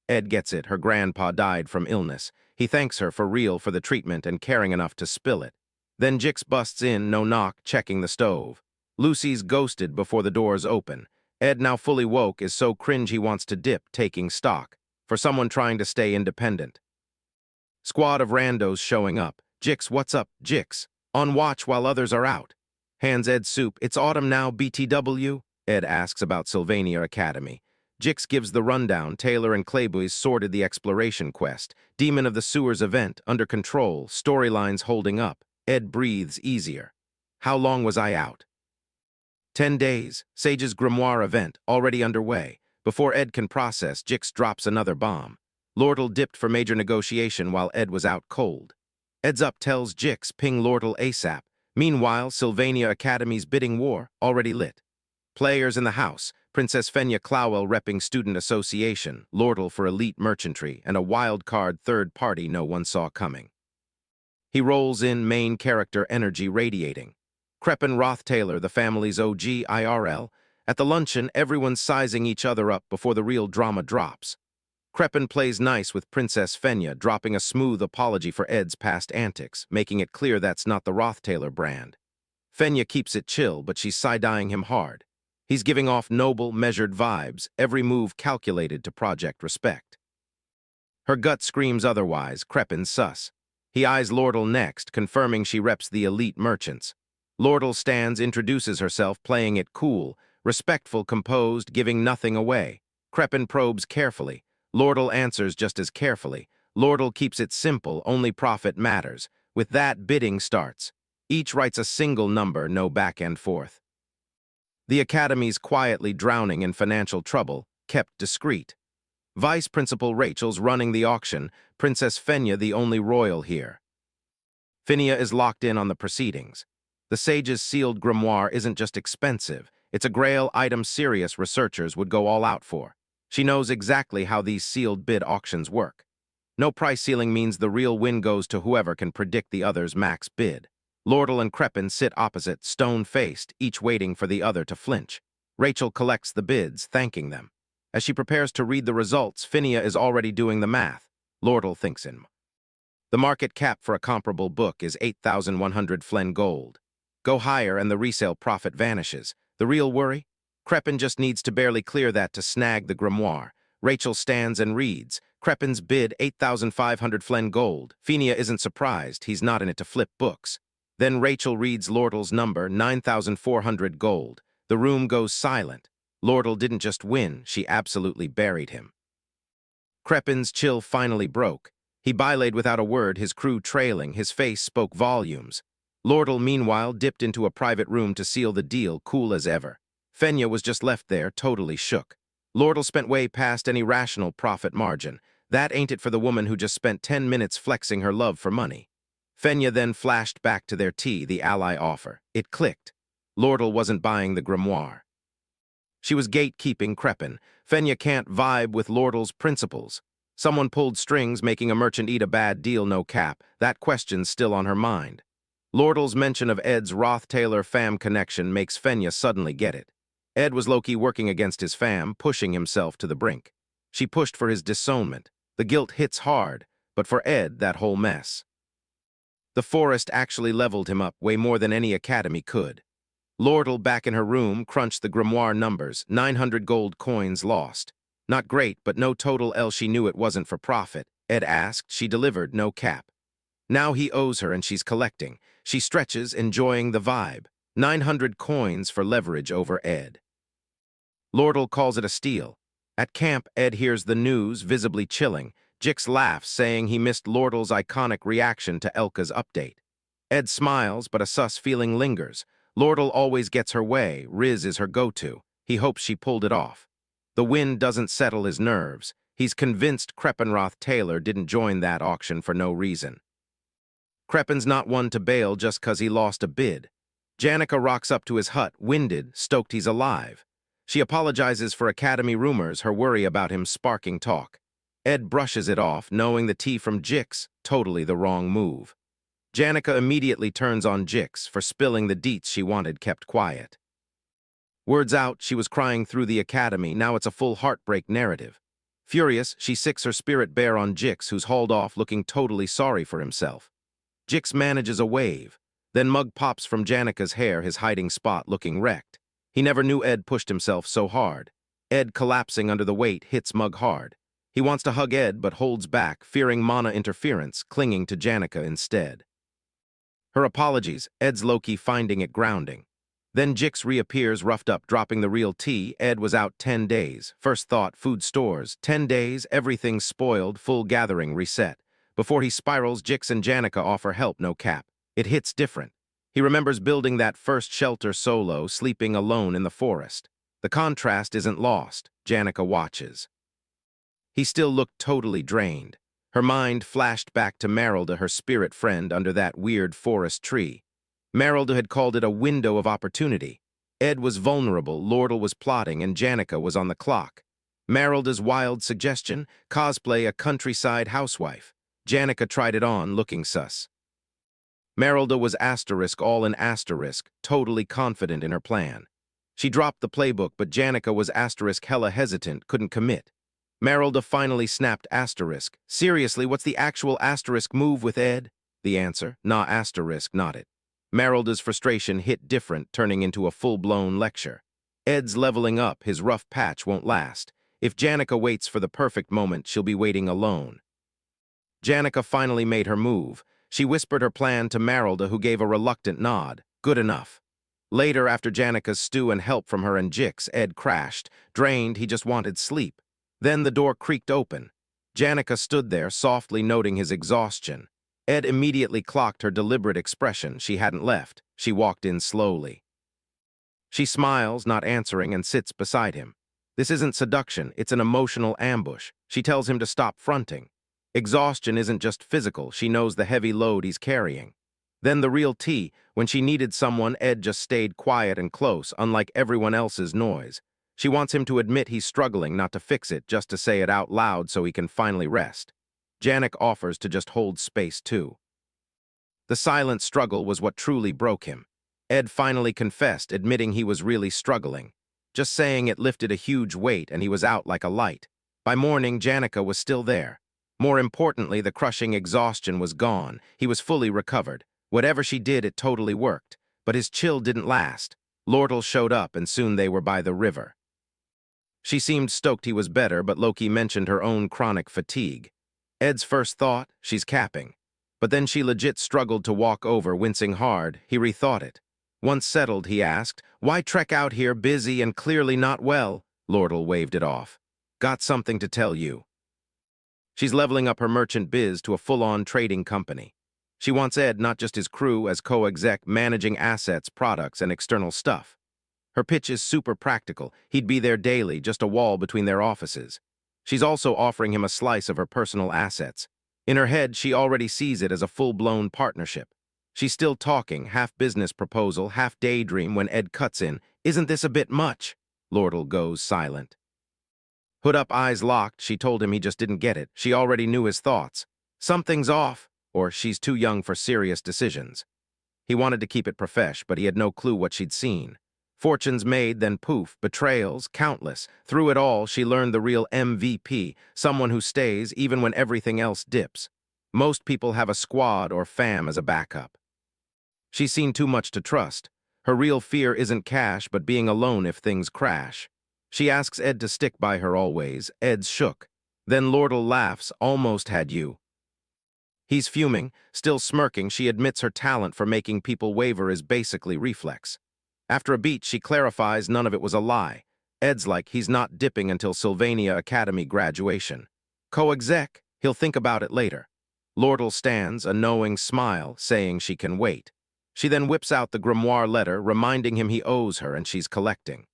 Ed gets it. Her grandpa died from illness. He thanks her for real for the treatment and caring enough to spill it. Then Jix busts in, no knock, checking the stove. Lucy's ghosted before the doors open. Ed, now fully woke, is so cringe he wants to dip, taking stock. For someone trying to stay independent. Squad of randos showing up. Jix, what's up, Jix? On watch while others are out. Hands Ed soup. It's autumn now, BTW? Ed asks about Sylvania Academy. Jix gives the rundown. Taylor and Clayboys sorted the exploration quest. Demon of the Sewers event, under control, storylines holding up. Ed breathes easier. How long was I out? 10 days. Sage's grimoire event, already underway. Before Ed can process, Jix drops another bomb. Lordle dipped for major negotiation while Ed was out cold. Ed's up tells Jix, ping Lordle ASAP. Meanwhile, Sylvania Academy's bidding war, already lit. Players in the house, Princess Fenya Clowell repping Student Association, Lordle for elite merchantry, and a wild card third party no one saw coming. He rolls in, main character energy radiating. Creppen Roth Taylor, the family's OG IRL. At the luncheon, everyone's sizing each other up before the real drama drops. Creppen plays nice with Princess Fenya, dropping a smooth apology for Ed's past antics, making it clear that's not the Roth Taylor brand. Fenya keeps it chill, but she's side-eyeing him hard. He's giving off noble, measured vibes, every move calculated to project respect. Her gut screams otherwise, Creppen's sus. He eyes Lordle next, confirming she reps the elite merchants. Lordle stands, introduces herself, playing it cool, respectful, composed, giving nothing away. Creppen probes carefully. Lordle answers just as carefully. Lordle keeps it simple, only profit matters. With that, bidding starts. Each writes a single number, no back and forth. The Academy's quietly drowning in financial trouble, kept discreet. Vice Principal Rachel's running the auction, Princess Fenya the only royal here. Phinia is locked in on the proceedings. The sage's sealed grimoire isn't just expensive, it's a grail item serious researchers would go all out for. She knows exactly how these sealed bid auctions work. No price ceiling means the real win goes to whoever can predict the other's max bid. Lordle and Creppen sit opposite, stone-faced, each waiting for the other to flinch. Rachel collects the bids, thanking them. As she prepares to read the results, Phinia is already doing the math. Lordle thinks in. The market cap for a comparable book is 8,100 Flen gold. Go higher and the resale profit vanishes. The real worry? Crepin just needs to barely clear that to snag the grimoire. Rachel stands and reads. Crepin's bid 8,500 Flen gold. Fenia isn't surprised, he's not in it to flip books. Then Rachel reads Lordle's number, 9,400 gold. The room goes silent. Lordle didn't just win, she absolutely buried him. Crepin's chill finally broke. He bylayed without a word, his crew trailing, his face spoke volumes. Lordle, meanwhile, dipped into a private room to seal the deal, cool as ever. Fenya was just left there, totally shook. Lordle spent way past any rational profit margin. That ain't it for the woman who just spent 10 minutes flexing her love for money. Fenya then flashed back to their tea, the ally offer. It clicked. Lordle wasn't buying the grimoire. She was gatekeeping Crepin. Fenya can't vibe with Lordle's principles. Someone pulled strings, making a merchant eat a bad deal, no cap. That question's still on her mind. Lordle's mention of Ed's Roth-Taylor fam connection makes Fenya suddenly get it. Ed was low-key working against his fam, pushing himself to the brink. She pushed for his disownment. The guilt hits hard, but for Ed, that whole mess. The forest actually leveled him up way more than any academy could. Lordle, back in her room, crunched the grimoire numbers, 900 gold coins lost. Not great, but no total, else she knew it wasn't for profit. Ed asked, she delivered, no cap. Now he owes her and she's collecting. She stretches, enjoying the vibe. 900 coins for leverage over Ed. Lordle calls it a steal. At camp, Ed hears the news, visibly chilling. Jix laughs, saying he missed Lordle's iconic reaction to Elka's update. Ed smiles, but a sus feeling lingers. Lordle always gets her way, Riz is her go-to. He hopes she pulled it off. The win doesn't settle his nerves. He's convinced Roth-Taylor didn't join that auction for no reason. Crepin's not one to bail just 'cause he lost a bid. Janica rocks up to his hut, winded, stoked he's alive. She apologizes for academy rumors, her worry about him sparking talk. Ed brushes it off, knowing the tea from Jix, totally the wrong move. Janica immediately turns on Jix for spilling the deets she wanted kept quiet. Words out, she was crying through the academy, now it's a full heartbreak narrative. Furious, she sicks her spirit bare on Jix, who's hauled off looking totally sorry for himself. Jix manages a wave. Then Mug pops from Janica's hair, his hiding spot looking wrecked. He never knew Ed pushed himself so hard. Ed, collapsing under the weight, hits Mug hard. He wants to hug Ed, but holds back, fearing mana interference, clinging to Janica instead. Her apologies, Ed's low-key finding it grounding. Then Jix reappears, roughed up, dropping the real tea. Ed was out 10 days. First thought, food stores. 10 days, everything spoiled, full gathering, reset. Before he spirals, Jix and Janica offer help, no cap. It hits different. He remembers building that first shelter solo, sleeping alone in the forest. The contrast isn't lost. Janica watches. He still looked totally drained. Her mind flashed back to Merylda, her spirit friend, under that weird forest tree. Merylda had called it a window of opportunity. Ed was vulnerable, Lordle was plotting, and Janica was on the clock. Merylda's wild suggestion, cosplay a countryside housewife. Janica tried it on, looking sus. Merylda was asterisk, all in asterisk, totally confident in her plan. She dropped the playbook, but Janica was asterisk hella hesitant, couldn't commit. Merylda finally snapped asterisk. Seriously, what's the actual asterisk move with Ed? The answer, nah asterisk, not it. Merylda's frustration hit different, turning into a full-blown lecture. Ed's leveling up, his rough patch won't last. If Janica waits for the perfect moment, she'll be waiting alone. Janica finally made her move. She whispered her plan to Merylda, who gave a reluctant nod. Good enough. Later, after Janica's stew and help from her and Jix, Ed crashed. Drained, he just wanted sleep. Then the door creaked open. Janica stood there, softly noting his exhaustion. Ed immediately clocked her deliberate expression. She hadn't left. She walked in slowly. She smiles, not answering, and sits beside him. This isn't seduction, it's an emotional ambush. She tells him to stop fronting. Exhaustion isn't just physical, she knows the heavy load he's carrying. Then the real tea, when she needed someone, Ed just stayed quiet and close, unlike everyone else's noise. She wants him to admit he's struggling, not to fix it, just to say it out loud so he can finally rest. Janik offers to just hold space too. The silent struggle was what truly broke him. Ed finally confessed, admitting he was really struggling. Just saying it lifted a huge weight and he was out like a light. By morning, Janica was still there. More importantly, the crushing exhaustion was gone. He was fully recovered. Whatever she did, it totally worked. But his chill didn't last. Lortle showed up, and soon they were by the river. She seemed stoked he was better, but Loki mentioned her own chronic fatigue. Ed's first thought, she's capping. But then she legit struggled to walk over, wincing hard. He rethought it. Once settled, he asked, "Why trek out here, busy and clearly not well?" Lortle waved it off. "Got something to tell you." She's leveling up her merchant biz to a full-on trading company. She wants Ed, not just his crew, as co-exec, managing assets, products, and external stuff. Her pitch is super practical. He'd be there daily, just a wall between their offices. She's also offering him a slice of her personal assets. In her head, she already sees it as a full-blown partnership. She's still talking, half business proposal, half daydream, when Ed cuts in. "Isn't this a bit much?" Lortle goes silent. Hood up, eyes locked, she told him he just didn't get it. She already knew his thoughts. Something's off, or she's too young for serious decisions. He wanted to keep it profesh, but he had no clue what she'd seen. Fortunes made, then poof, betrayals, countless. Through it all, she learned the real MVP, someone who stays even when everything else dips. Most people have a squad or fam as a backup. She's seen too much to trust. Her real fear isn't cash, but being alone if things crash. She asks Ed to stick by her always. Ed's shook. Then Lortle laughs, "Almost had you." He's fuming, still smirking. She admits her talent for making people waver is basically reflex. After a beat, she clarifies none of it was a lie. Ed's like, he's not dipping until Sylvania Academy graduation. Co-exec, he'll think about it later. Lortle stands, a knowing smile, saying she can wait. She then whips out the grimoire letter, reminding him he owes her and she's collecting.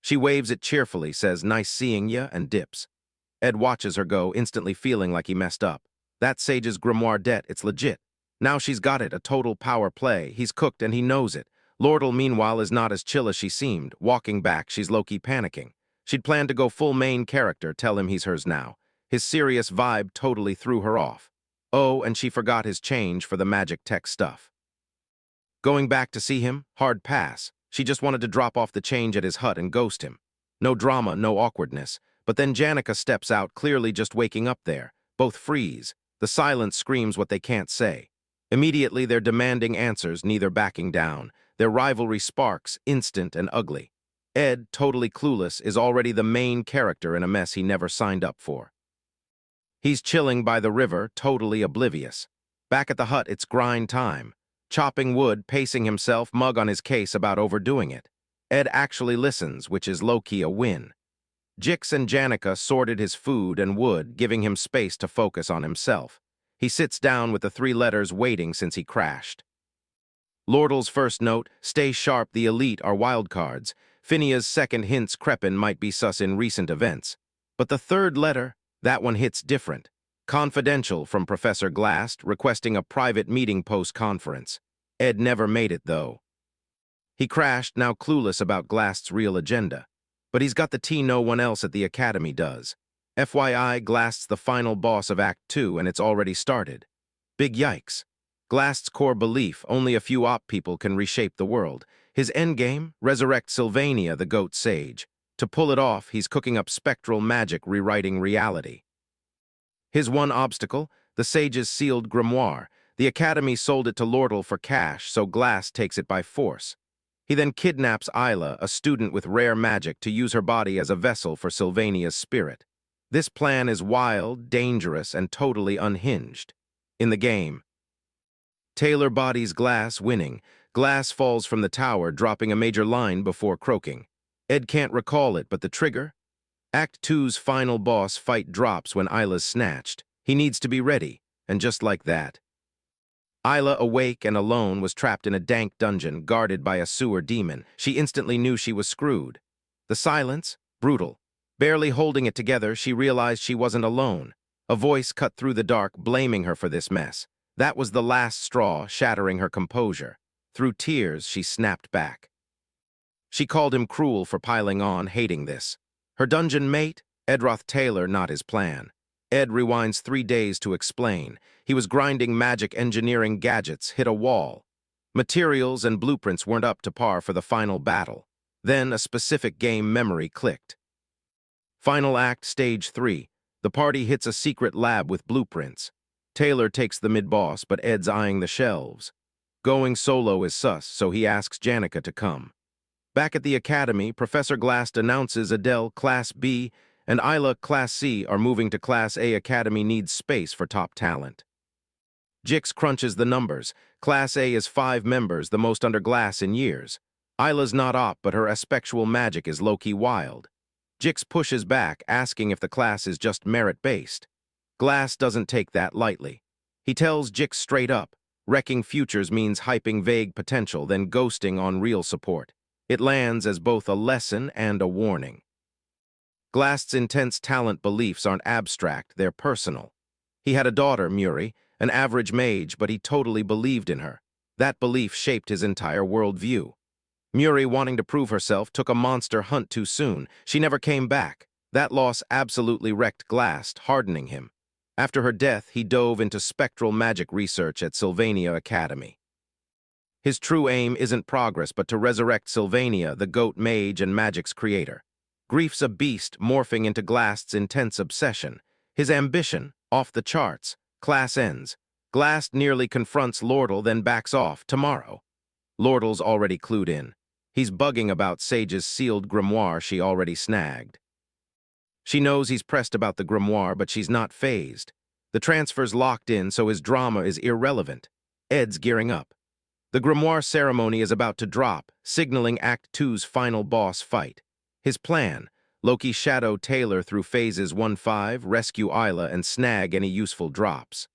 She waves it cheerfully, says, "Nice seeing ya," and dips. Ed watches her go, instantly feeling like he messed up. That Sage's grimoire debt, it's legit. Now she's got it, a total power play. He's cooked and he knows it. Lortle, meanwhile, is not as chill as she seemed. Walking back, she's low-key panicking. She'd planned to go full main character, tell him he's hers now. His serious vibe totally threw her off. Oh, and she forgot his change for the magic tech stuff. Going back to see him? Hard pass. She just wanted to drop off the change at his hut and ghost him. No drama, no awkwardness. But then Janica steps out, clearly just waking up there. Both freeze. The silence screams what they can't say. Immediately, they're demanding answers, neither backing down. Their rivalry sparks, instant and ugly. Ed, totally clueless, is already the main character in a mess he never signed up for. He's chilling by the river, totally oblivious. Back at the hut, it's grind time. Chopping wood, pacing himself, mug on his case about overdoing it. Ed actually listens, which is low-key a win. Jix and Janica sorted his food and wood, giving him space to focus on himself. He sits down with the 3 letters waiting since he crashed. Lortle's first note, "Stay sharp, the elite are wildcards." Phinea's second hints Crepin might be sus in recent events. But the 3rd letter, that one hits different. Confidential from Professor Glast, requesting a private meeting post-conference. Ed never made it, though. He crashed, now clueless about Glast's real agenda. But he's got the tea no one else at the Academy does. FYI, Glast's the final boss of Act 2, and it's already started. Big yikes. Glast's core belief, only a few op people can reshape the world. His endgame, resurrect Sylvania, the goat sage. To pull it off, he's cooking up spectral magic, rewriting reality. His one obstacle, the sage's sealed grimoire. The Academy sold it to Lortle for cash, so Glast takes it by force. He then kidnaps Isla, a student with rare magic, to use her body as a vessel for Sylvania's spirit. This plan is wild, dangerous, and totally unhinged. In the game, Taylor bodies Glass, winning. Glass falls from the tower, dropping a major line before croaking. Ed can't recall it, but the trigger? Act 2's final boss fight drops when Isla's snatched. He needs to be ready, and just like that. Isla, awake and alone, was trapped in a dank dungeon, guarded by a sewer demon. She instantly knew she was screwed. The silence? Brutal. Barely holding it together, she realized she wasn't alone. A voice cut through the dark, blaming her for this mess. That was the last straw, shattering her composure. Through tears, she snapped back. She called him cruel for piling on, hating this. Her dungeon mate? Edroth Taylor, not his plan. Ed rewinds 3 days to explain. He was grinding magic engineering gadgets, hit a wall. Materials and blueprints weren't up to par for the final battle. Then a specific game memory clicked. Final act, stage 3. The party hits a secret lab with blueprints. Taylor takes the mid-boss, but Ed's eyeing the shelves. Going solo is sus, so he asks Janica to come. Back at the academy, Professor Glast announces Adele, Class B, and Isla, Class C, are moving to Class A. Academy needs space for top talent. Jix crunches the numbers. Class A is 5 members, the most under glass in years. Isla's not op, but her aspectual magic is low-key wild. Jix pushes back, asking if the class is just merit-based. Glass doesn't take that lightly. He tells Jix straight up, wrecking futures means hyping vague potential, then ghosting on real support. It lands as both a lesson and a warning. Glast's intense talent beliefs aren't abstract, they're personal. He had a daughter, Muri, an average mage, but he totally believed in her. That belief shaped his entire worldview. Muri, wanting to prove herself, took a monster hunt too soon. She never came back. That loss absolutely wrecked Glast, hardening him. After her death, he dove into spectral magic research at Sylvania Academy. His true aim isn't progress, but to resurrect Sylvania, the goat mage and magic's creator. Grief's a beast, morphing into Glast's intense obsession. His ambition, off the charts. Class ends. Glast nearly confronts Lordle, then backs off. Tomorrow. Lordle's already clued in. He's bugging about Sage's sealed grimoire she already snagged. She knows he's pressed about the grimoire, but she's not fazed. The transfer's locked in, so his drama is irrelevant. Ed's gearing up. The grimoire ceremony is about to drop, signaling Act 2's final boss fight. His plan, Loki shadow Taylor through phases 1-5, rescue Isla, and snag any useful drops.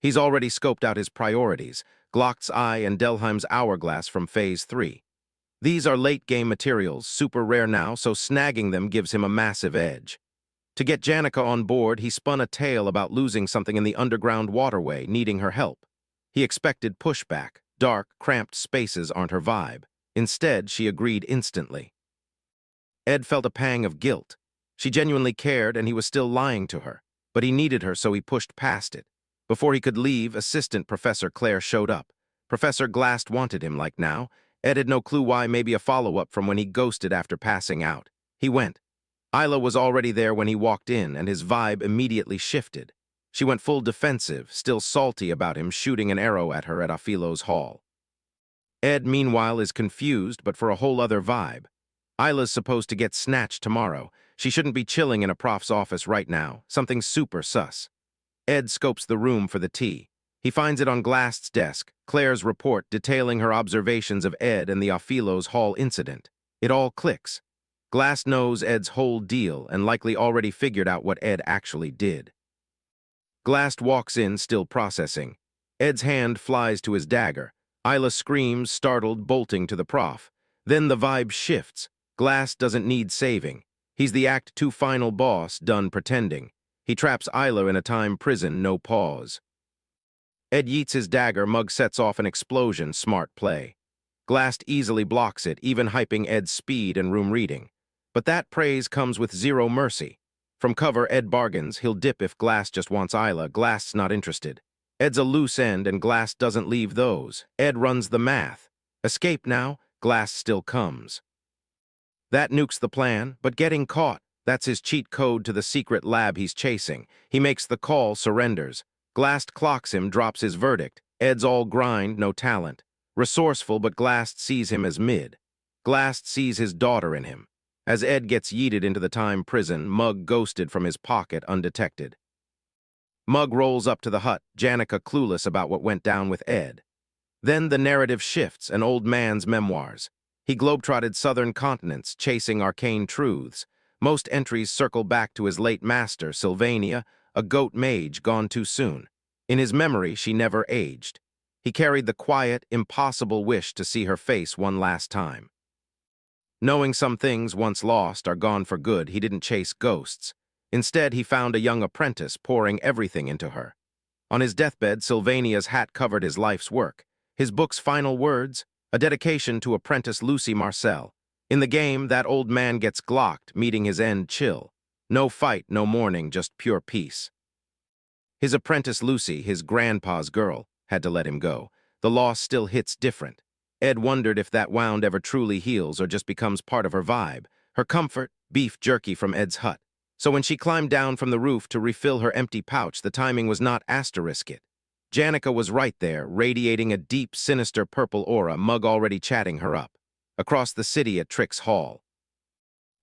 He's already scoped out his priorities, Glock's Eye and Delheim's Hourglass from Phase 3. These are late-game materials, super rare now, so snagging them gives him a massive edge. To get Janica on board, he spun a tale about losing something in the underground waterway, needing her help. He expected pushback. Dark, cramped spaces aren't her vibe. Instead, she agreed instantly. Ed felt a pang of guilt. She genuinely cared, and he was still lying to her. But he needed her, so he pushed past it. Before he could leave, Assistant Professor Claire showed up. Professor Glast wanted him like now. Ed had no clue why, maybe a follow-up from when he ghosted after passing out. He went. Isla was already there when he walked in, and his vibe immediately shifted. She went full defensive, still salty about him shooting an arrow at her at Afilo's hall. Ed, meanwhile, is confused, but for a whole other vibe. Isla's supposed to get snatched tomorrow. She shouldn't be chilling in a prof's office right now. Something super sus. Ed scopes the room for the tea. He finds it on Glast's desk, Claire's report detailing her observations of Ed and the Afilo's hall incident. It all clicks. Glast knows Ed's whole deal and likely already figured out what Ed actually did. Glast walks in, still processing. Ed's hand flies to his dagger. Isla screams, startled, bolting to the prof. Then the vibe shifts. Glast doesn't need saving. He's the Act 2 final boss, done pretending. He traps Isla in a time prison, no pause. Ed yeets his dagger, Mug sets off an explosion, smart play. Glast easily blocks it, even hyping Ed's speed and room reading. But that praise comes with zero mercy. From cover, Ed bargains. He'll dip if Glast just wants Isla. Glast's not interested. Ed's a loose end, and Glast doesn't leave those. Ed runs the math. Escape now, Glast still comes. That nukes the plan, but getting caught, that's his cheat code to the secret lab he's chasing. He makes the call, surrenders. Glast clocks him, drops his verdict. Ed's all grind, no talent. Resourceful, but Glast sees him as mid. Glast sees his daughter in him. As Ed gets yeeted into the time prison, Mug ghosted from his pocket undetected. Mug rolls up to the hut, Janica clueless about what went down with Ed. Then the narrative shifts, an old man's memoirs. He globetrotted southern continents, chasing arcane truths. Most entries circle back to his late master, Sylvania, a goat mage gone too soon. In his memory, she never aged. He carried the quiet, impossible wish to see her face one last time. Knowing some things, once lost, are gone for good, he didn't chase ghosts. Instead, he found a young apprentice, pouring everything into her. On his deathbed, Sylvania's hat covered his life's work. His book's final words, a dedication to apprentice Lucy Marcel. In the game, that old man gets glocked, meeting his end chill. No fight, no mourning, just pure peace. His apprentice Lucy, his grandpa's girl, had to let him go. The loss still hits different. Ed wondered if that wound ever truly heals or just becomes part of her vibe. Her comfort, beef jerky from Ed's hut. So when she climbed down from the roof to refill her empty pouch, the timing was not asterisk it. Janica was right there, radiating a deep, sinister purple aura, Mug already chatting her up. Across the city at Trick's Hall.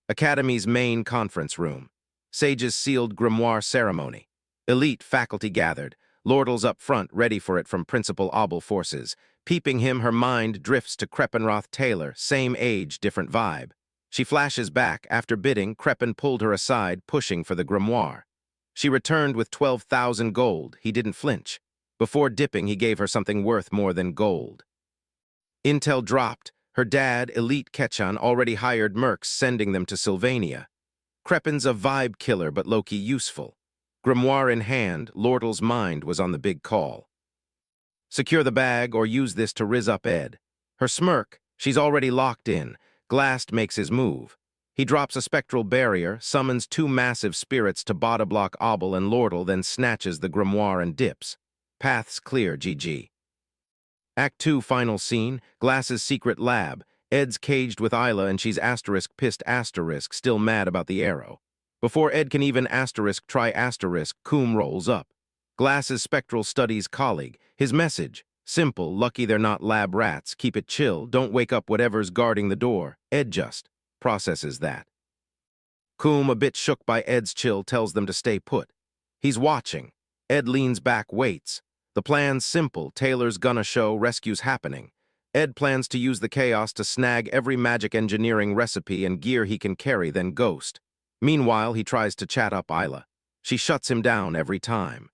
Academy's main conference room. Sage's sealed grimoire ceremony. Elite faculty gathered. Lordals up front, ready for it from Principal Obel forces. Peeping him, her mind drifts to Kreppenroth Taylor, same age, different vibe. She flashes back. After bidding, Kreppen pulled her aside, pushing for the grimoire. She returned with 12,000 gold. He didn't flinch. Before dipping, he gave her something worth more than gold. Intel dropped. Her dad, Elite Ketchan, already hired mercs, sending them to Sylvania. Kreppen's a vibe killer, but low-key useful. Grimoire in hand, Lordal's mind was on the big call. Secure the bag or use this to riz up Ed. Her smirk, she's already locked in. Glast makes his move. He drops a spectral barrier, summons two massive spirits to body block Obel and Lordal, then snatches the grimoire and dips. Paths clear, GG. Act 2 final scene, Glass's secret lab. Ed's caged with Isla and she's pissed still mad about the arrow. Before Ed can even try Coom rolls up. Glass's spectral studies colleague. His message, simple, lucky they're not lab rats, keep it chill, don't wake up whatever's guarding the door. Ed just processes that. Coom, a bit shook by Ed's chill, tells them to stay put. He's watching. Ed leans back, waits. The plan's simple. Taylor's gonna show, rescue's happening. Ed plans to use the chaos to snag every magic engineering recipe and gear he can carry, then ghost. Meanwhile, he tries to chat up Isla. She shuts him down every time.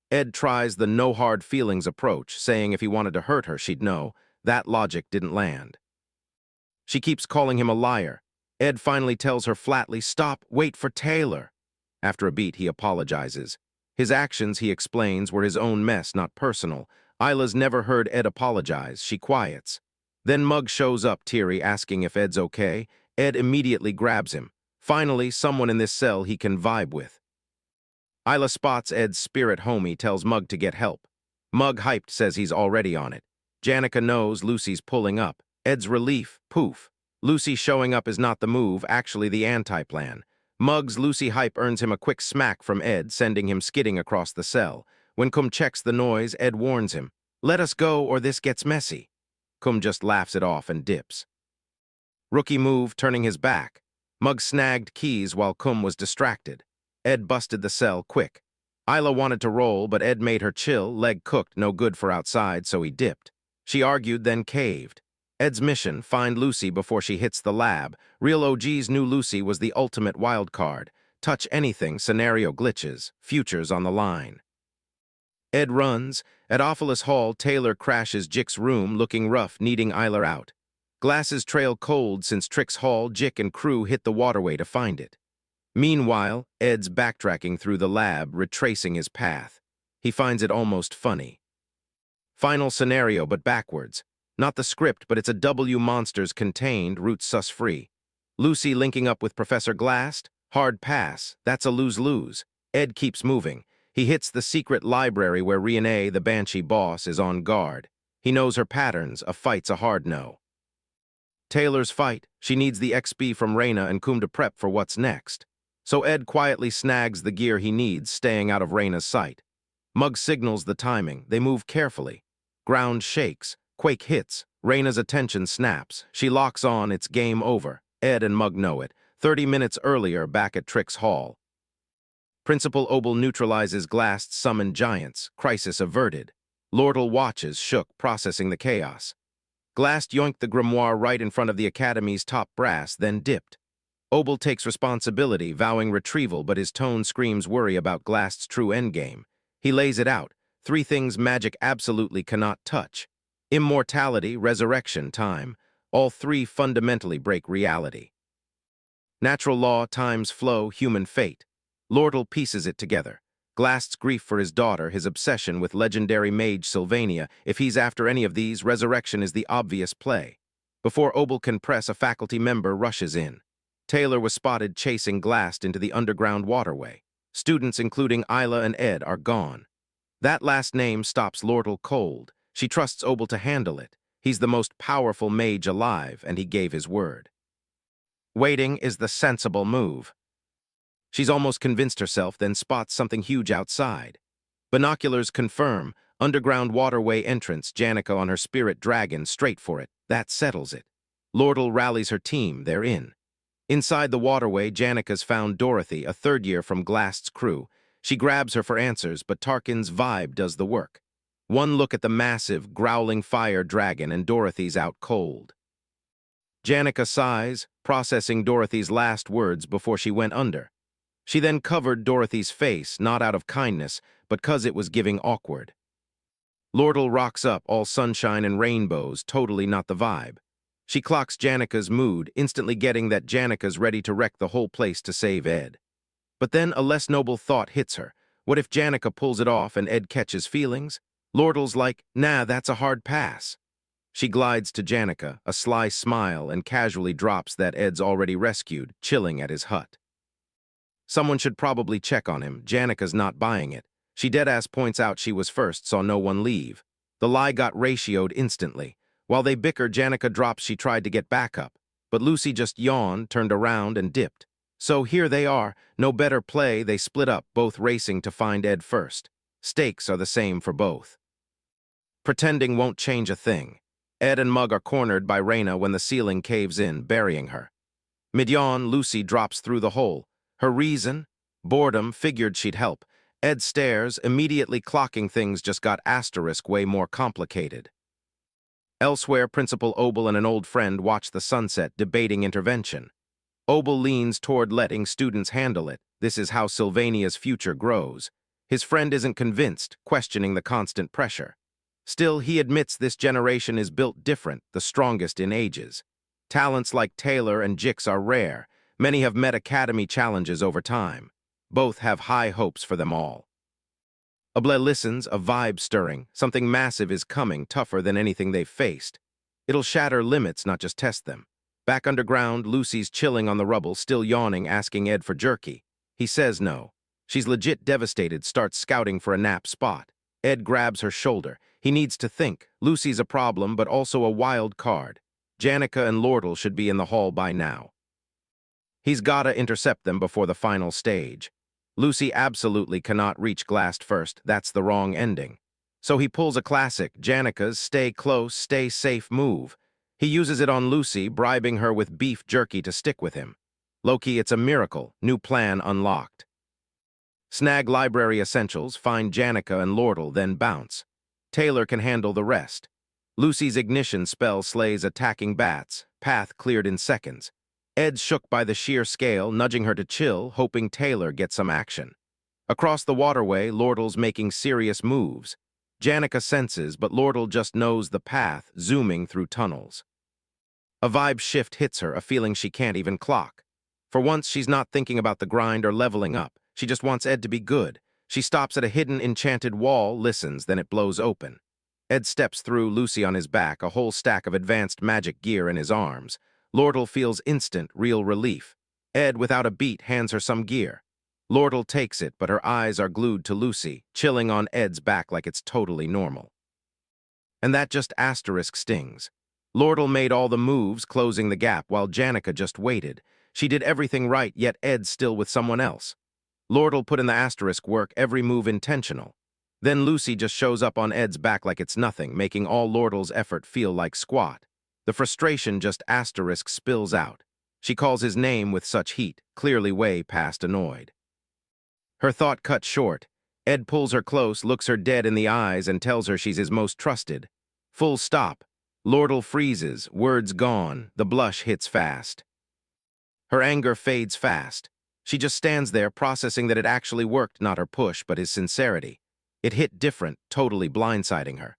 Ed tries the no hard feelings approach, saying if he wanted to hurt her, she'd know. That logic didn't land. She keeps calling him a liar. Ed finally tells her flatly, stop, wait for Taylor. After a beat, he apologizes. His actions, he explains, were his own mess, not personal. Isla's never heard Ed apologize. She quiets. Then Mug shows up, teary, asking if Ed's okay. Ed immediately grabs him. Finally, someone in this cell he can vibe with. Isla spots Ed's spirit homie, tells Mug to get help. Mug, hyped, says he's already on it. Janica knows Lucy's pulling up. Ed's relief, poof. Lucy showing up is not the move, actually the anti-plan. Mug's Lucy hype earns him a quick smack from Ed, sending him skidding across the cell. When Kum checks the noise, Ed warns him, let us go or this gets messy. Kum just laughs it off and dips. Rookie move, turning his back. Mug snagged keys while Kum was distracted. Ed busted the cell quick. Isla wanted to roll, but Ed made her chill, leg cooked, no good for outside, so he dipped. She argued, then caved. Ed's mission, find Lucy before she hits the lab. Real OGs knew Lucy was the ultimate wild card. Touch anything, scenario glitches, futures on the line. Ed runs. At Ophelis Hall, Taylor crashes Jick's room, looking rough, needing Isla out. Glasses trail cold since Trick's Hall, Jick and crew hit the waterway to find it. Meanwhile, Ed's backtracking through the lab, retracing his path. He finds it almost funny. Final scenario, but backwards. Not the script, but it's a W monsters contained, route sus-free. Lucy linking up with Professor Glast? Hard pass. That's a lose-lose. Ed keeps moving. He hits the secret library where Riene, the Banshee boss, is on guard. He knows her patterns. A fight's a hard no. Taylor's fight. She needs the XP from Reyna and Kum to prep for what's next. So Ed quietly snags the gear he needs, staying out of Reyna's sight. Mug signals the timing. They move carefully. Ground shakes. Quake hits. Reyna's attention snaps. She locks on. It's game over. Ed and Mug know it. 30 minutes earlier, back at Trick's Hall. Principal Obel neutralizes Glast's summoned giants. Crisis averted. Lordal watches, shook, processing the chaos. Glast yoinked the grimoire right in front of the Academy's top brass, then dipped. Obel takes responsibility, vowing retrieval, but his tone screams worry about Glast's true endgame. He lays it out. 3 things magic absolutely cannot touch. Immortality, resurrection, time. All 3 fundamentally break reality. Natural law, time's flow, human fate. Lordal pieces it together. Glast's grief for his daughter, his obsession with legendary mage Sylvania. If he's after any of these, resurrection is the obvious play. Before Obel can press, a faculty member rushes in. Taylor was spotted chasing Glast into the underground waterway. Students, including Isla and Ed, are gone. That last name stops Lordal cold. She trusts Obel to handle it. He's the most powerful mage alive, and he gave his word. Waiting is the sensible move. She's almost convinced herself, then spots something huge outside. Binoculars confirm. Underground waterway entrance, Janica on her spirit dragon, straight for it. That settles it. Lordle rallies her team, they're in. Inside the waterway, Janika's found Dorothy, a third year from Glast's crew. She grabs her for answers, but Tarkin's vibe does the work. One look at the massive, growling fire dragon and Dorothy's out cold. Janika sighs, processing Dorothy's last words before she went under. She then covered Dorothy's face, not out of kindness, but 'cause it was giving awkward. Lordle rocks up, all sunshine and rainbows, totally not the vibe. She clocks Janika's mood, instantly getting that Janika's ready to wreck the whole place to save Ed. But then a less noble thought hits her. What if Janika pulls it off and Ed catches feelings? Lordle's like, nah, that's a hard pass. She glides to Janika, a sly smile, and casually drops that Ed's already rescued, chilling at his hut. Someone should probably check on him. Janika's not buying it. She deadass points out she was first, saw no one leave. The lie got ratioed instantly. While they bicker, Janika drops she tried to get back up. But Lucy just yawned, turned around, and dipped. So here they are. No better play, they split up, both racing to find Ed first. Stakes are the same for both. Pretending won't change a thing. Ed and Mug are cornered by Reyna when the ceiling caves in, burying her. Mid-yawn, Lucy drops through the hole. Her reason? Boredom, figured she'd help. Ed stares, immediately clocking things just got asterisk way more complicated. Elsewhere, Principal Obel and an old friend watch the sunset, debating intervention. Obel leans toward letting students handle it. This is how Sylvania's future grows. His friend isn't convinced, questioning the constant pressure. Still, he admits this generation is built different, the strongest in ages. Talents like Taylor and Jix are rare. Many have met Academy challenges over time. Both have high hopes for them all. Oble listens, a vibe stirring. Something massive is coming, tougher than anything they've faced. It'll shatter limits, not just test them. Back underground, Lucy's chilling on the rubble, still yawning, asking Ed for jerky. He says no. She's legit devastated, starts scouting for a nap spot. Ed grabs her shoulder. He needs to think. Lucy's a problem, but also a wild card. Janika and Lordle should be in the hall by now. He's gotta intercept them before the final stage. Lucy absolutely cannot reach Glast first, that's the wrong ending. So he pulls a classic, Janika's stay close, stay safe move. He uses it on Lucy, bribing her with beef jerky to stick with him. Loki, it's a miracle, new plan unlocked. Snag library essentials, find Janika and Lordle, then bounce. Taylor can handle the rest. Lucy's ignition spell slays attacking bats, path cleared in seconds. Ed's shook by the sheer scale, nudging her to chill, hoping Taylor gets some action. Across the waterway, Lordle's making serious moves. Janika senses, but Lordle just knows the path, zooming through tunnels. A vibe shift hits her, a feeling she can't even clock. For once, she's not thinking about the grind or leveling up. She just wants Ed to be good. She stops at a hidden enchanted wall, listens, then it blows open. Ed steps through, Lucy on his back, a whole stack of advanced magic gear in his arms. Lordle feels instant, real relief. Ed, without a beat, hands her some gear. Lordle takes it, but her eyes are glued to Lucy, chilling on Ed's back like it's totally normal. And that just asterisk stings. Lordle made all the moves, closing the gap, while Janika just waited. She did everything right, yet Ed's still with someone else. Lordle put in the asterisk work, every move intentional. Then Lucy just shows up on Ed's back like it's nothing, making all Lordle's effort feel like squat. The frustration just asterisk spills out. She calls his name with such heat, clearly way past annoyed. Her thought cut short. Ed pulls her close, looks her dead in the eyes, and tells her she's his most trusted. Full stop. Lordle freezes, words gone, the blush hits fast. Her anger fades fast. She just stands there, processing that it actually worked, not her push, but his sincerity. It hit different, totally blindsiding her.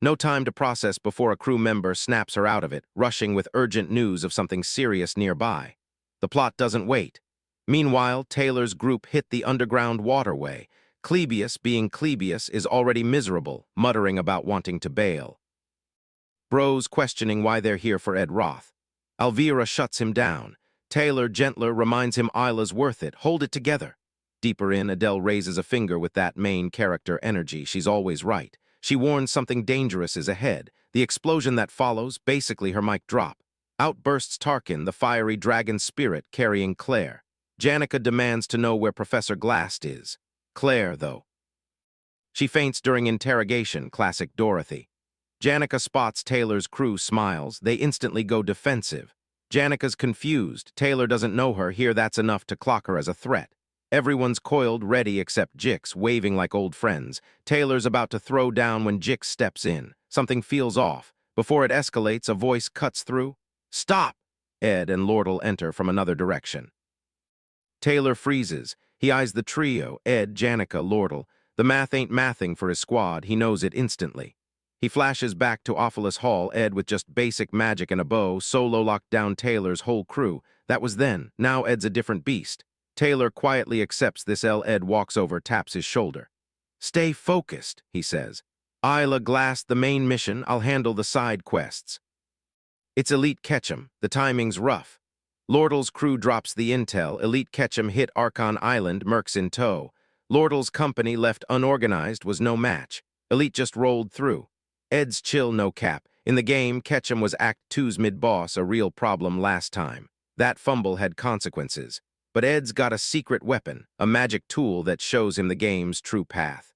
No time to process before a crew member snaps her out of it, rushing with urgent news of something serious nearby. The plot doesn't wait. Meanwhile, Taylor's group hit the underground waterway. Clebius, being Clebius, is already miserable, muttering about wanting to bail. Bros questioning why they're here for Ed Roth. Alvira shuts him down. Taylor, gentler, reminds him Isla's worth it. Hold it together. Deeper in, Adele raises a finger with that main character energy. She's always right. She warns something dangerous is ahead. The explosion that follows, basically her mic drop. Out bursts Tarkin, the fiery dragon spirit, carrying Claire. Janika demands to know where Professor Glast is. Claire, though. She faints during interrogation, classic Dorothy. Janica spots Taylor's crew, smiles. They instantly go defensive. Janica's confused. Taylor doesn't know her. Here, that's enough to clock her as a threat. Everyone's coiled, ready except Jix, waving like old friends. Taylor's about to throw down when Jix steps in. Something feels off. Before it escalates, a voice cuts through. "Stop!" Ed and Lord'll enter from another direction. Taylor freezes. He eyes the trio, Ed, Janica, Lord'll. The math ain't mathing for his squad. He knows it instantly. He flashes back to Awfulous Hall, Ed with just basic magic and a bow, solo locked down Taylor's whole crew. That was then. Now Ed's a different beast. Taylor quietly accepts this. Ed walks over, taps his shoulder. "Stay focused," he says. "I'll glass the main mission. I'll handle the side quests." It's Elite Ketchum. The timing's rough. Lord'll's crew drops the intel. Elite Ketchum hit Archon Island, Mercs in tow. Lord'll's company, left unorganized, was no match. Elite just rolled through. Ed's chill, no cap. In the game, Ketchum was Act 2's mid-boss, a real problem last time. That fumble had consequences. But Ed's got a secret weapon, a magic tool that shows him the game's true path.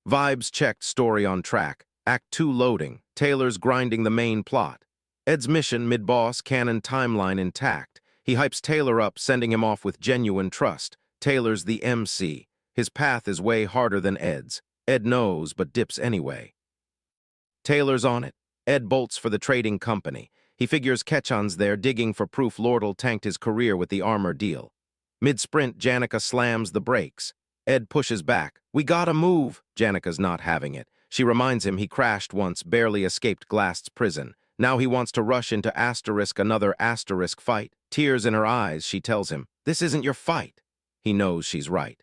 Vibes checked, story on track. Act 2 loading. Taylor's grinding the main plot. Ed's mission, mid-boss, canon timeline intact. He hypes Taylor up, sending him off with genuine trust. Taylor's the MC. His path is way harder than Ed's. Ed knows, but dips anyway. Taylor's on it. Ed bolts for the trading company. He figures Ketchon's there, digging for proof Lord'll tanked his career with the armor deal. Mid-sprint, Janica slams the brakes. Ed pushes back. "We gotta move." Janica's not having it. She reminds him he crashed once, barely escaped Glast's prison. Now he wants to rush into another asterisk fight. Tears in her eyes, she tells him, "This isn't your fight." He knows she's right.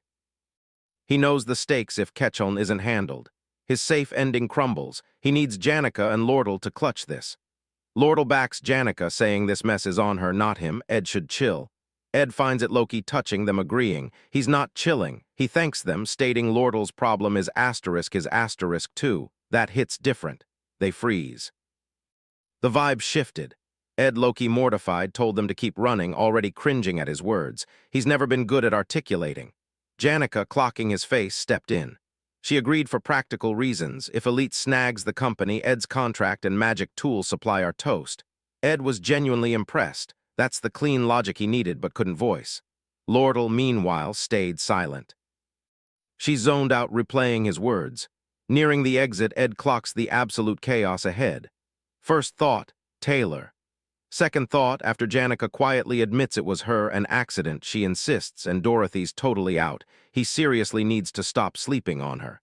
He knows the stakes if Ketchon isn't handled. His safe ending crumbles. He needs Janica and Lord'll to clutch this. Lord'll backs Janica, saying this mess is on her, not him. Ed should chill. Ed finds it low-key touching, them agreeing. He's not chilling. He thanks them, stating Lord'll's problem is asterisk too. That hits different. They freeze. The vibe shifted. Ed, low-key mortified, told them to keep running, already cringing at his words. He's never been good at articulating. Janica, clocking his face, stepped in. She agreed for practical reasons. If Elite snags the company, Ed's contract and magic tool supply are toast. Ed was genuinely impressed. That's the clean logic he needed but couldn't voice. Lord'll, meanwhile, stayed silent. She zoned out, replaying his words. Nearing the exit, Ed clocks the absolute chaos ahead. First thought, Taylor. Second thought, after Janica quietly admits it was her, an accident, she insists, and Dorothy's totally out. He seriously needs to stop sleeping on her.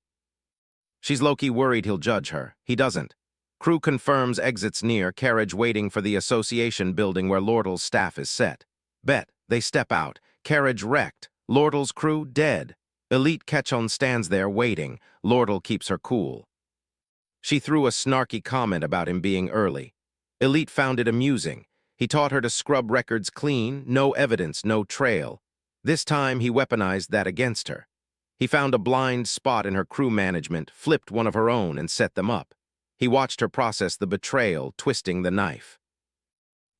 She's low-key worried he'll judge her. He doesn't. Crew confirms exits near, carriage waiting for the association building where Lord'll's staff is set. Bet, they step out. Carriage wrecked. Lord'll's crew dead. Elite Ketchon stands there waiting. Lord'll keeps her cool. She threw a snarky comment about him being early. Elite found it amusing. He taught her to scrub records clean, no evidence, no trail. This time he weaponized that against her. He found a blind spot in her crew management, flipped one of her own, and set them up. He watched her process the betrayal, twisting the knife.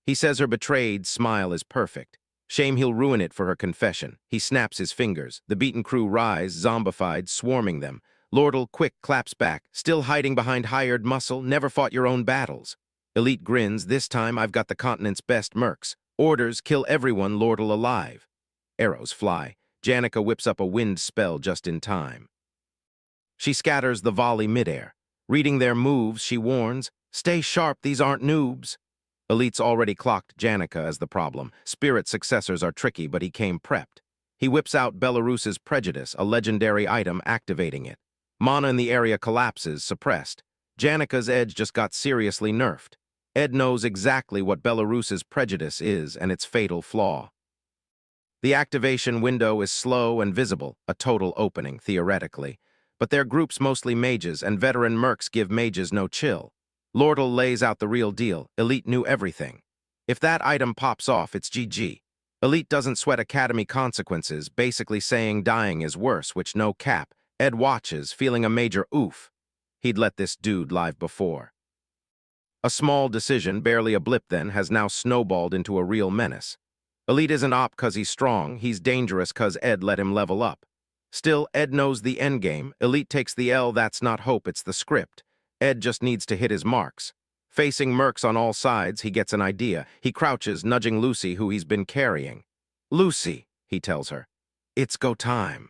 He says her betrayed smile is perfect. Shame he'll ruin it for her confession. He snaps his fingers. The beaten crew rise, zombified, swarming them. Lord'll quick claps back, still hiding behind hired muscle, never fought your own battles. Elite grins, this time I've got the continent's best mercs. Orders, kill everyone, Lord'll alive. Arrows fly. Janica whips up a wind spell just in time. She scatters the volley midair. Reading their moves, she warns, "Stay sharp, these aren't noobs." Elite's already clocked Janica as the problem. Spirit successors are tricky, but he came prepped. He whips out Belarus's Prejudice, a legendary item, activating it. Mana in the area collapses, suppressed. Janica's edge just got seriously nerfed. Ed knows exactly what Belarus's Prejudice is and its fatal flaw. The activation window is slow and visible, a total opening, theoretically. But their group's mostly mages, and veteran mercs give mages no chill. Lord'll lays out the real deal. Elite knew everything. If that item pops off, it's GG. Elite doesn't sweat Academy consequences, basically saying dying is worse, which no cap. Ed watches, feeling a major oof. He'd let this dude live before. A small decision, barely a blip then, has now snowballed into a real menace. Elite isn't op 'cause he's strong, he's dangerous 'cause Ed let him level up. Still, Ed knows the endgame. Elite takes the L, that's not hope, it's the script. Ed just needs to hit his marks. Facing mercs on all sides, he gets an idea. He crouches, nudging Lucy, who he's been carrying. "Lucy," he tells her, "it's go time."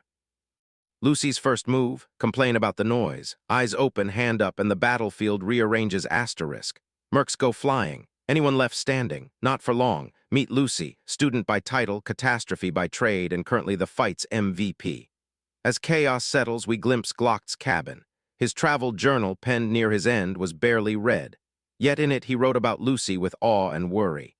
Lucy's first move, complain about the noise. Eyes open, hand up, and the battlefield rearranges asterisk. Mercs go flying. Anyone left standing? Not for long. Meet Lucy, student by title, catastrophe by trade, and currently the fight's MVP. As chaos settles, we glimpse Glock's cabin. His travel journal, penned near his end, was barely read. Yet in it he wrote about Lucy with awe and worry.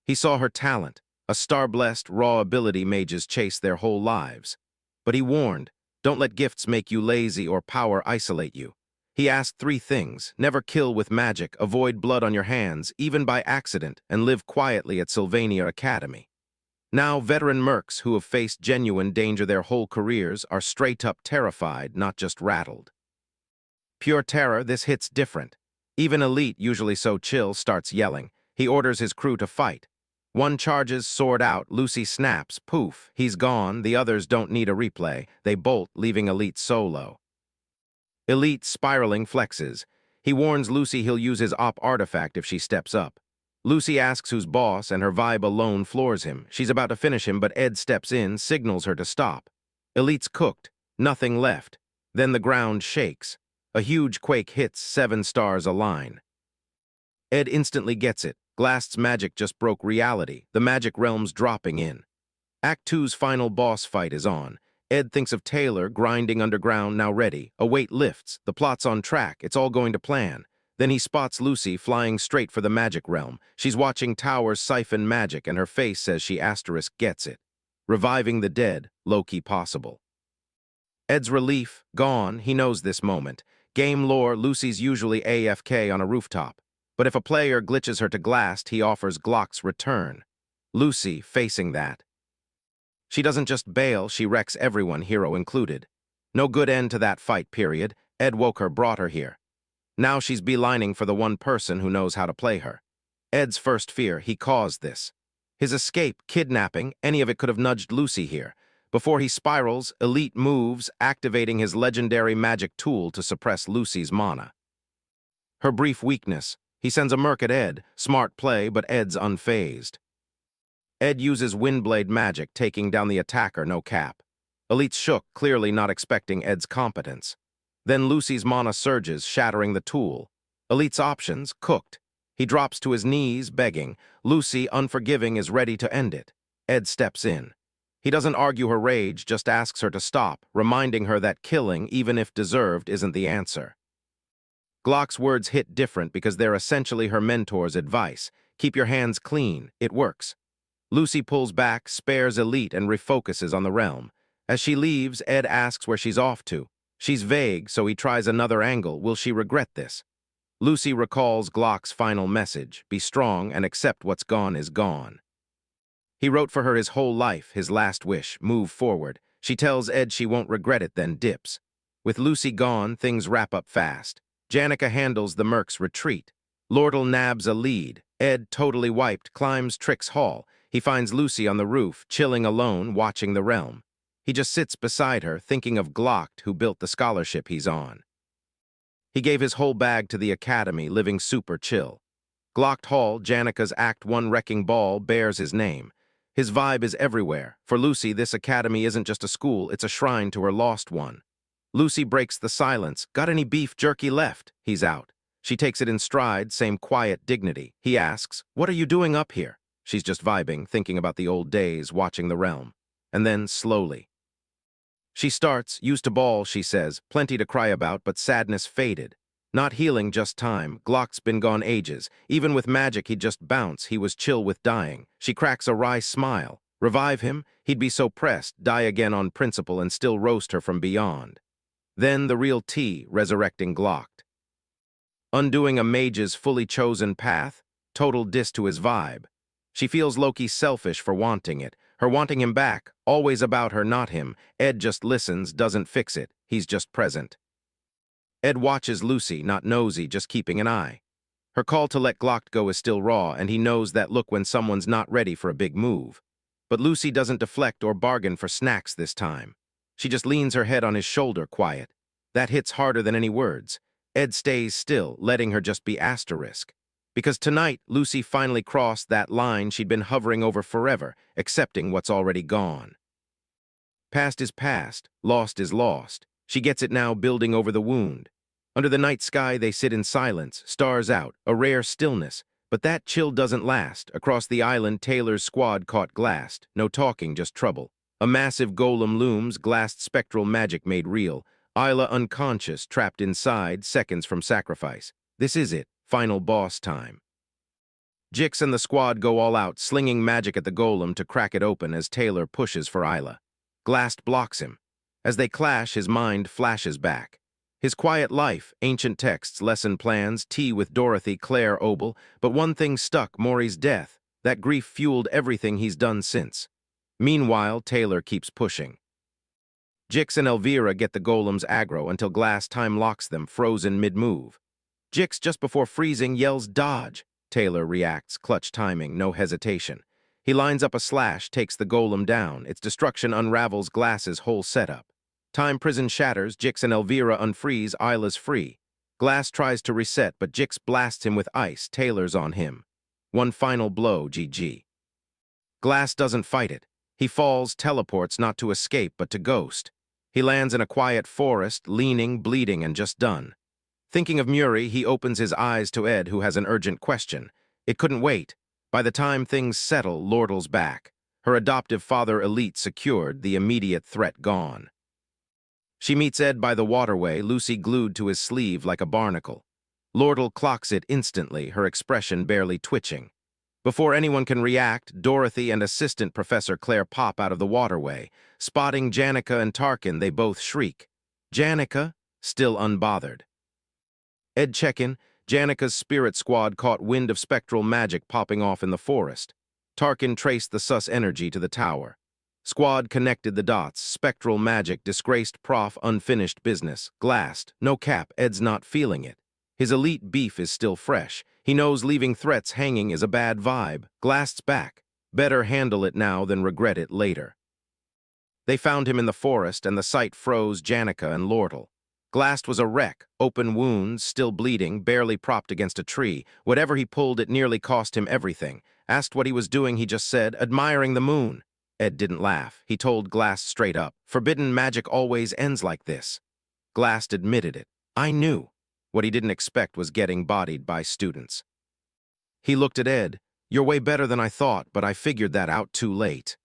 He saw her talent, a star-blessed, raw ability mages chase their whole lives. But he warned, don't let gifts make you lazy or power isolate you. He asked 3 things: never kill with magic, avoid blood on your hands, even by accident, and live quietly at Sylvania Academy. Now, veteran mercs who have faced genuine danger their whole careers are straight-up terrified, not just rattled. Pure terror, this hits different. Even Elite, usually so chill, starts yelling. He orders his crew to fight. One charges, sword out, Lucy snaps, poof, he's gone, the others don't need a replay. They bolt, leaving Elite solo. Elite, spiraling, flexes. He warns Lucy he'll use his op artifact if she steps up. Lucy asks who's boss, and her vibe alone floors him. She's about to finish him, but Ed steps in, signals her to stop. Elite's cooked, nothing left. Then the ground shakes. A huge quake hits, 7 stars align. Ed instantly gets it. Glast's magic just broke reality, the magic realm's dropping in. Act 2's final boss fight is on. Ed thinks of Taylor, grinding underground, now ready. A weight lifts, the plot's on track, it's all going to plan. Then he spots Lucy flying straight for the magic realm. She's watching towers siphon magic, and her face says she asterisk gets it. Reviving the dead, low-key possible. Ed's relief, gone, he knows this moment. Game lore, Lucy's usually AFK on a rooftop. But if a player glitches her to Glast, he offers Glock's return. Lucy, facing that. She doesn't just bail, she wrecks everyone, hero included. No good end to that fight, period. Ed Woker brought her here. Now she's beelining for the one person who knows how to play her. Ed's first fear, he caused this. His escape, kidnapping, any of it could have nudged Lucy here. Before he spirals, Elite moves, activating his legendary magic tool to suppress Lucy's mana. Her brief weakness. He sends a merc at Ed, smart play, but Ed's unfazed. Ed uses Windblade magic, taking down the attacker, no cap. Elite's shook, clearly not expecting Ed's competence. Then Lucy's mana surges, shattering the tool. Elite's options, cooked. He drops to his knees, begging. Lucy, unforgiving, is ready to end it. Ed steps in. He doesn't argue her rage, just asks her to stop, reminding her that killing, even if deserved, isn't the answer. Glock's words hit different because they're essentially her mentor's advice. Keep your hands clean, it works. Lucy pulls back, spares Elite, and refocuses on the realm. As she leaves, Ed asks where she's off to. She's vague, so he tries another angle. Will she regret this? Lucy recalls Glock's final message: be strong and accept what's gone is gone. He wrote for her his whole life, his last wish, move forward. She tells Ed she won't regret it, then dips. With Lucy gone, things wrap up fast. Janica handles the merc's retreat. Lordle nabs a lead. Ed, totally wiped, climbs Trick's hall. He finds Lucy on the roof, chilling alone, watching the realm. He just sits beside her, thinking of Glock, who built the scholarship he's on. He gave his whole bag to the Academy, living super chill. Glock Hall, Janica's Act 1 wrecking ball, bears his name. His vibe is everywhere. For Lucy, this academy isn't just a school, it's a shrine to her lost one. Lucy breaks the silence. Got any beef jerky left? He's out. She takes it in stride, same quiet dignity. He asks, what are you doing up here? She's just vibing, thinking about the old days, watching the realm. And then, slowly. She starts, used to ball, she says, plenty to cry about, but sadness faded. Not healing, just time. Glock's been gone ages. Even with magic, he'd just bounce. He was chill with dying. She cracks a wry smile. Revive him? He'd be so pressed, die again on principle and still roast her from beyond. Then the real tea, resurrecting Glock. Undoing a mage's fully chosen path, total diss to his vibe. She feels Loki selfish for wanting it. Her wanting him back, always about her, not him. Ed just listens, doesn't fix it. He's just present. Ed watches Lucy, not nosy, just keeping an eye. Her call to let Glock go is still raw, and he knows that look when someone's not ready for a big move. But Lucy doesn't deflect or bargain for snacks this time. She just leans her head on his shoulder, quiet. That hits harder than any words. Ed stays still, letting her just be asterisk. Because tonight, Lucy finally crossed that line she'd been hovering over forever, accepting what's already gone. Past is past, lost is lost. She gets it now, building over the wound. Under the night sky, they sit in silence, stars out, a rare stillness. But that chill doesn't last. Across the island, Taylor's squad caught glassed. No talking, just trouble. A massive golem looms, glassed spectral magic made real. Isla unconscious, trapped inside, seconds from sacrifice. This is it, final boss time. Jix and the squad go all out, slinging magic at the golem to crack it open as Taylor pushes for Isla. Glast blocks him. As they clash, his mind flashes back. His quiet life, ancient texts, lesson plans, tea with Dorothy, Claire, Obel, but one thing stuck, Maury's death. That grief fueled everything he's done since. Meanwhile, Taylor keeps pushing. Jix and Elvira get the golem's aggro until Glass time locks them, frozen mid-move. Jix, just before freezing, yells, "Dodge!" Taylor reacts, clutch timing, no hesitation. He lines up a slash, takes the golem down. Its destruction unravels Glass's whole setup. Time prison shatters, Jix and Elvira unfreeze, Isla's free. Glass tries to reset, but Jix blasts him with ice. Taylor's on him. One final blow, GG. Glass doesn't fight it. He falls, teleports, not to escape, but to ghost. He lands in a quiet forest, leaning, bleeding, and just done. Thinking of Muri, he opens his eyes to Ed, who has an urgent question. It couldn't wait. By the time things settle, Lordle's back. Her adoptive father Elite secured, the immediate threat gone. She meets Ed by the waterway, Lucy glued to his sleeve like a barnacle. Lordle clocks it instantly, her expression barely twitching. Before anyone can react, Dorothy and assistant Professor Claire pop out of the waterway. Spotting Janica and Tarkin, they both shriek. Janica, still unbothered. Ed check-in, Janica's spirit squad caught wind of spectral magic popping off in the forest. Tarkin traced the sus energy to the tower. Squad connected the dots, spectral magic, disgraced prof, unfinished business, glassed, no cap, Ed's not feeling it. His elite beef is still fresh. He knows leaving threats hanging is a bad vibe. Glast's back. Better handle it now than regret it later. They found him in the forest, and the sight froze Janica and Lordle. Glast was a wreck, open wounds, still bleeding, barely propped against a tree. Whatever he pulled, it nearly cost him everything. Asked what he was doing, he just said, admiring the moon. Ed didn't laugh. He told Glast straight up, forbidden magic always ends like this. Glast admitted it. I knew. What he didn't expect was getting bodied by students. He looked at Ed. You're way better than I thought, but I figured that out too late.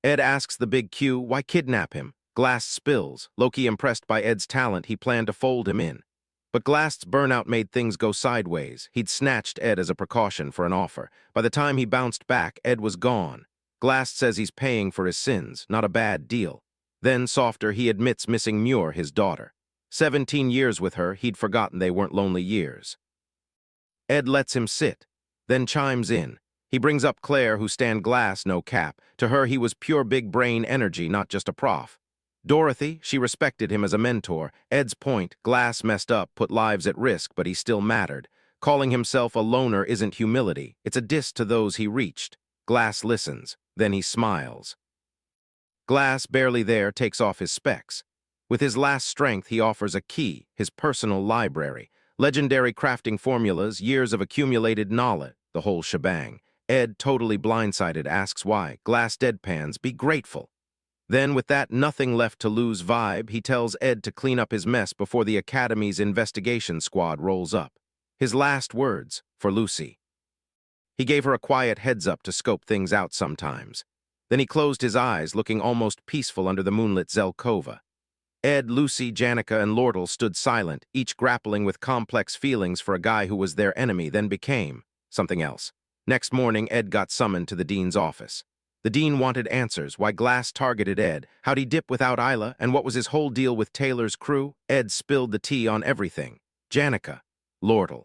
Ed asks the big Q, why kidnap him? Glast spills. Loki impressed by Ed's talent, he planned to fold him in. But Glast's burnout made things go sideways. He'd snatched Ed as a precaution for an offer. By the time he bounced back, Ed was gone. Glast says he's paying for his sins, not a bad deal. Then, softer, he admits missing Muir, his daughter. 17 years with her, he'd forgotten they weren't lonely years. Ed lets him sit, then chimes in. He brings up Claire, who stand Glass, no cap. To her, he was pure big brain energy, not just a prof. Dorothy, she respected him as a mentor. Ed's point, Glass messed up, put lives at risk, but he still mattered. Calling himself a loner isn't humility. It's a diss to those he reached. Glass listens. Then he smiles. Glass, barely there, takes off his specs. With his last strength, he offers a key, his personal library. Legendary crafting formulas, years of accumulated knowledge, the whole shebang. Ed, totally blindsided, asks why. Glass deadpans, be grateful. Then, with that nothing left to lose vibe, he tells Ed to clean up his mess before the Academy's investigation squad rolls up. His last words, for Lucy. He gave her a quiet heads-up to scope things out sometimes. Then he closed his eyes, looking almost peaceful under the moonlit Zelkova. Ed, Lucy, Janica, and Lordle stood silent, each grappling with complex feelings for a guy who was their enemy, then became something else. Next morning, Ed got summoned to the dean's office. The dean wanted answers, why Glass targeted Ed, how'd he dip without Isla, and what was his whole deal with Taylor's crew. Ed spilled the tea on everything. Janica, Lordle.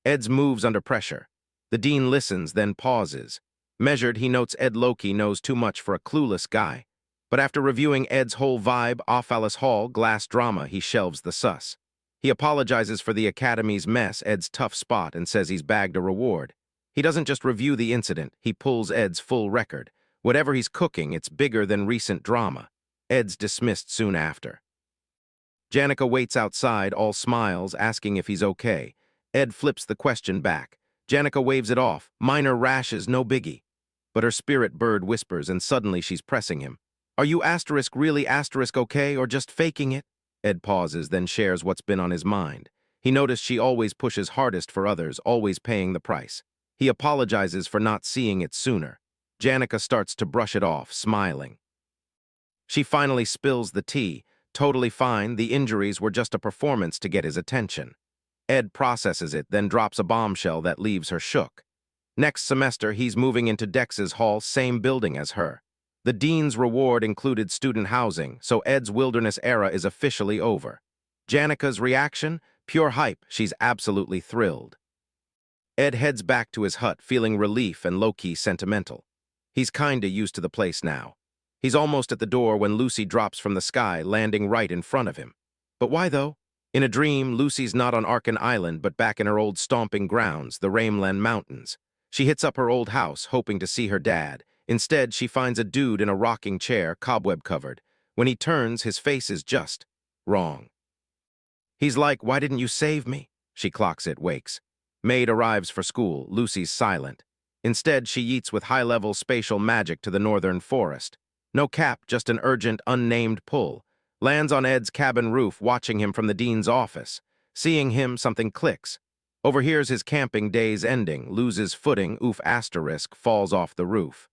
Ed's moves under pressure. The dean listens, then pauses. Measured, he notes Ed Loki knows too much for a clueless guy. But after reviewing Ed's whole vibe, off Alice Hall, Glass drama, he shelves the sus. He apologizes for the Academy's mess, Ed's tough spot, and says he's bagged a reward. He doesn't just review the incident, he pulls Ed's full record. Whatever he's cooking, it's bigger than recent drama. Ed's dismissed soon after. Janica waits outside, all smiles, asking if he's okay. Ed flips the question back. Janica waves it off. Minor rashes, no biggie. But her spirit bird whispers, and suddenly she's pressing him. Are you asterisk really asterisk okay, or just faking it? Ed pauses, then shares what's been on his mind. He noticed she always pushes hardest for others, always paying the price. He apologizes for not seeing it sooner. Janica starts to brush it off, smiling. She finally spills the tea. Totally fine, the injuries were just a performance to get his attention. Ed processes it, then drops a bombshell that leaves her shook. Next semester, he's moving into Dex's hall, same building as her. The dean's reward included student housing, so Ed's wilderness era is officially over. Janica's reaction? Pure hype, she's absolutely thrilled. Ed heads back to his hut, feeling relief and low-key sentimental. He's kinda used to the place now. He's almost at the door when Lucy drops from the sky, landing right in front of him. But why, though? In a dream, Lucy's not on Arkan Island, but back in her old stomping grounds, the Raimland Mountains. She hits up her old house, hoping to see her dad. Instead, she finds a dude in a rocking chair, cobweb-covered. When he turns, his face is just wrong. He's like, "Why didn't you save me?" She clocks it, wakes. Maid arrives for school. Lucy's silent. Instead, she yeets with high-level spatial magic to the northern forest. No cap, just an urgent, unnamed pull. Lands on Ed's cabin roof, watching him from the dean's office. Seeing him, something clicks. Overhears his camping days ending, loses footing, oof asterisk, falls off the roof.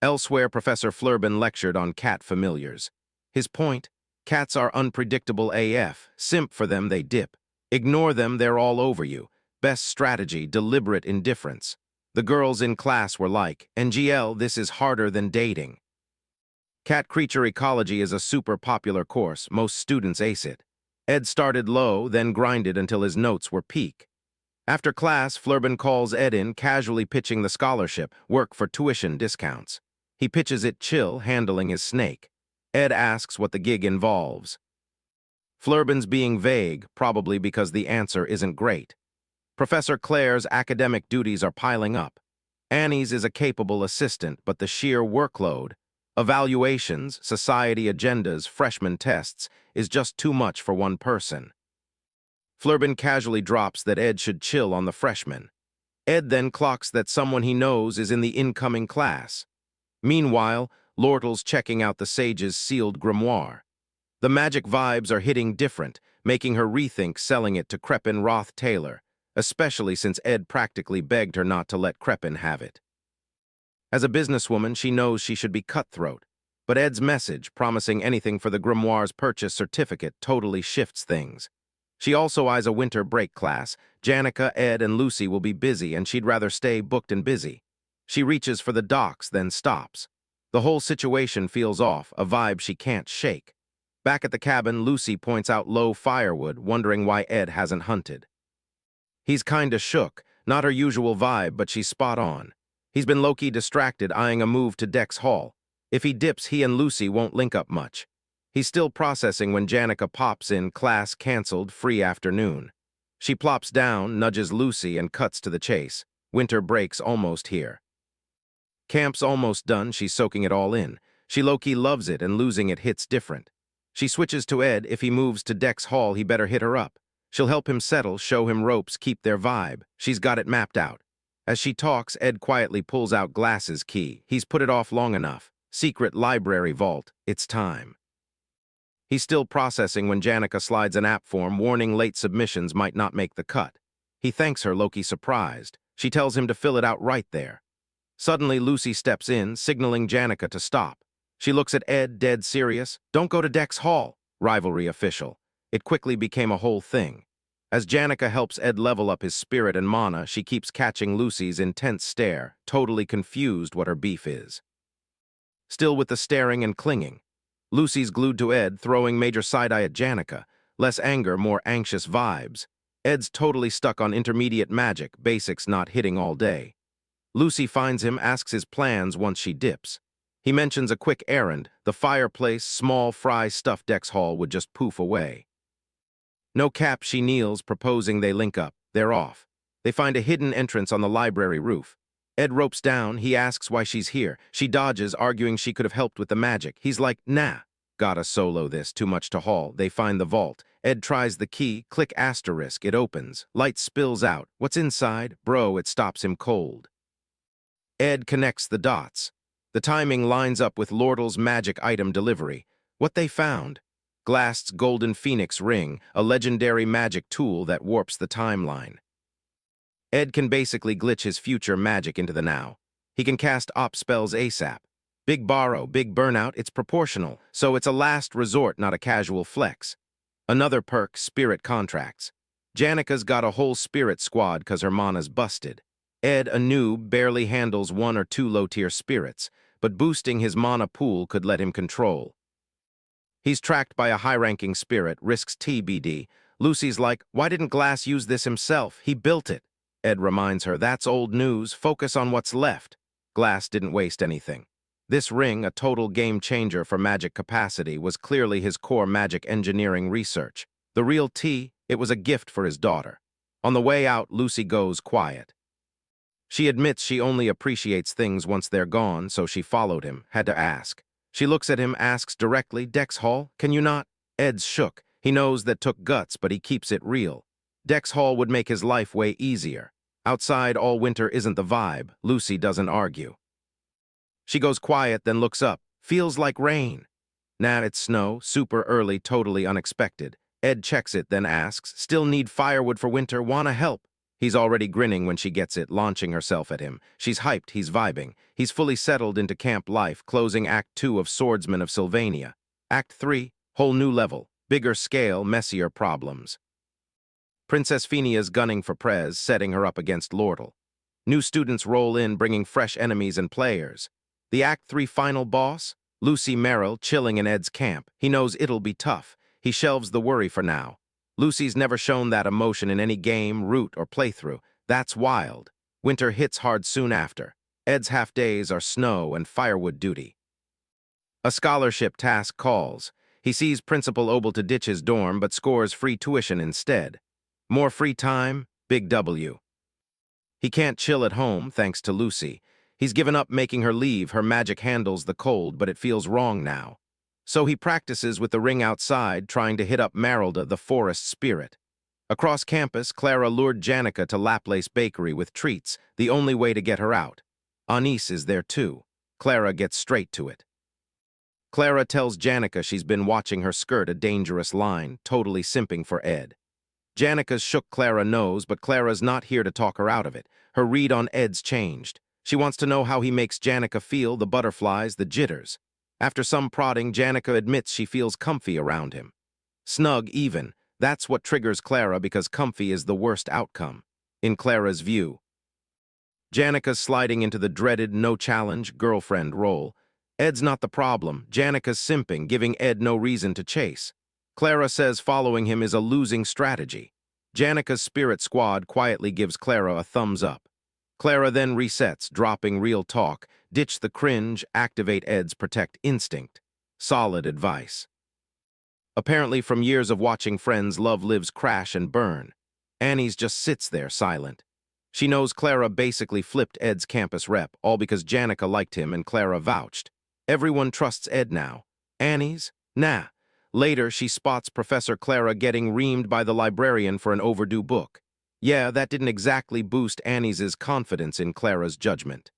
Elsewhere, Professor Flurbin lectured on cat familiars. His point, cats are unpredictable AF. Simp for them, they dip. Ignore them, they're all over you. Best strategy, deliberate indifference. The girls in class were like, NGL, this is harder than dating. Cat creature ecology is a super popular course. Most students ace it. Ed started low, then grinded until his notes were peak. After class, Flurbin calls Ed in, casually pitching the scholarship, work for tuition discounts. He pitches it chill, handling his snake. Ed asks what the gig involves. Flurbin's being vague, probably because the answer isn't great. Professor Claire's academic duties are piling up. Annie's is a capable assistant, but the sheer workload, evaluations, society agendas, freshman tests, is just too much for one person. Flurbin casually drops that Ed should chill on the freshmen. Ed then clocks that someone he knows is in the incoming class. Meanwhile, Lortle's checking out the sage's sealed grimoire. The magic vibes are hitting different, making her rethink selling it to Crepin Roth Taylor, especially since Ed practically begged her not to let Crepin have it. As a businesswoman, she knows she should be cutthroat, but Ed's message, promising anything for the grimoire's purchase certificate, totally shifts things. She also eyes a winter break class. Janica, Ed, and Lucy will be busy, and she'd rather stay booked and busy. She reaches for the docs, then stops. The whole situation feels off, a vibe she can't shake. Back at the cabin, Lucy points out low firewood, wondering why Ed hasn't hunted. He's kinda shook, not her usual vibe, but she's spot on. He's been low-key distracted, eyeing a move to Dex Hall. If he dips, he and Lucy won't link up much. He's still processing when Janica pops in, class canceled, free afternoon. She plops down, nudges Lucy, and cuts to the chase. Winter break's almost here. Camp's almost done, she's soaking it all in. She low-key loves it, and losing it hits different. She switches to Ed. If he moves to Dex Hall, he better hit her up. She'll help him settle, show him ropes, keep their vibe. She's got it mapped out. As she talks, Ed quietly pulls out Glass's key. He's put it off long enough. Secret library vault. It's time. He's still processing when Janica slides an app form warning late submissions might not make the cut. He thanks her, low-key surprised. She tells him to fill it out right there. Suddenly, Lucy steps in, signaling Janica to stop. She looks at Ed, dead serious. Don't go to Dex Hall. Rivalry official. It quickly became a whole thing. As Janica helps Ed level up his spirit and mana, she keeps catching Lucy's intense stare, totally confused what her beef is. Still with the staring and clinging. Lucy's glued to Ed, throwing major side-eye at Janica. Less anger, more anxious vibes. Ed's totally stuck on intermediate magic, basics not hitting all day. Lucy finds him, asks his plans once she dips. He mentions a quick errand. The fireplace, small fry stuff Dex Hall would just poof away. No cap, she kneels, proposing they link up. They're off. They find a hidden entrance on the library roof. Ed ropes down. He asks why she's here. She dodges, arguing she could have helped with the magic. He's like, nah. Gotta solo this, too much to haul. They find the vault. Ed tries the key, click asterisk, it opens. Light spills out. What's inside? Bro, it stops him cold. Ed connects the dots. The timing lines up with Lordle's magic item delivery. What they found? Glast's golden phoenix ring, a legendary magic tool that warps the timeline. Ed can basically glitch his future magic into the now. He can cast op spells ASAP. Big borrow, big burnout, it's proportional, so it's a last resort, not a casual flex. Another perk, spirit contracts. Janika's got a whole spirit squad cause her mana's busted. Ed, a noob, barely handles 1 or 2 low-tier spirits, but boosting his mana pool could let him control. He's tracked by a high-ranking spirit, risks TBD. Lucy's like, why didn't Glass use this himself? He built it. Ed reminds her, that's old news, focus on what's left. Glass didn't waste anything. This ring, a total game changer for magic capacity, was clearly his core magic engineering research. The real tea, it was a gift for his daughter. On the way out, Lucy goes quiet. She admits she only appreciates things once they're gone, so she followed him, had to ask. She looks at him, asks directly, Dex Hall, can you not? Ed's shook. He knows that took guts, but he keeps it real. Dex Hall would make his life way easier. Outside all winter isn't the vibe. Lucy doesn't argue. She goes quiet, then looks up. Feels like rain. Nah, it's snow, super early, totally unexpected. Ed checks it, then asks, still need firewood for winter, wanna help? He's already grinning when she gets it, launching herself at him. She's hyped, he's vibing. He's fully settled into camp life, closing Act 2 of Swordsman of Sylvania. Act 3, whole new level, bigger scale, messier problems. Princess Phenia's gunning for Prez, setting her up against Lordle. New students roll in, bringing fresh enemies and players. The Act 3 final boss? Lucy Merrill, chilling in Ed's camp. He knows it'll be tough. He shelves the worry for now. Lucy's never shown that emotion in any game, route, or playthrough. That's wild. Winter hits hard soon after. Ed's half-days are snow and firewood duty. A scholarship task calls. He sees Principal Obel to ditch his dorm, but scores free tuition instead. More free time? Big W. He can't chill at home, thanks to Lucy. He's given up making her leave. Her magic handles the cold, but it feels wrong now. So he practices with the ring outside, trying to hit up Marylda, the forest spirit. Across campus, Clara lured Janica to Laplace Bakery with treats, the only way to get her out. Anise is there too. Clara gets straight to it. Clara tells Janica she's been watching her skirt a dangerous line, totally simping for Ed. Janica's shook Clara knows, but Clara's not here to talk her out of it. Her read on Ed's changed. She wants to know how he makes Janica feel, the butterflies, the jitters. After some prodding, Janica admits she feels comfy around him. Snug, even. That's what triggers Clara because comfy is the worst outcome, in Clara's view. Janica's sliding into the dreaded no-challenge girlfriend role. Ed's not the problem. Janica's simping, giving Ed no reason to chase. Clara says following him is a losing strategy. Janica's spirit squad quietly gives Clara a thumbs up. Clara then resets, dropping real talk, ditch the cringe, activate Ed's protect instinct. Solid advice. Apparently from years of watching friends' love lives crash and burn. Annie's just sits there silent. She knows Clara basically flipped Ed's campus rep, all because Janica liked him and Clara vouched. Everyone trusts Ed now. Annie's? Nah. Later, she spots Professor Clara getting reamed by the librarian for an overdue book. Yeah, that didn't exactly boost Annie's confidence in Clara's judgment.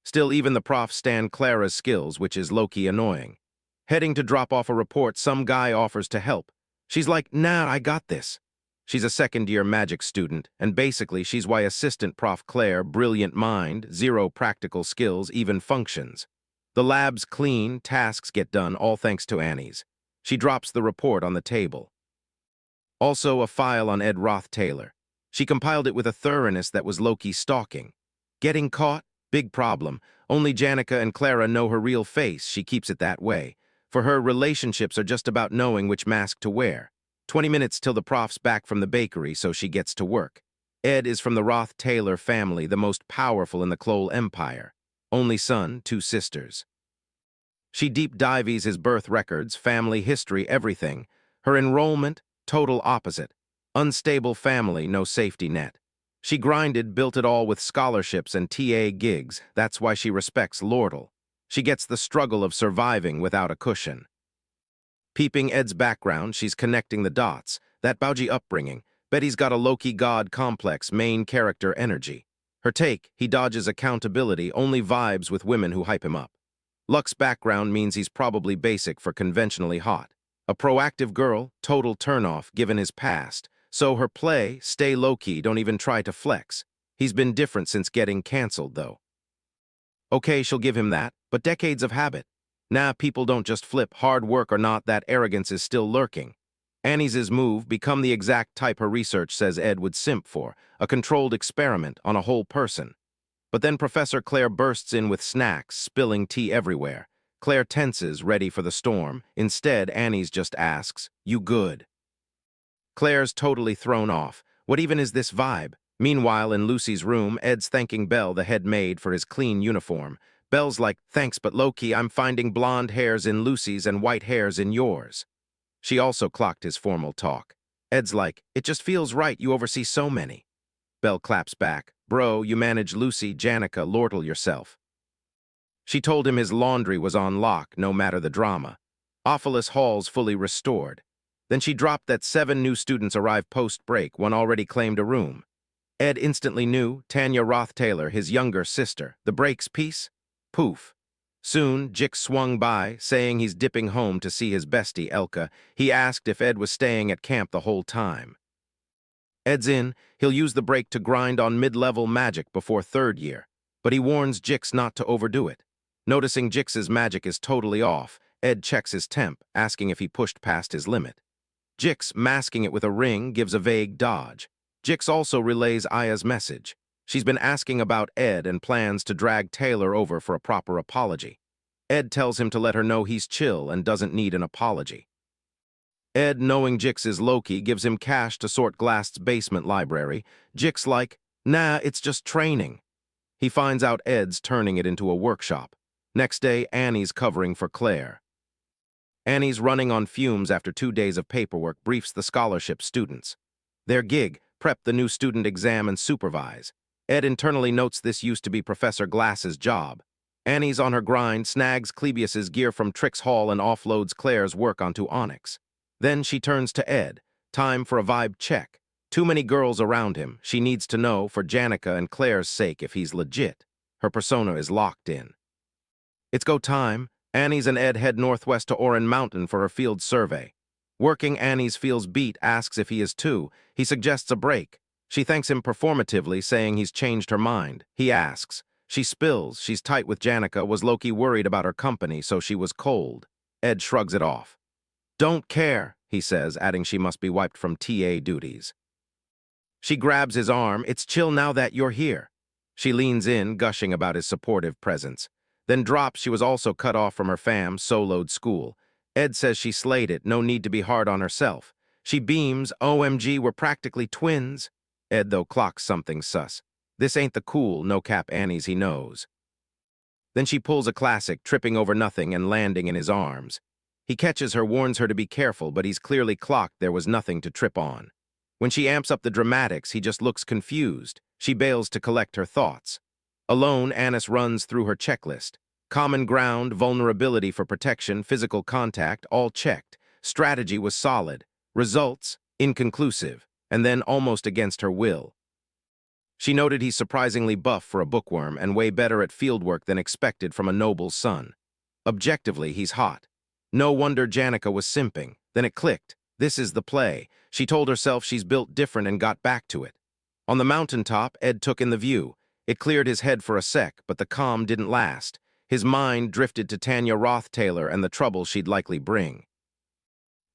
Still, even the profs stand Clara's skills, which is low-key annoying. Heading to drop off a report, some guy offers to help. She's like, nah, I got this. She's a second-year magic student, and basically she's why Assistant Prof Claire, brilliant mind, zero practical skills, even functions. The lab's clean, tasks get done, all thanks to Annie's. She drops the report on the table. Also a file on Ed Roth Taylor. She compiled it with a thoroughness that was low-key stalking. Getting caught? Big problem. Only Janica and Clara know her real face. She keeps it that way. For her, relationships are just about knowing which mask to wear. 20 minutes till the prof's back from the bakery, so she gets to work. Ed is from the Roth Taylor family, the most powerful in the Clole Empire. Only son, 2 sisters. She deep dives his birth records, family history, everything. Her enrollment, total opposite. Unstable family, no safety net. She grinded, built it all with scholarships and TA gigs. That's why she respects Lordle. She gets the struggle of surviving without a cushion. Peeping Ed's background, she's connecting the dots. That Bauji upbringing. Bet he's got a Loki god complex, main character energy. Her take, he dodges accountability, only vibes with women who hype him up. Luck's background means he's probably basic for conventionally hot. A proactive girl, total turnoff given his past. So her play, stay low-key, don't even try to flex. He's been different since getting canceled, though. Okay, she'll give him that, but decades of habit. Nah, people don't just flip, hard work or not, that arrogance is still lurking. Annie's move, become the exact type her research says Ed would simp for, a controlled experiment on a whole person. But then Professor Claire bursts in with snacks, spilling tea everywhere. Claire tenses, ready for the storm. Instead, Annie's just asks, "You good?" Claire's totally thrown off. What even is this vibe? Meanwhile, in Lucy's room, Ed's thanking Belle, the head maid, for his clean uniform. Belle's like, "Thanks, but low-key, I'm finding blonde hairs in Lucy's and white hairs in yours." She also clocked his formal talk. Ed's like, "It just feels right, you oversee so many." Belle claps back, "Bro, you manage Lucy, Janica, lortle yourself." She told him his laundry was on lock, no matter the drama. Ophilus Hall's fully restored. Then she dropped that 7 new students arrived post-break, one already claimed a room. Ed instantly knew, Tanya Roth-Taylor, his younger sister. The breaks piece? Poof. Soon, Jix swung by, saying he's dipping home to see his bestie, Elka. He asked if Ed was staying at camp the whole time. Ed's in, he'll use the break to grind on mid-level magic before 3rd year, but he warns Jix not to overdo it. Noticing Jix's magic is totally off, Ed checks his temp, asking if he pushed past his limit. Jix, masking it with a ring, gives a vague dodge. Jix also relays Aya's message. She's been asking about Ed and plans to drag Taylor over for a proper apology. Ed tells him to let her know he's chill and doesn't need an apology. Ed, knowing Jix is low-key, gives him cash to sort Glast's basement library. Jix like, "Nah, it's just training." He finds out Ed's turning it into a workshop. Next day, Annie's covering for Claire. Annie's running on fumes after 2 days of paperwork, briefs the scholarship students. Their gig, prep the new student exam and supervise. Ed internally notes this used to be Professor Glass's job. Annie's on her grind, snags Clebius's gear from Trix Hall and offloads Claire's work onto Onyx. Then she turns to Ed. Time for a vibe check. Too many girls around him. She needs to know, for Janica and Claire's sake, if he's legit. Her persona is locked in. It's go time. Annie's and Ed head northwest to Oran Mountain for her field survey. Working, Annie's feels beat, asks if he is too. He suggests a break. She thanks him performatively, saying he's changed her mind. He asks. She spills. She's tight with Janica, was Loki worried about her company, so she was cold. Ed shrugs it off. "Don't care," he says, adding she must be wiped from TA duties. She grabs his arm. "It's chill now that you're here." She leans in, gushing about his supportive presence. Then drops she was also cut off from her fam, soloed school. Ed says she slayed it, no need to be hard on herself. She beams, "OMG, we're practically twins." Ed, though, clocks something sus. This ain't the cool, no-cap Annie's he knows. Then she pulls a classic, tripping over nothing and landing in his arms. He catches her, warns her to be careful, but he's clearly clocked there was nothing to trip on. When she amps up the dramatics, he just looks confused. She bails to collect her thoughts. Alone, Annis runs through her checklist. Common ground, vulnerability for protection, physical contact, all checked. Strategy was solid. Results, inconclusive, and then almost against her will. She noted he's surprisingly buff for a bookworm and way better at fieldwork than expected from a noble's son. Objectively, he's hot. No wonder Janica was simping. Then it clicked. This is the play. She told herself she's built different and got back to it. On the mountaintop, Ed took in the view. It cleared his head for a sec, but the calm didn't last. His mind drifted to Tanya Roth-Taylor and the trouble she'd likely bring.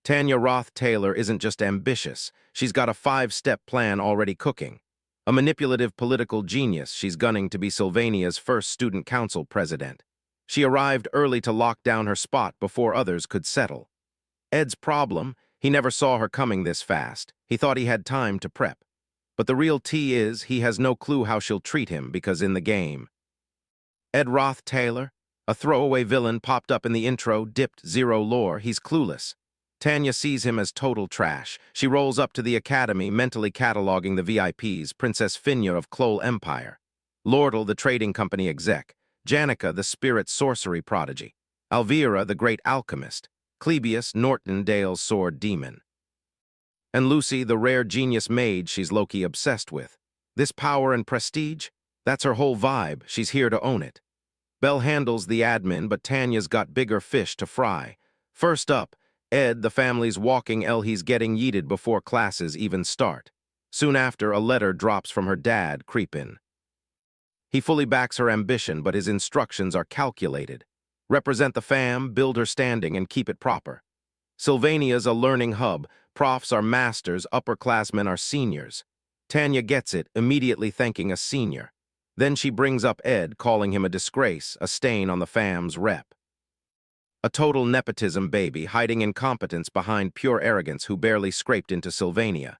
Tanya Roth-Taylor isn't just ambitious. She's got a 5-step plan already cooking. A manipulative political genius, she's gunning to be Sylvania's first student council president. She arrived early to lock down her spot before others could settle. Ed's problem, he never saw her coming this fast. He thought he had time to prep. But the real tea is he has no clue how she'll treat him because in the game. Ed Roth-Taylor, a throwaway villain popped up in the intro, dipped 0 lore, he's clueless. Tanya sees him as total trash. She rolls up to the Academy, mentally cataloging the VIPs, Princess Finya of Klol Empire, Lordle, the trading company exec, Janica, the spirit sorcery prodigy, Alvira, the great alchemist, Clebius, Norton Dale's sword demon. And Lucy, the rare genius maid she's low-key obsessed with. This power and prestige? That's her whole vibe, she's here to own it. Belle handles the admin, but Tanya's got bigger fish to fry. First up, Ed, the family's walking he's getting yeeted before classes even start. Soon after, a letter drops from her dad, Creepin. He fully backs her ambition, but his instructions are calculated. Represent the fam, build her standing, and keep it proper. Sylvania's a learning hub. Profs are masters, upperclassmen are seniors. Tanya gets it, immediately thanking a senior. Then she brings up Ed, calling him a disgrace, a stain on the fam's rep. A total nepotism baby, hiding incompetence behind pure arrogance who barely scraped into Sylvania.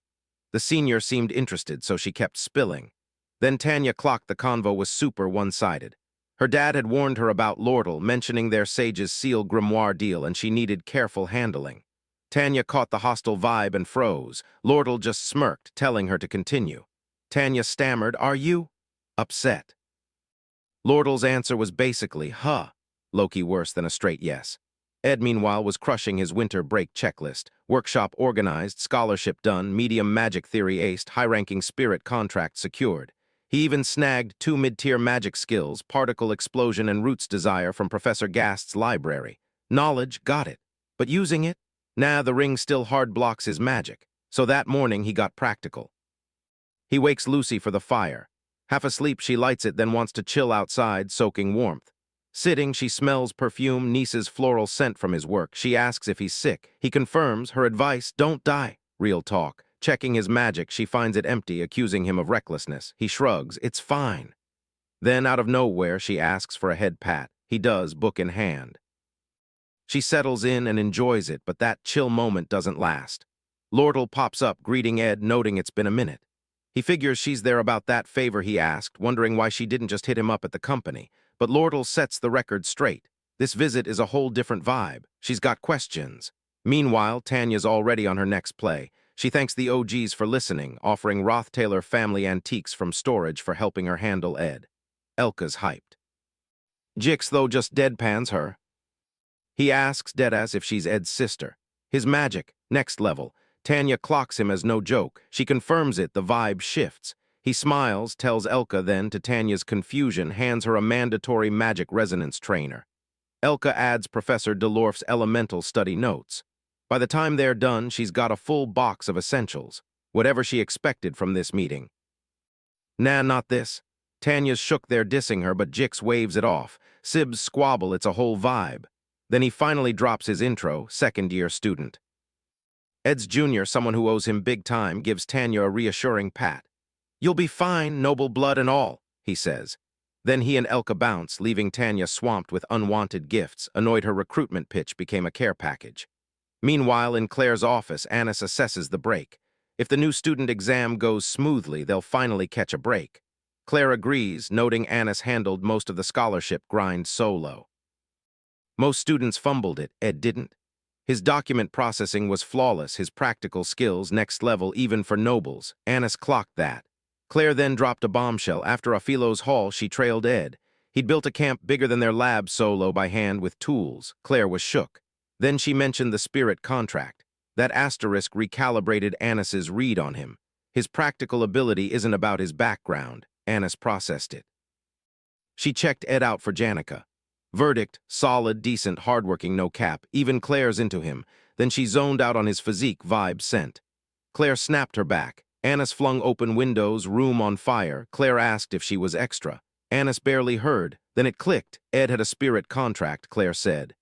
The senior seemed interested, so she kept spilling. Then Tanya clocked the convo was super one-sided. Her dad had warned her about Lordle, mentioning their sage's seal grimoire deal, and she needed careful handling. Tanya caught the hostile vibe and froze. Lordle just smirked, telling her to continue. Tanya stammered, "Are you upset?" Lordle's answer was basically, "Huh." Low-key worse than a straight yes. Ed, meanwhile, was crushing his winter break checklist. Workshop organized, scholarship done, medium magic theory aced, high-ranking spirit contract secured. He even snagged 2 mid-tier magic skills, particle explosion and roots desire from Professor Gast's library. Knowledge, got it. But using it? Nah, the ring still hard blocks his magic. So that morning he got practical. He wakes Lucy for the fire. Half asleep, she lights it, then wants to chill outside, soaking warmth. Sitting, she smells perfume, niece's floral scent from his work. She asks if he's sick. He confirms, her advice, don't die. Real talk. Checking his magic, she finds it empty, accusing him of recklessness. He shrugs, it's fine. Then, out of nowhere, she asks for a head pat. He does, book in hand. She settles in and enjoys it, but that chill moment doesn't last. Lordle pops up, greeting Ed, noting it's been a minute. He figures she's there about that favor he asked, wondering why she didn't just hit him up at the company. But Lordle sets the record straight. This visit is a whole different vibe. She's got questions. Meanwhile, Tanya's already on her next play. She thanks the OGs for listening, offering Roth-Taylor family antiques from storage for helping her handle Ed. Elka's hyped. Jix, though, just deadpans her. He asks deadass if she's Ed's sister. His magic, next level. Tanya clocks him as no joke. She confirms it, the vibe shifts. He smiles, tells Elka then, to Tanya's confusion, hands her a mandatory magic resonance trainer. Elka adds Professor Delorf's elemental study notes. By the time they're done, she's got a full box of essentials, whatever she expected from this meeting. Nah, not this. Tanya's shook there dissing her, but Jix waves it off. Sibs squabble, it's a whole vibe. Then he finally drops his intro, second-year student. Ed's junior, someone who owes him big time, gives Tanya a reassuring pat. "You'll be fine, noble blood and all," he says. Then he and Elka bounce, leaving Tanya swamped with unwanted gifts. Annoyed her recruitment pitch became a care package. Meanwhile, in Claire's office, Anis assesses the break. If the new student exam goes smoothly, they'll finally catch a break. Claire agrees, noting Anis handled most of the scholarship grind solo. Most students fumbled it, Ed didn't. His document processing was flawless, his practical skills next level even for nobles. Anis clocked that. Claire then dropped a bombshell. After Aphilo's haul, she trailed Ed. He'd built a camp bigger than their lab solo by hand with tools. Claire was shook. Then she mentioned the spirit contract. That asterisk recalibrated Anis's read on him. His practical ability isn't about his background. Anis processed it. She checked Ed out for Janica. Verdict, solid, decent, hardworking, no cap. Even Claire's into him. Then she zoned out on his physique, vibe sent. Claire snapped her back. Anis flung open windows, room on fire. Claire asked if she was extra. Anis barely heard. Then it clicked. Ed had a spirit contract, Claire said.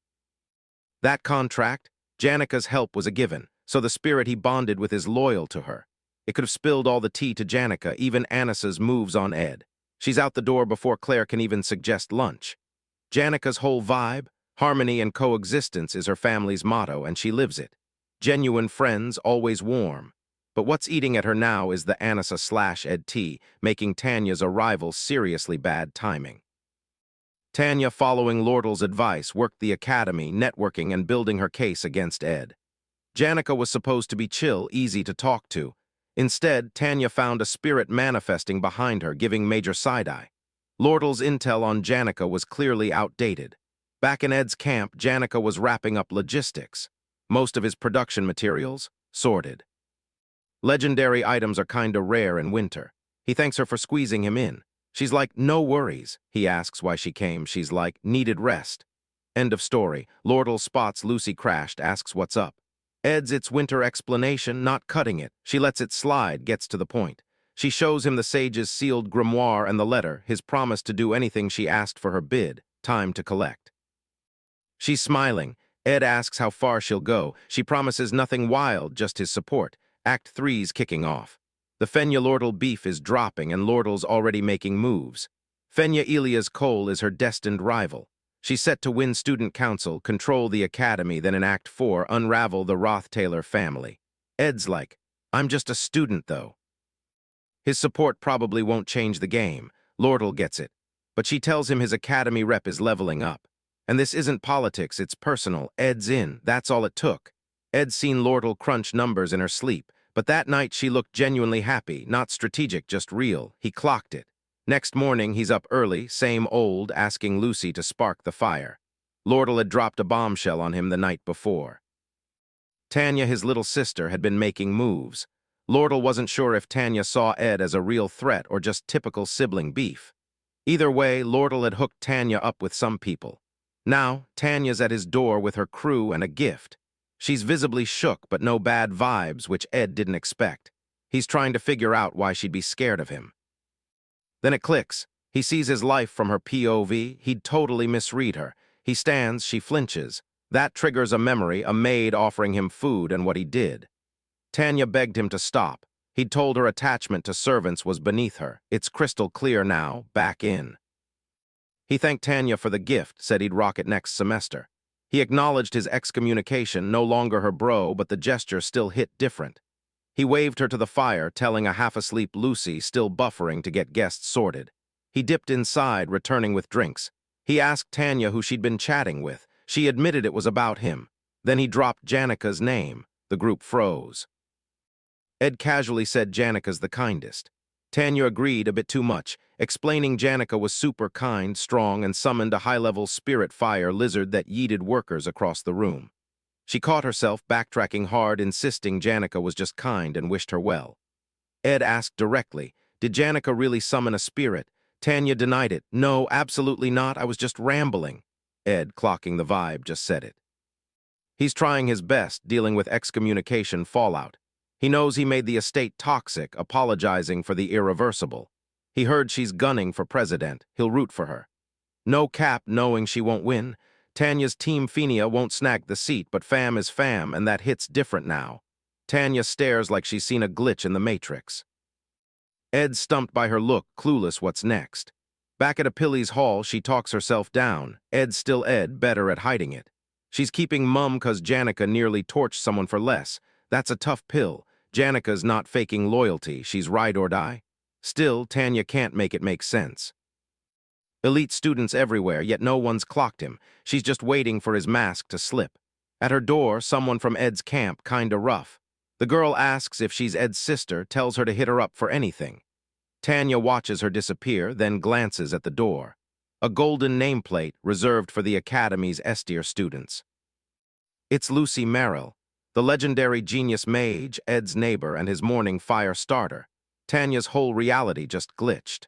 That contract? Janica's help was a given, so the spirit he bonded with is loyal to her. It could have spilled all the tea to Janica, even Anis's moves on Ed. She's out the door before Claire can even suggest lunch. Janica's whole vibe, harmony and coexistence is her family's motto, and she lives it. Genuine friends, always warm. But what's eating at her now is the Anissa/Ed tea, making Tanya's arrival seriously bad timing. Tanya, following Lordle's advice, worked the academy, networking and building her case against Ed. Janica was supposed to be chill, easy to talk to. Instead, Tanya found a spirit manifesting behind her, giving major side-eye. Lordle's intel on Janica was clearly outdated. Back in Ed's camp, Janica was wrapping up logistics. Most of his production materials, sorted. Legendary items are kinda rare in winter. He thanks her for squeezing him in. She's like, no worries. He asks why she came. She's like, needed rest. End of story. Lordle spots Lucy crashed, asks what's up. Ed's its winter explanation, not cutting it. She lets it slide, gets to the point. She shows him the sage's sealed grimoire and the letter, his promise to do anything she asked for her bid, time to collect. She's smiling. Ed asks how far she'll go. She promises nothing wild, just his support. Act Three's kicking off. The Fenya-Lordle beef is dropping and Lordle's already making moves. Fenya Elia's Cole is her destined rival. She's set to win student council, control the academy, then in Act 4, unravel the Roth-Taylor family. Ed's like, I'm just a student, though. His support probably won't change the game. Lordle gets it. But she tells him his academy rep is leveling up. And this isn't politics, it's personal. Ed's in. That's all it took. Ed's seen Lordle crunch numbers in her sleep, but that night she looked genuinely happy, not strategic, just real. He clocked it. Next morning, he's up early, same old, asking Lucy to spark the fire. Lordle had dropped a bombshell on him the night before. Tanya, his little sister, had been making moves. Lordle wasn't sure if Tanya saw Ed as a real threat or just typical sibling beef. Either way, Lordle had hooked Tanya up with some people. Now, Tanya's at his door with her crew and a gift. She's visibly shook, but no bad vibes, which Ed didn't expect. He's trying to figure out why she'd be scared of him. Then it clicks. He sees his life from her POV. He'd totally misread her. He stands, she flinches. That triggers a memory, a maid offering him food and what he did. Tanya begged him to stop. He'd told her attachment to servants was beneath her. It's crystal clear now, back in. He thanked Tanya for the gift, said he'd rock it next semester. He acknowledged his excommunication, no longer her bro, but the gesture still hit different. He waved her to the fire, telling a half-asleep Lucy, still buffering to get guests sorted. He dipped inside, returning with drinks. He asked Tanya who she'd been chatting with. She admitted it was about him. Then he dropped Janica's name. The group froze. Ed casually said Janica's the kindest. Tanya agreed a bit too much, explaining Janica was super kind, strong, and summoned a high-level spirit fire lizard that yeeted workers across the room. She caught herself backtracking hard, insisting Janica was just kind and wished her well. Ed asked directly, did Janica really summon a spirit? Tanya denied it. No, absolutely not, I was just rambling. Ed, clocking the vibe, just said it. He's trying his best, dealing with excommunication fallout. He knows he made the estate toxic, apologizing for the irreversible. He heard she's gunning for president. He'll root for her. No cap, knowing she won't win. Tanya's Team Fenia won't snag the seat, but fam is fam, and that hits different now. Tanya stares like she's seen a glitch in the Matrix. Ed's stumped by her look, clueless what's next. Back at Apilles Hall, she talks herself down. Ed's still Ed, better at hiding it. She's keeping mum 'cause Janica nearly torched someone for less. That's a tough pill. Janica's not faking loyalty. She's ride or die. Still, Tanya can't make it make sense. Elite students everywhere, yet no one's clocked him. She's just waiting for his mask to slip. At her door, someone from Ed's camp, kinda rough. The girl asks if she's Ed's sister, tells her to hit her up for anything. Tanya watches her disappear, then glances at the door. A golden nameplate reserved for the Academy's S-tier students. It's Lucy Merrill, the legendary genius mage, Ed's neighbor, and his morning fire starter. Tanya's whole reality just glitched.